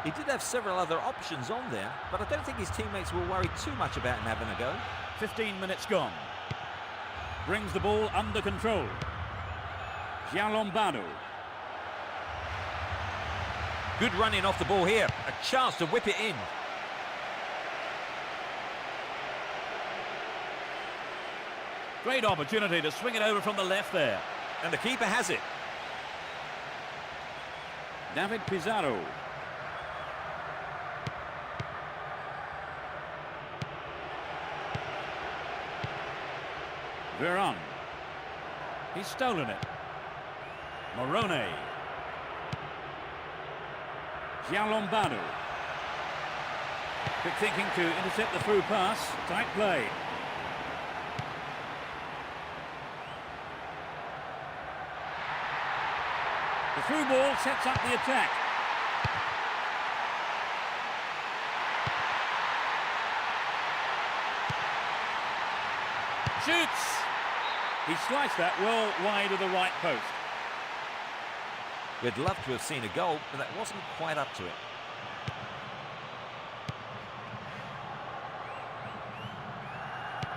He did have several other options on there, but I don't think his teammates will worry too much about him having a go. 15 minutes gone. Brings the ball under control. Gianlombardo. Good running off the ball here. A chance to whip it in. Great opportunity to swing it over from the left there. And the keeper has it. David Pizarro. Veron. He's stolen it. Morone. Gianlombardo. Quick thinking to intercept the through pass. Tight play. The through ball sets up the attack. Shoots! He sliced that well wide of the right post. We'd love to have seen a goal, but that wasn't quite up to it.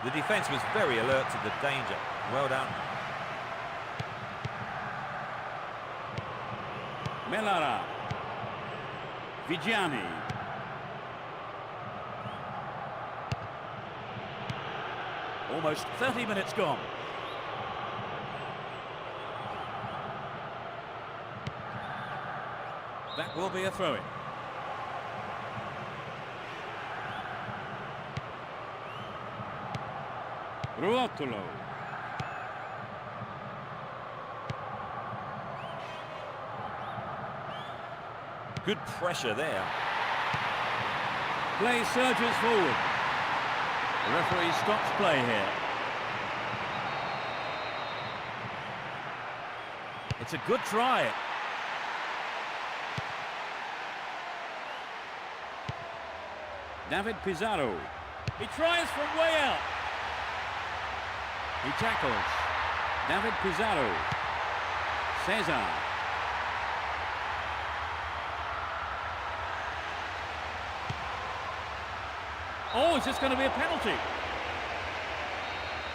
The defence was very alert to the danger. Well done. Melara. Vigiani. Almost 30 minutes gone. That will be a throw-in. Ruotolo. Good pressure there. Play surges forward. The referee stops play here. It's a good try. David Pizarro. He tries from way out. He tackles. David Pizarro. SEJA. Oh, is this going to be a penalty?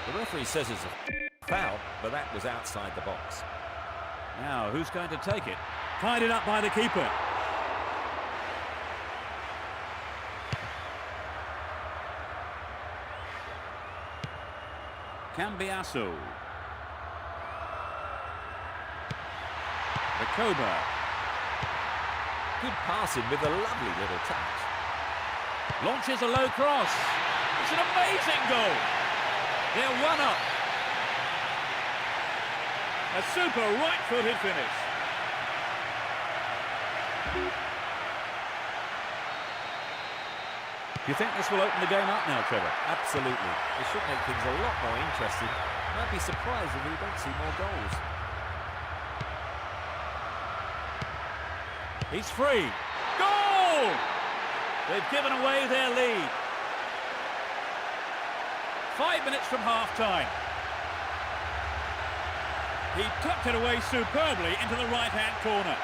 The referee says it's a foul, but that was outside the box. Now, who's going to take it? Tied it up by the keeper. Cambiasso. Copa. Good passing with a lovely little touch. Launches a low cross. It's an amazing goal. They're one up. A super right-footed finish. Do you think this will open the game up now, Trevor? Absolutely. It should make things a lot more interesting. I'd be surprised if we don't see more goals. He's free. Goal! They've given away their lead. 5 minutes from half-time. He tucked it away superbly into the right-hand corner.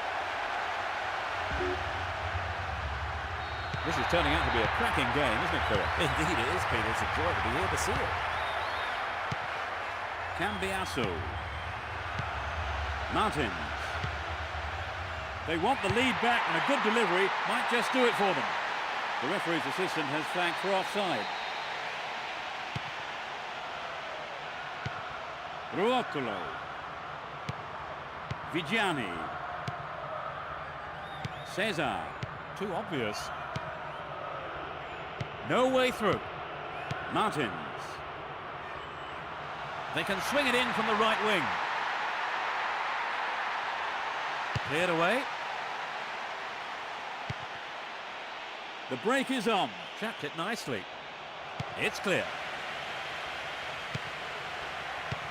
This is turning out to be a cracking game, isn't it, Philip? Indeed it is, Peter. It's a joy to be here to see it. Cambiasso. Martins. They want the lead back, and a good delivery might just do it for them. The referee's assistant has flagged for offside. Ruotolo. Vigiani. Cesar. Too obvious. No way through. Martins. They can swing it in from the right wing. Cleared away. The break is on. Chapped it nicely. It's clear.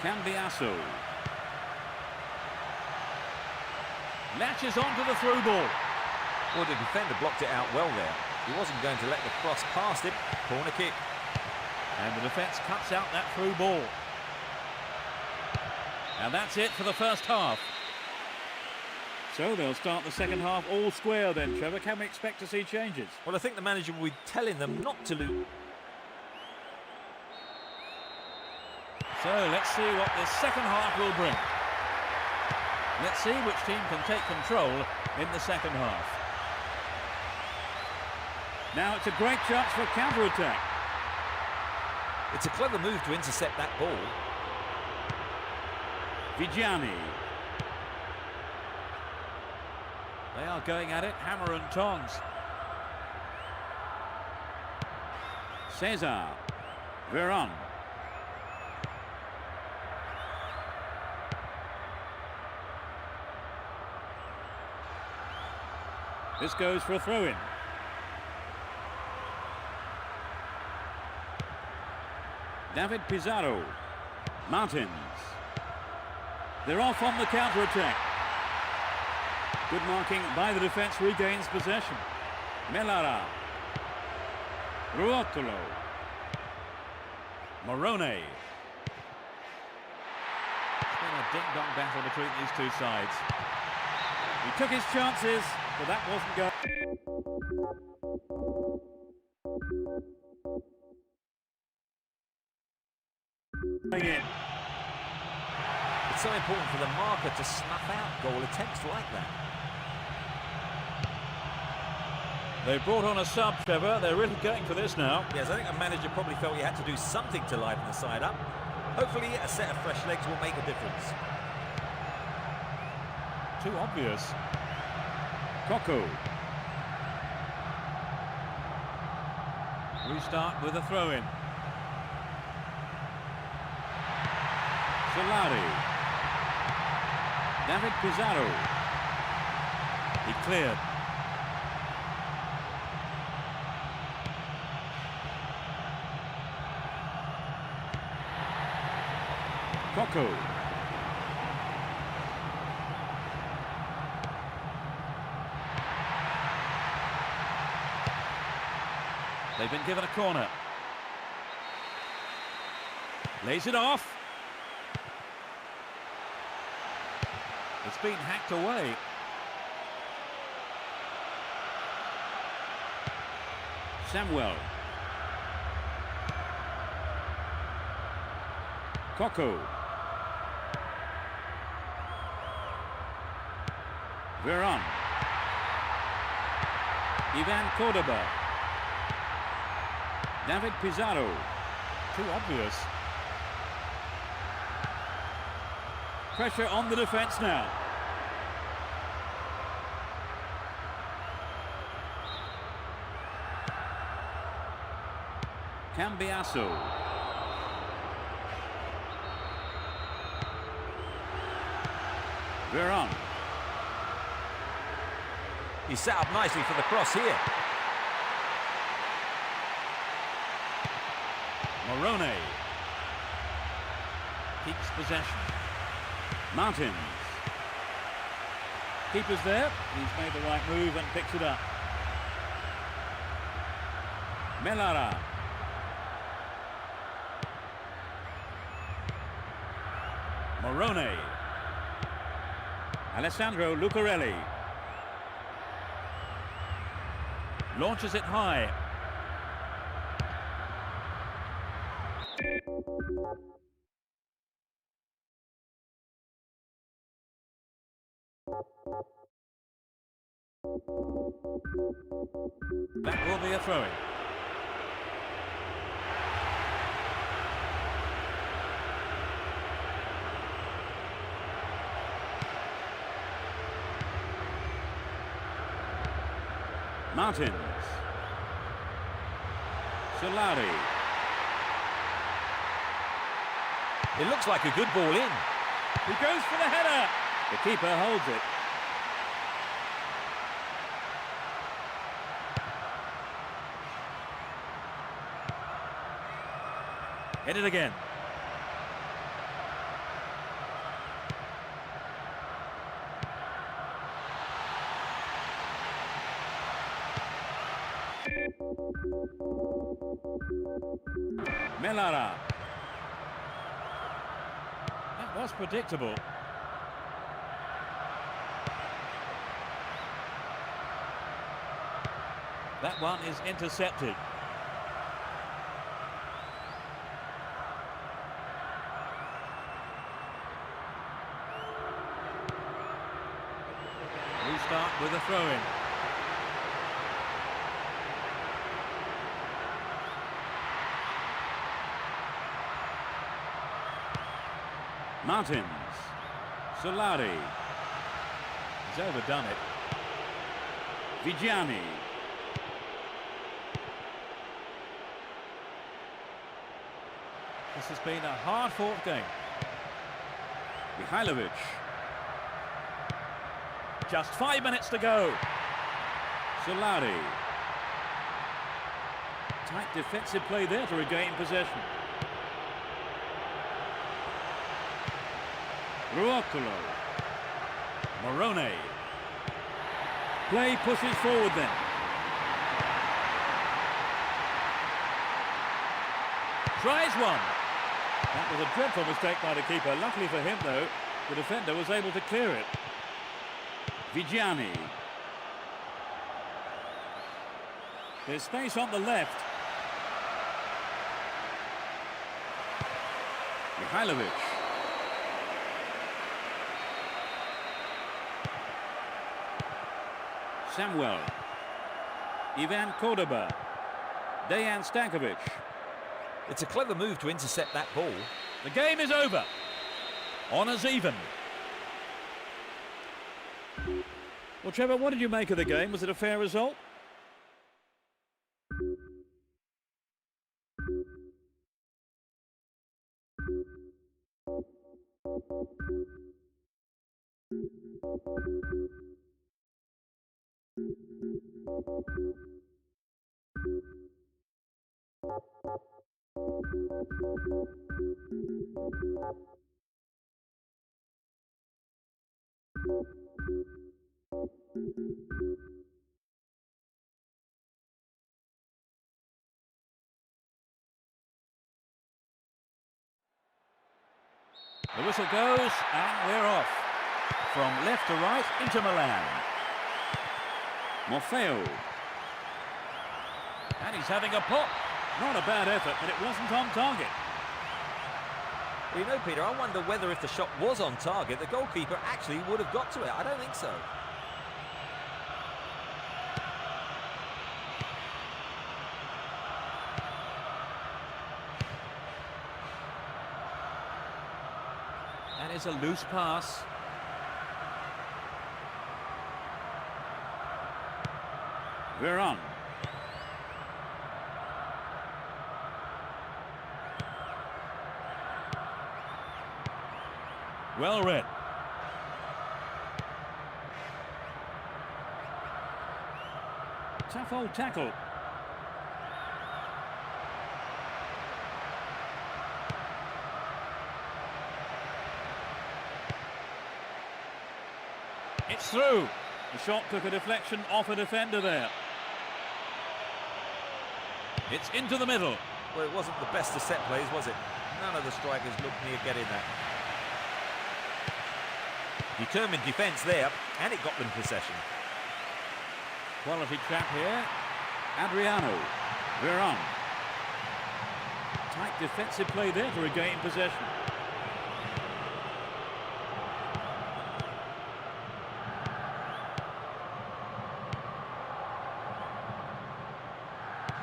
Cambiasso. Latches onto the through ball. Well, the defender blocked it out well there. He wasn't going to let the cross past him. Corner kick. And the defence cuts out that through ball. And that's it for the first half. So they'll start the second half all square then, Trevor. Can we expect to see changes? Well, I think the manager will be telling them not to lose. So let's see what this second half will bring. Let's see which team can take control in the second half. Now it's a great chance for counter-attack. It's a clever move to intercept that ball. Vigiani. They are going at it, hammer and tongs. Cesar. Veron. This goes for a throw-in. David Pizarro. Martins. They're off on the counter-attack. Good marking by the defence, regains possession. Melara. Ruotolo. Morone. It's been a ding-dong battle between these two sides. He took his chances, but that wasn't going. In. It's so important for the marker to snuff out goal attempts like that. They brought on a sub, Trevor. They're really going for this now. Yes, I think the manager probably felt he had to do something to liven the side up. Hopefully a set of fresh legs will make a difference. Too obvious. Coco. Restart with a throw-in. Solari. David Pizarro. He cleared. Coco. They've been given a corner. Lays it off. It's been hacked away. Samuel. Coco. Veron. Ivan Cordoba. David Pizarro. Too obvious. Pressure on the defence now. Cambiasso. Veron. He's set up nicely for the cross here. Morone. Keeps possession. Martins. Keeper's there. He's made the right move and picks it up. Melara. Morone. Alessandro Lucarelli. Launches it high. That will be a throw-in. Martins. Solari. It looks like a good ball in. He goes for the header. The keeper holds it. Hit it again. Melara. That was predictable. That one is intercepted. We start with a throw-in. Martins. Solari. He's overdone it. Vigiani. This has been a hard-fought game. Mihailovic. Just 5 minutes to go. Solari. Tight defensive play there to regain possession. Ruotolo. Morone. Play pushes forward then. Tries one. That was a dreadful mistake by the keeper. Luckily for him, though, the defender was able to clear it. Vigiani. There's space on the left. Mihailovic. Samuel. Ivan Cordoba. Dejan Stankovic. It's a clever move to intercept that ball. The game is over. Honours even. Well, Trevor, what did you make of the game? Was it a fair result? The whistle goes and we're off. From left to right into Milan. Morfeo. And he's having a pop. Not a bad effort, but it wasn't on target. Well, you know, Peter, I wonder whether if the shot was on target, the goalkeeper actually would have got to it. I don't think so. That is a loose pass. Veron. Well read. Tough old tackle. It's through. The shot took a deflection off a defender there. It's into the middle. Well, it wasn't the best of set plays, was it? None of the strikers looked near getting that. Determined defence there, and it got them possession. Quality trap here. Adriano. We're on. Tight defensive play there to regain possession.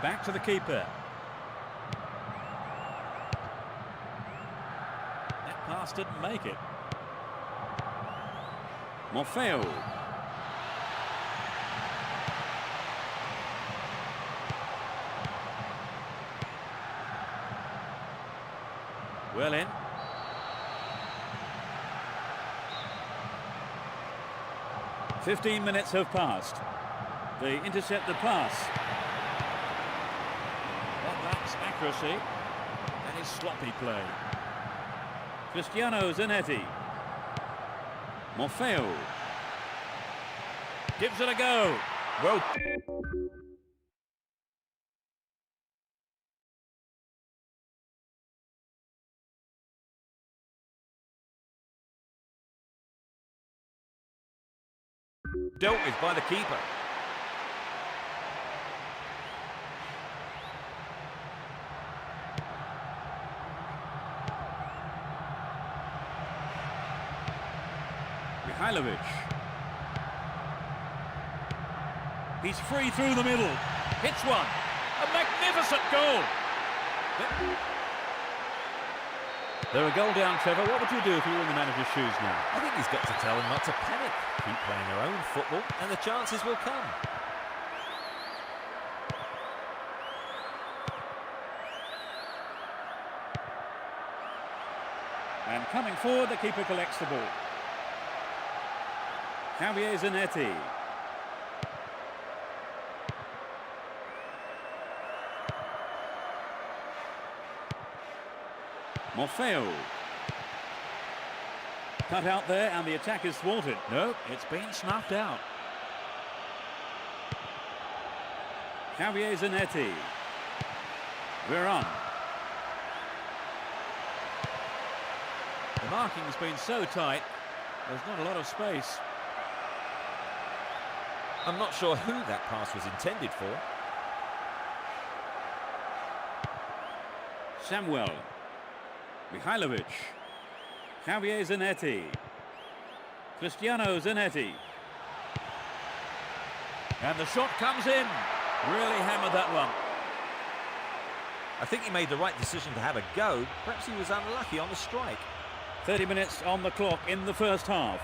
Back to the keeper. That pass didn't make it. Morfeo. Well in. "15 minutes have passed. They intercept the pass. That lacks accuracy. That is sloppy play. Cristiano Zanetti. Morfeo. Gives it a go. Well, dealt with by the keeper. Mihailovic. He's free through the middle. Hits one. A magnificent goal. They're a goal down, Trevor. What would you do if you were in the manager's shoes now? I think he's got to tell them not to panic. Keep playing their own football, and the chances will come. And coming forward, the keeper collects the ball. Javier Zanetti. Morfeo. Cut out there, and the attack is thwarted. No, it's been snuffed out. Javier Zanetti. We're on. The marking has been so tight, there's not a lot of space. I'm not sure who that pass was intended for. Samuel. Mihailovic. Javier Zanetti. Cristiano Zanetti. And the shot comes in. Really hammered that one. I think he made the right decision to have a go. Perhaps he was unlucky on the strike. 30 minutes on the clock in the first half.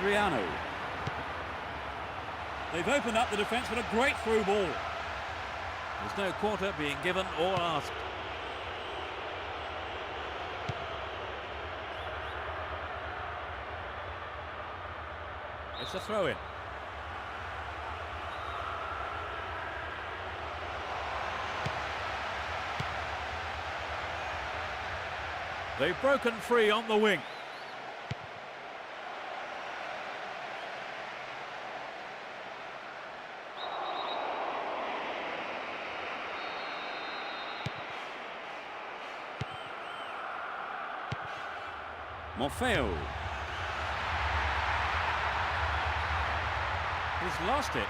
Adriano. They've opened up the defence with a great through ball. There's no quarter being given or asked. It's a throw-in. They've broken free on the wing. Morfeo. He's lost it.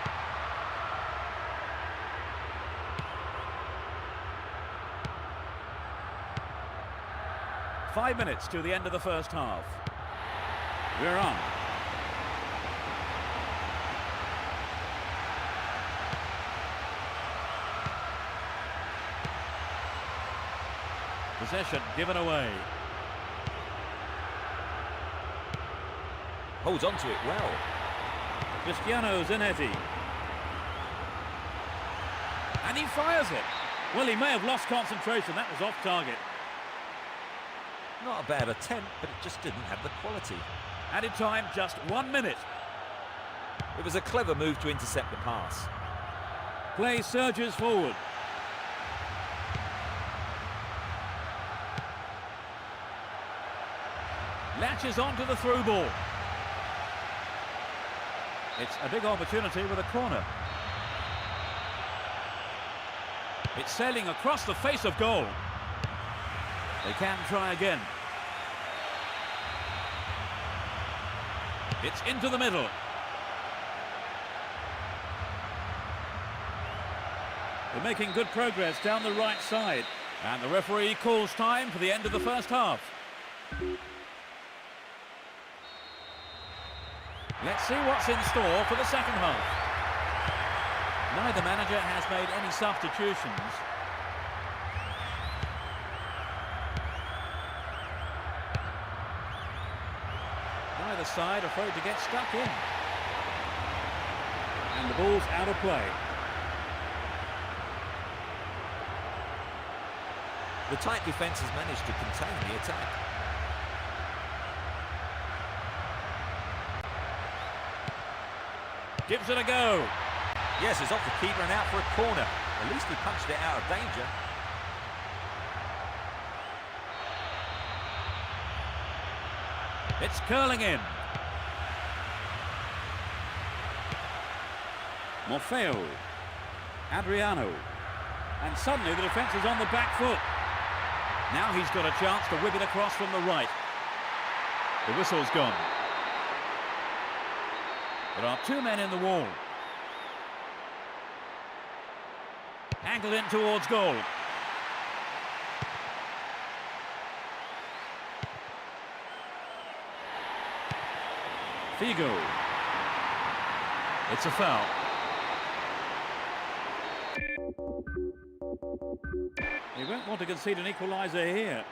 Five minutes to the end of the first half. We're on. Possession given away. Holds on to it well. Cristiano Zanetti. And he fires it. Well, he may have lost concentration. That was off target. Not a bad attempt, but it just didn't have the quality. Added time, just 1 minute. It was a clever move to intercept the pass. Play surges forward. Latches on to the through ball. It's a big opportunity with a corner. It's sailing across the face of goal. They can try again. It's into the middle. They're making good progress down the right side. And the referee calls time for the end of the first half. Let's see what's in store for the second half. Neither manager has made any substitutions. Neither side afraid to get stuck in. And the ball's out of play. The tight defence has managed to contain the attack. Gives it a go. Yes, it's off the keeper and out for a corner. At least he punched it out of danger. It's curling in. Morfeo. Adriano. And suddenly the defence is on the back foot. Now he's got a chance to whip it across from the right. The whistle's gone. There are two men in the wall. Angled in towards goal. Figo. It's a foul. He won't want to concede an equaliser here.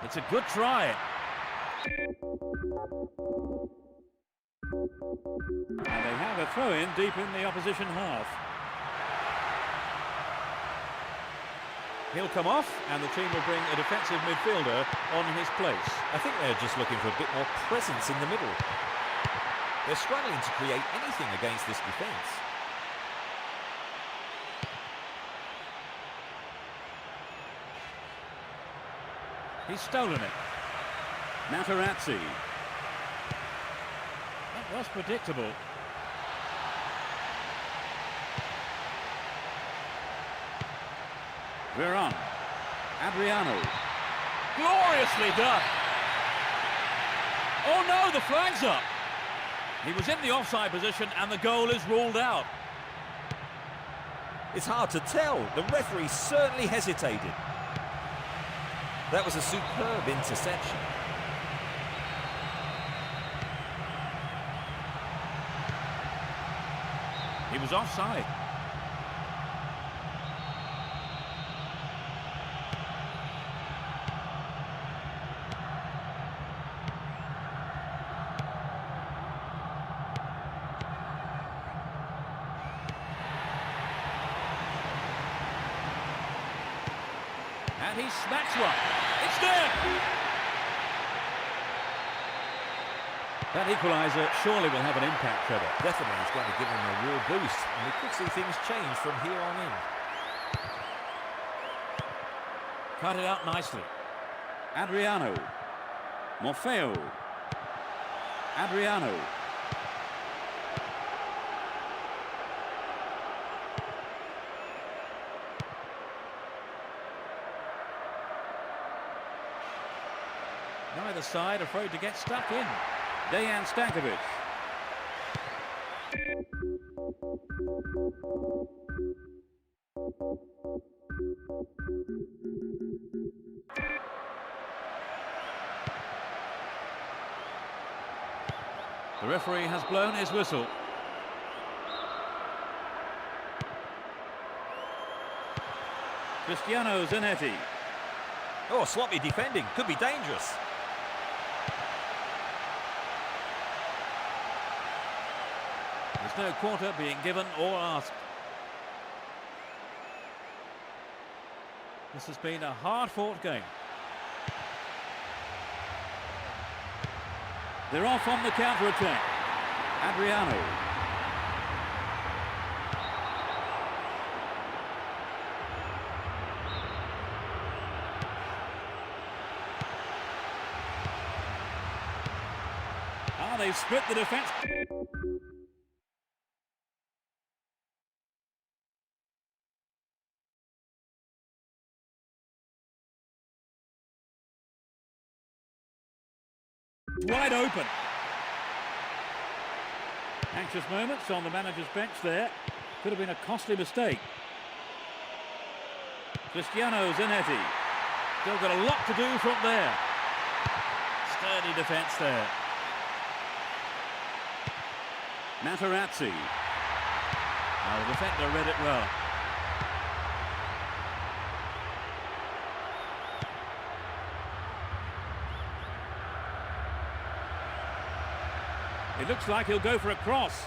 It's a good try. And they have a throw-in deep in the opposition half. He'll come off, and the team will bring a defensive midfielder on his place. I think they're just looking for a bit more presence in the middle. They're struggling to create anything against this defence. He's stolen it. Materazzi. That was predictable. Veron. Adriano. Gloriously done. Oh no, the flag's up. He was in the offside position and the goal is ruled out. It's hard to tell. The referee certainly hesitated. That was a superb interception. He was offside. And he smacks one. It's there! That equaliser surely will have an impact, Trevor. Definitely, it's going to give him a real boost, and we could see things change from here on in. Cut it out nicely. Adriano. Morfeo. Adriano. Neither side afraid to get stuck in. Dejan Stankovic. The referee has blown his whistle. Cristiano Zanetti. Oh, sloppy defending. Could be dangerous. no quarter being given or asked. This has been a hard-fought game. They're off on the counter-attack. Adriano. They've split the defence. Wide open. Anxious moments on the manager's bench there. Could have been a costly mistake. Cristiano Zanetti. Still got a lot to do from there. Sturdy defence there. Materazzi. Now the defender read it well. It looks like he'll go for a cross.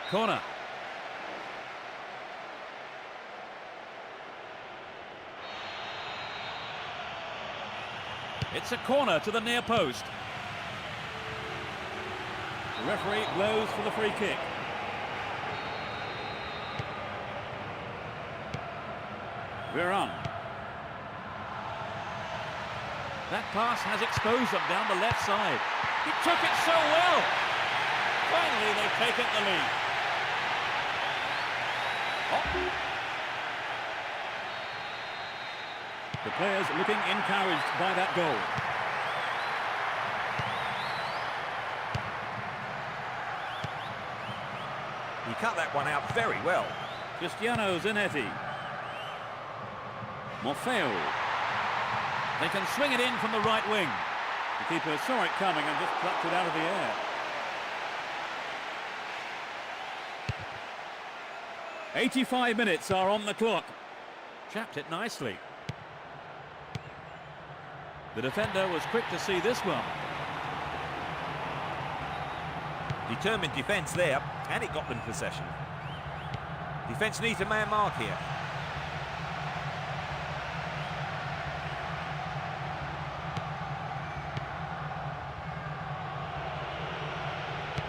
Corner. It's a corner to the near post. The referee blows for the free kick. Veron. That pass has exposed them down the left side. He took it so well. Finally, they've taken the lead. Oh. The players looking encouraged by that goal. He cut that one out very well. Cristiano Zanetti. Morfeo. They can swing it in from the right wing. The keeper saw it coming and just plucked it out of the air. 85 minutes are on the clock. Chapped it nicely. The defender was quick to see this one. Determined defence there, and it got them possession. Defence needs a man mark here.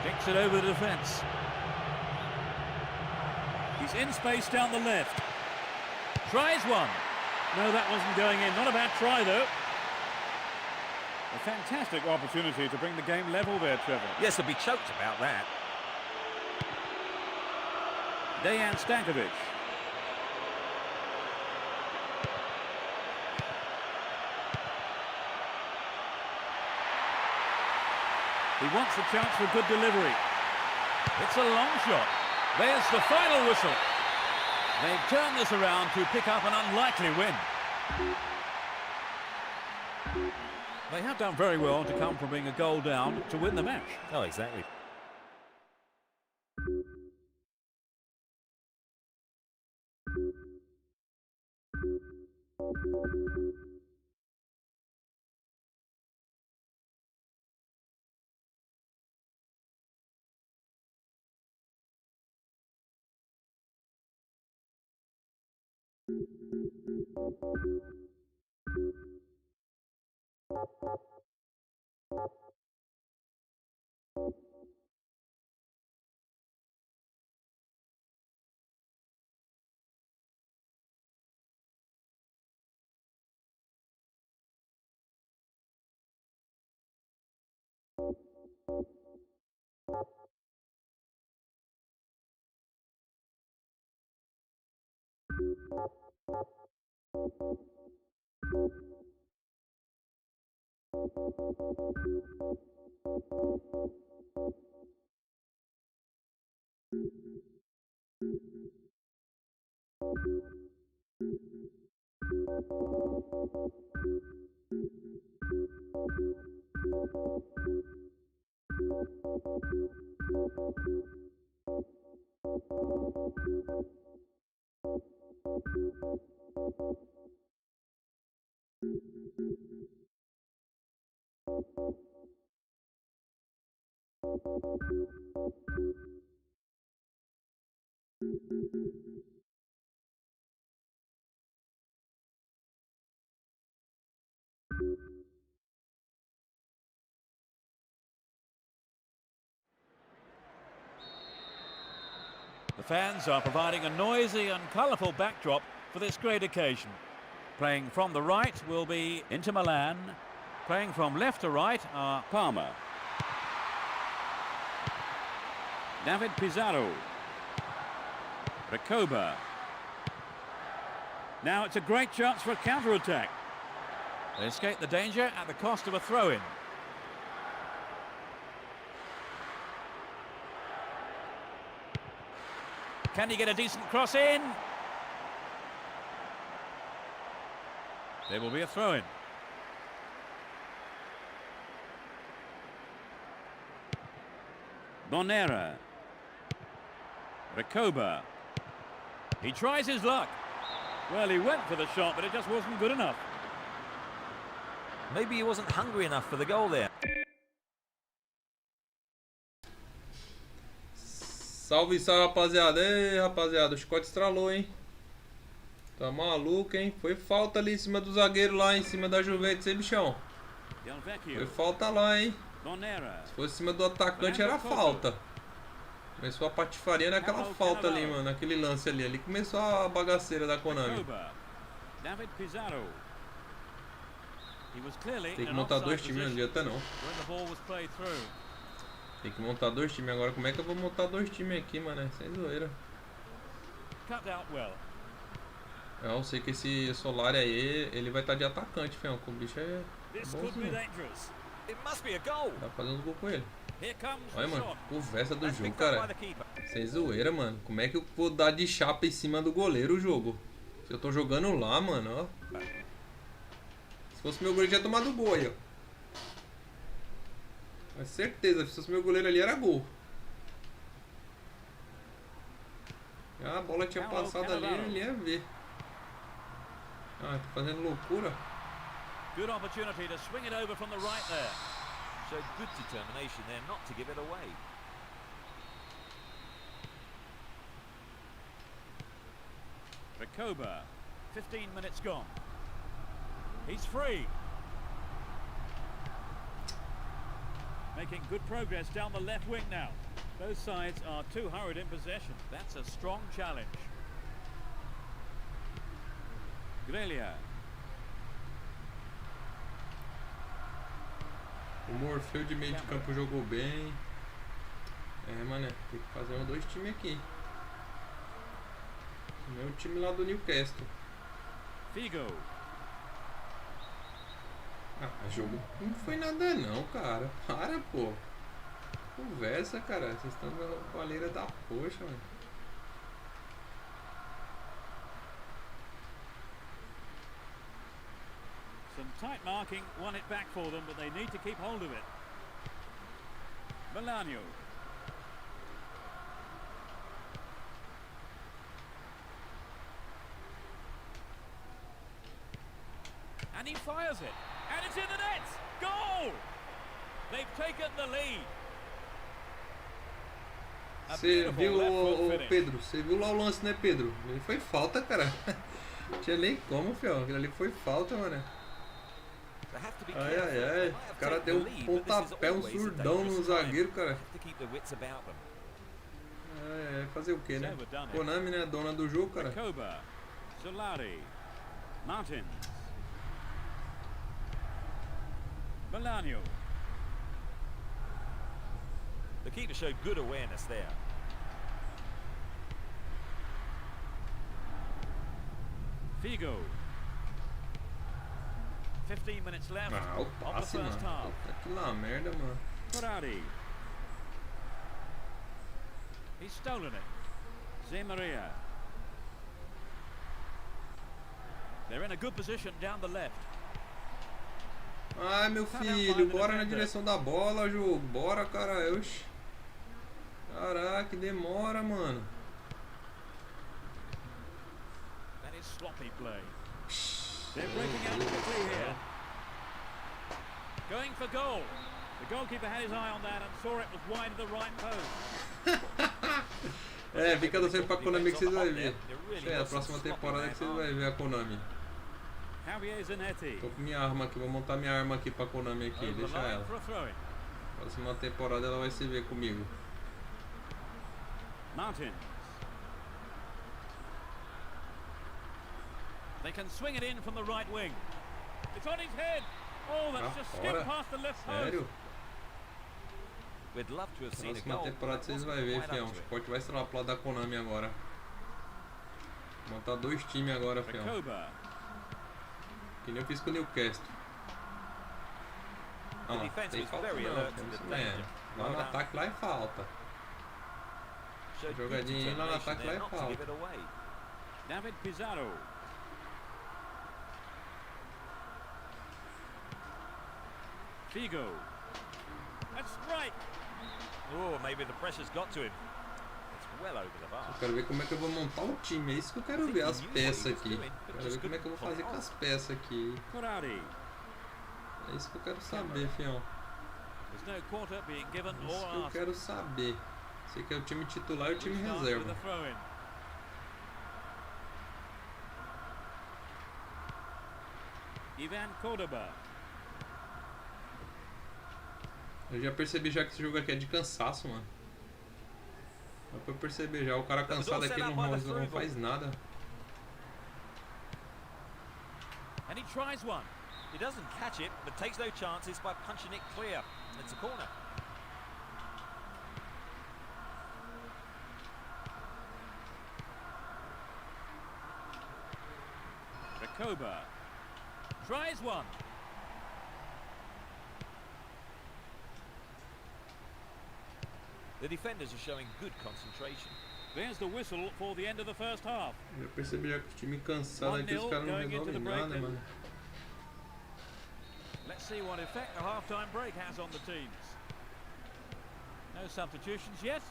Kicks it over the defence. He's in space down the left. Tries one. No, that wasn't going in. Not a bad try, though. A fantastic opportunity to bring the game level there, Trevor. Yes, they'll be choked about that. Dejan Stankovic. He wants a chance for good delivery. It's a long shot. There's the final whistle. They've turned this around to pick up an unlikely win. They have done very well to come from being a goal down to win the match. Oh, exactly. The fans are providing a noisy and colourful backdrop for this great occasion. Playing from the right will be Inter Milan. Playing from left to right are Palmer. David Pizarro. Recoba. Now it's a great chance for a counter-attack. They escape the danger at the cost of a throw-in. Can he get a decent cross in? There will be a throw-in. Bonera. Recoba. He tries his luck. Well, he went for the shot, but it just wasn't good enough. Maybe he wasn't hungry enough for the goal there. Salve, salve, rapaziada. Ei, rapaziada, o chicote estralou, hein? Tá maluco, hein? Foi falta ali em cima do zagueiro lá, em cima da Juventus, hein, bichão? Foi falta lá, hein? Se fosse em cima do atacante era falta. Começou a patifaria naquela falta ali, mano. Naquele lance ali. Ali começou a bagaceira da Konami. Tem que montar dois times, não adianta não. Tem que montar dois times agora. Como é que eu vou montar dois times aqui, mano? Sem zoeira. Eu sei que esse Solari aí, ele vai estar de atacante, fião. O bicho é bonzinho. Dá pra fazer uns gols com ele. Olha, mano, conversa do jogo, cara. Sem zoeira, mano. Como é que eu vou dar de chapa em cima do goleiro o jogo? Se eu tô jogando lá, mano, ó. Se fosse meu goleiro, tinha tomado gol aí, ó. Mas certeza, se fosse meu goleiro ali, era gol. Ah, a bola tinha passado ali, ele ia ver. Ah, tá fazendo loucura. Good opportunity to swing it over from the right there. Showed good determination there not to give it away. Recoba. 15 minutes gone. He's free. Making good progress down the left wing now. Both sides are too hurried in possession. That's a strong challenge. Grelha. O Morfeu de meio de campo jogou bem. É, mano, tem que fazer dois times aqui. O meu time lá do Newcastle. Figo. Ah, jogo não foi nada não, cara. Para, pô. Conversa, cara. Vocês estão com a leira da poxa, mano. Some tight marking won it back for them, but they need to keep hold of it. Melano. And he fires it. And it's in the net. Goal! They've taken the lead. Você viu, Pedro? Você viu lá o lance, né, Pedro? Ele foi falta, cara. Não tinha nem como, fião. Aquilo ali foi falta, mano. Ai, ai, ai. O cara deu um pontapé, um surdão no zagueiro, cara. É, fazer o que, né? Konami, né? Dona do jogo, cara. Recoba. Solari. Martins. Melano. The keeper showed good awareness there. Figo. 15 minutes left Ah, o of the passe, first mano. half. Aquilo lá, merda, mano. Ferrari. He's stolen it. Zé Maria. They're in a good position down the left. Ai, meu filho, bora na direção da bola, jogo. Bora, cara. Oxi. Caraca, que demora, mano. That is sloppy play. They're breaking out quickly here. Going for goal. The goalkeeper had his eye on that and saw it was wide of the right post. É, fica torcendo pra Konami que vocês vão ver. É, a próxima temporada que vocês vão ver a Konami. Tô com minha arma aqui, vou montar minha arma aqui pra Konami aqui, deixa ela. Próxima temporada ela vai se ver comigo. Martin. They can swing it in from the right wing. It's on his head. Oh, that's just skipped past the left post. Sério? We'd love to have seen a Próxima goal. temporada vocês vão ver, fião. O esporte vai estralar pro lado da Konami agora. Vou montar 2 times agora, fião. Que nem eu fiz com o Newcastle. Ah, lá, tem falta não, isso mesmo. Lá no ataque lá é falta. Jogadinha lá no ataque lá é falta. David Pizarro. Figo. A strike. Oh, maybe the pressure's got to him. It's well over the bar. Eu quero ver como é que eu vou montar o time, é isso que eu quero ver, as peças aqui. Quero ver como é que eu vou fazer com as peças aqui. É isso que eu quero saber, fião. É isso que eu quero saber. Sei que é o time titular e o time reserva. Ivan Cordoba. Eu já percebi já que esse jogo aqui é de cansaço, mano. Dá pra perceber já, o cara cansado aqui não faz nada. And he tries one. He doesn't catch it, but takes no chances by punching it clear. It's a corner. Rakoba tries one. The defenders are showing good concentration. There's the whistle for the end of the first half. Eu percebi já que o time cansado aqui, os caras não resolvem nada, mano. Let's see what effect the half-time break has on the teams. No substitutions yet,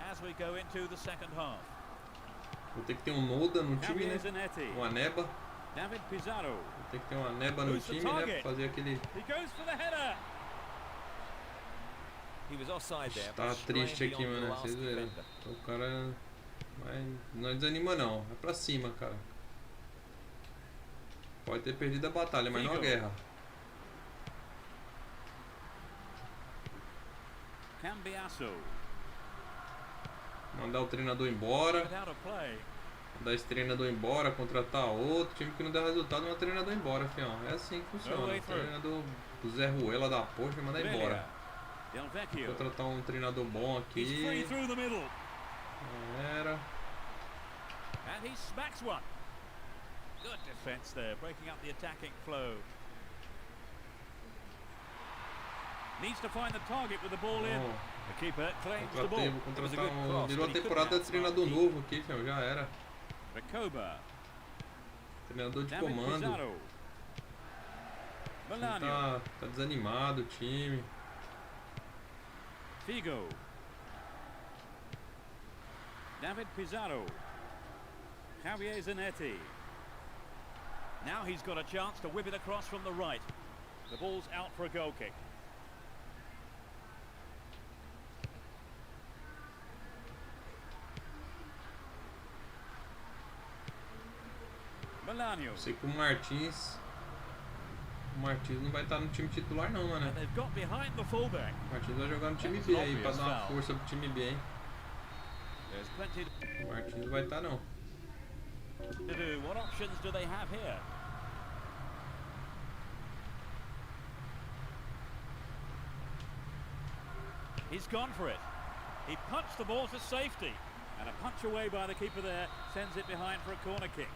as we go into the second half. Vou ter que ter um Noda no time, né? Uma neba. David Pizarro. Vou ter que ter uma neba no time, né? Pra fazer aquele... He goes for the header. Tá triste aqui, mano, vocês viram. Então, o cara não desanima não, é pra cima, cara. Pode ter perdido a batalha, mas não a guerra. Mandar o treinador embora. Mandar esse treinador embora, contratar outro. Time que não dá resultado, mandar o treinador embora, fião. É assim que funciona. O treinador do Zé Ruela da Poxa manda embora. Contratar um treinador bom aqui. Era. And he smacks one. Good defense there, breaking up the attacking flow. Needs to find the target with the ball in. The keeper claims the ball. Vou contratar virou a temporada de treinador novo aqui, filho, já era. Rakoba. Treinador de comando. Tá desanimado o time. Figo. David Pizarro. Javier Zanetti. Now he's got a chance to whip it across from the right. The ball's out for a goal kick. Sei que o Martins não vai estar no time titular não, mano. O Martins vai jogar no time B aí, pra dar uma força pro time B, hein. O Martins não vai estar não. What options do they have here? He's gone for it. He punched the ball to safety. And a punch away by the keeper there sends it behind for a corner kick.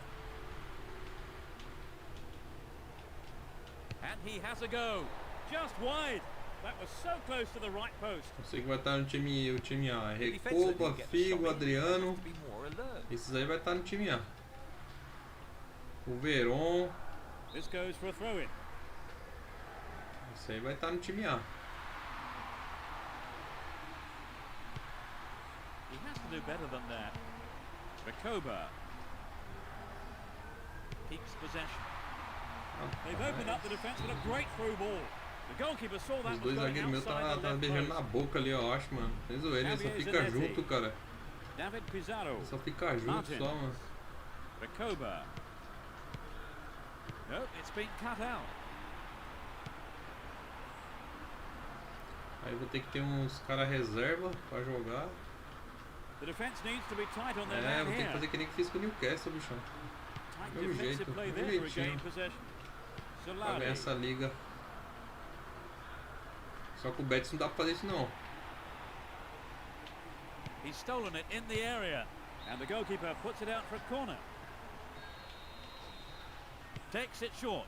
And he has a go. Just wide. That was so close to the right post. Eu sei que vai estar no time, o time A. Recoba, Figo, Adriano. Esses aí vai estar no time A. O Veron. This goes for a throw-in. Esse aí vai estar no time A. He has to do better than that. Rakoba keeps possession. They've opened up the defense with a great through ball. The goalkeeper saw that. Os dois zagueiros meus tá beijando na boca ali, eu acho, mano. Sem zoeira, só fica junto, cara. David Pizarro. Só ficar junto só, mano. Copa. No, it's been cut out. Aí vou ter que ter uns caras reserva pra jogar. The defense needs to be tight on their É, man vou ter que here. fazer que nem que fiz com o Newcastle, bichão. Tight Mesmo defensive jeito, play mesmo there to regain jeitinho. possession. Pra ganhar Solari. essa liga. Só que o Betis não dá pra fazer isso não. He's stolen it in the area. And the goalkeeper puts it out for a corner. Takes it short.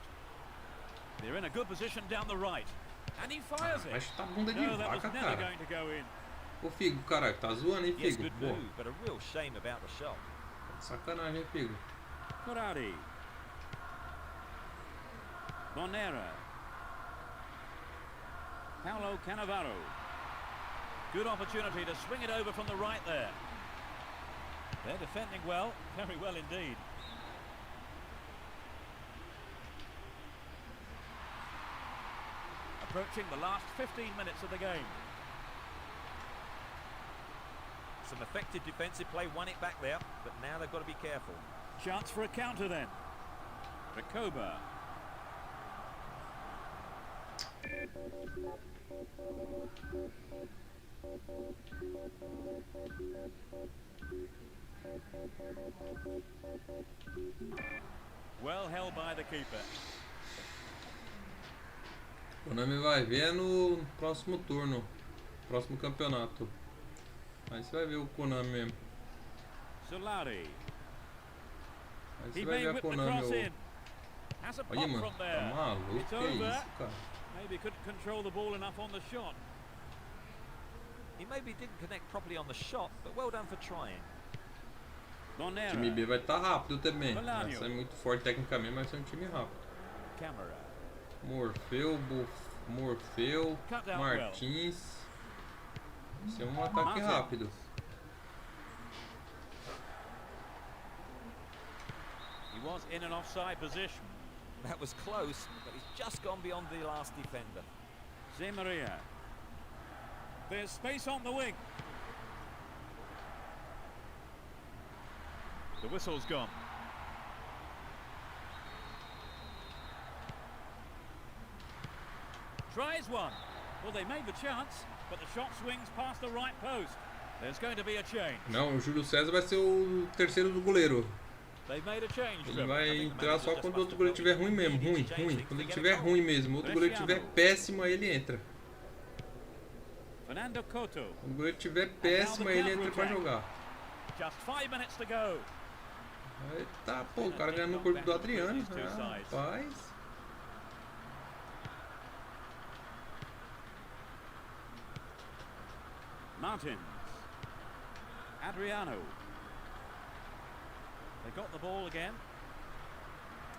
They're in a good position down the right. And he fires Vai it. chutar bunda de No, that was vaca, never cara. going to go in. Ô Figo, caralho, tá zoando, hein, Yes, Figo? good Pô, move, but a real shame about the shot. sacanagem, hein, Figo? Ferrari. Bonera. Paulo Cannavaro. Good opportunity to swing it over from the right there. They're defending well, very well indeed. Approaching the last 15 minutes of the game. Some effective defensive play won it back there, but now they've got to be careful. Chance for a counter then. Recoba. Well held by the keeper. O Konami vai ver no próximo turno. Próximo campeonato. Aí você vai ver o Konami mesmo. Solari. Aí He você vai may ver a whip the Konami. cross in. Has a pop Olha, mano, from tá there. maluco? It's Que over. isso, cara? Maybe couldn't control the ball enough on the shot. He maybe didn't connect properly on the shot, but well done for trying. O Bonera. time B vai estar rápido também. Melania. Vai ser muito forte tecnicamente, mas vai ser um time rápido. Camera. Morfeu, Cut out Martins. Vai ser um ataque Martin. rápido. He was in an offside position. That was close, but he's just gone beyond the last defender. Zé Maria. There's space on the wing. The whistle's gone. Tries one. Well, they made the chance, but the shot swings past the right post. There's going to be a change. Não, o Júlio César vai ser o terceiro do goleiro. They've made a change. Ele Trevor. I vai think the entrar manager só just quando o must outro have goleiro felt estiver ruim he mesmo. needed to change Ruim. things Quando to ele get a estiver goal. ruim mesmo. O outro goleiro estiver péssimo, aí ele entra. Fernando Couto. Quando o goleiro estiver péssimo, aí ele entra pra jogar. Just 5 minutes to go. Aí tá, pô, o cara ganhando no corpo do Adriano. Ah, rapaz. Martins. Adriano. They got the ball again.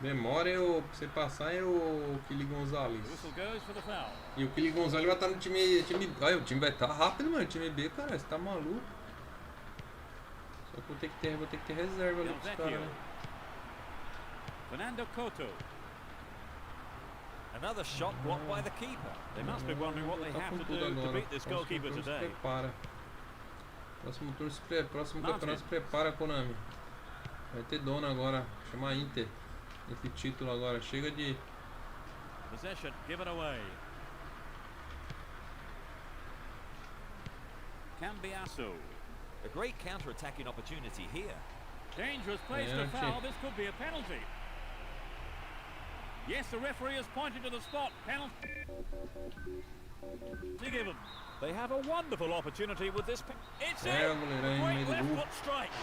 Demora pra você passar é o Kili Gonzalez. The whistle goes for the foul. E o Kili Gonzalez vai estar no time. Olha, o time vai estar rápido, mano. Time B, cara, você tá maluco. Só que vou ter que ter reserva ali pros caras, né? Fernando Couto. Another shot blocked by the keeper. They must be wondering what they Tá have com to tudo do to agora. beat this goalkeeper Próximo turno se today. prepara. Próximo campeonato se prepara, Konami. Vai ter dono agora. Chama Inter. Esse título agora. Chega de. Possession given away. Cambiasso. A great counter-attacking opportunity here. Dangerous place to foul. This could be a penalty. Yes, the referee has pointed to the spot. Penalty. To give them. They have a wonderful opportunity with this. It's É, in. goleirão aí no Great meio do left gol. foot strike.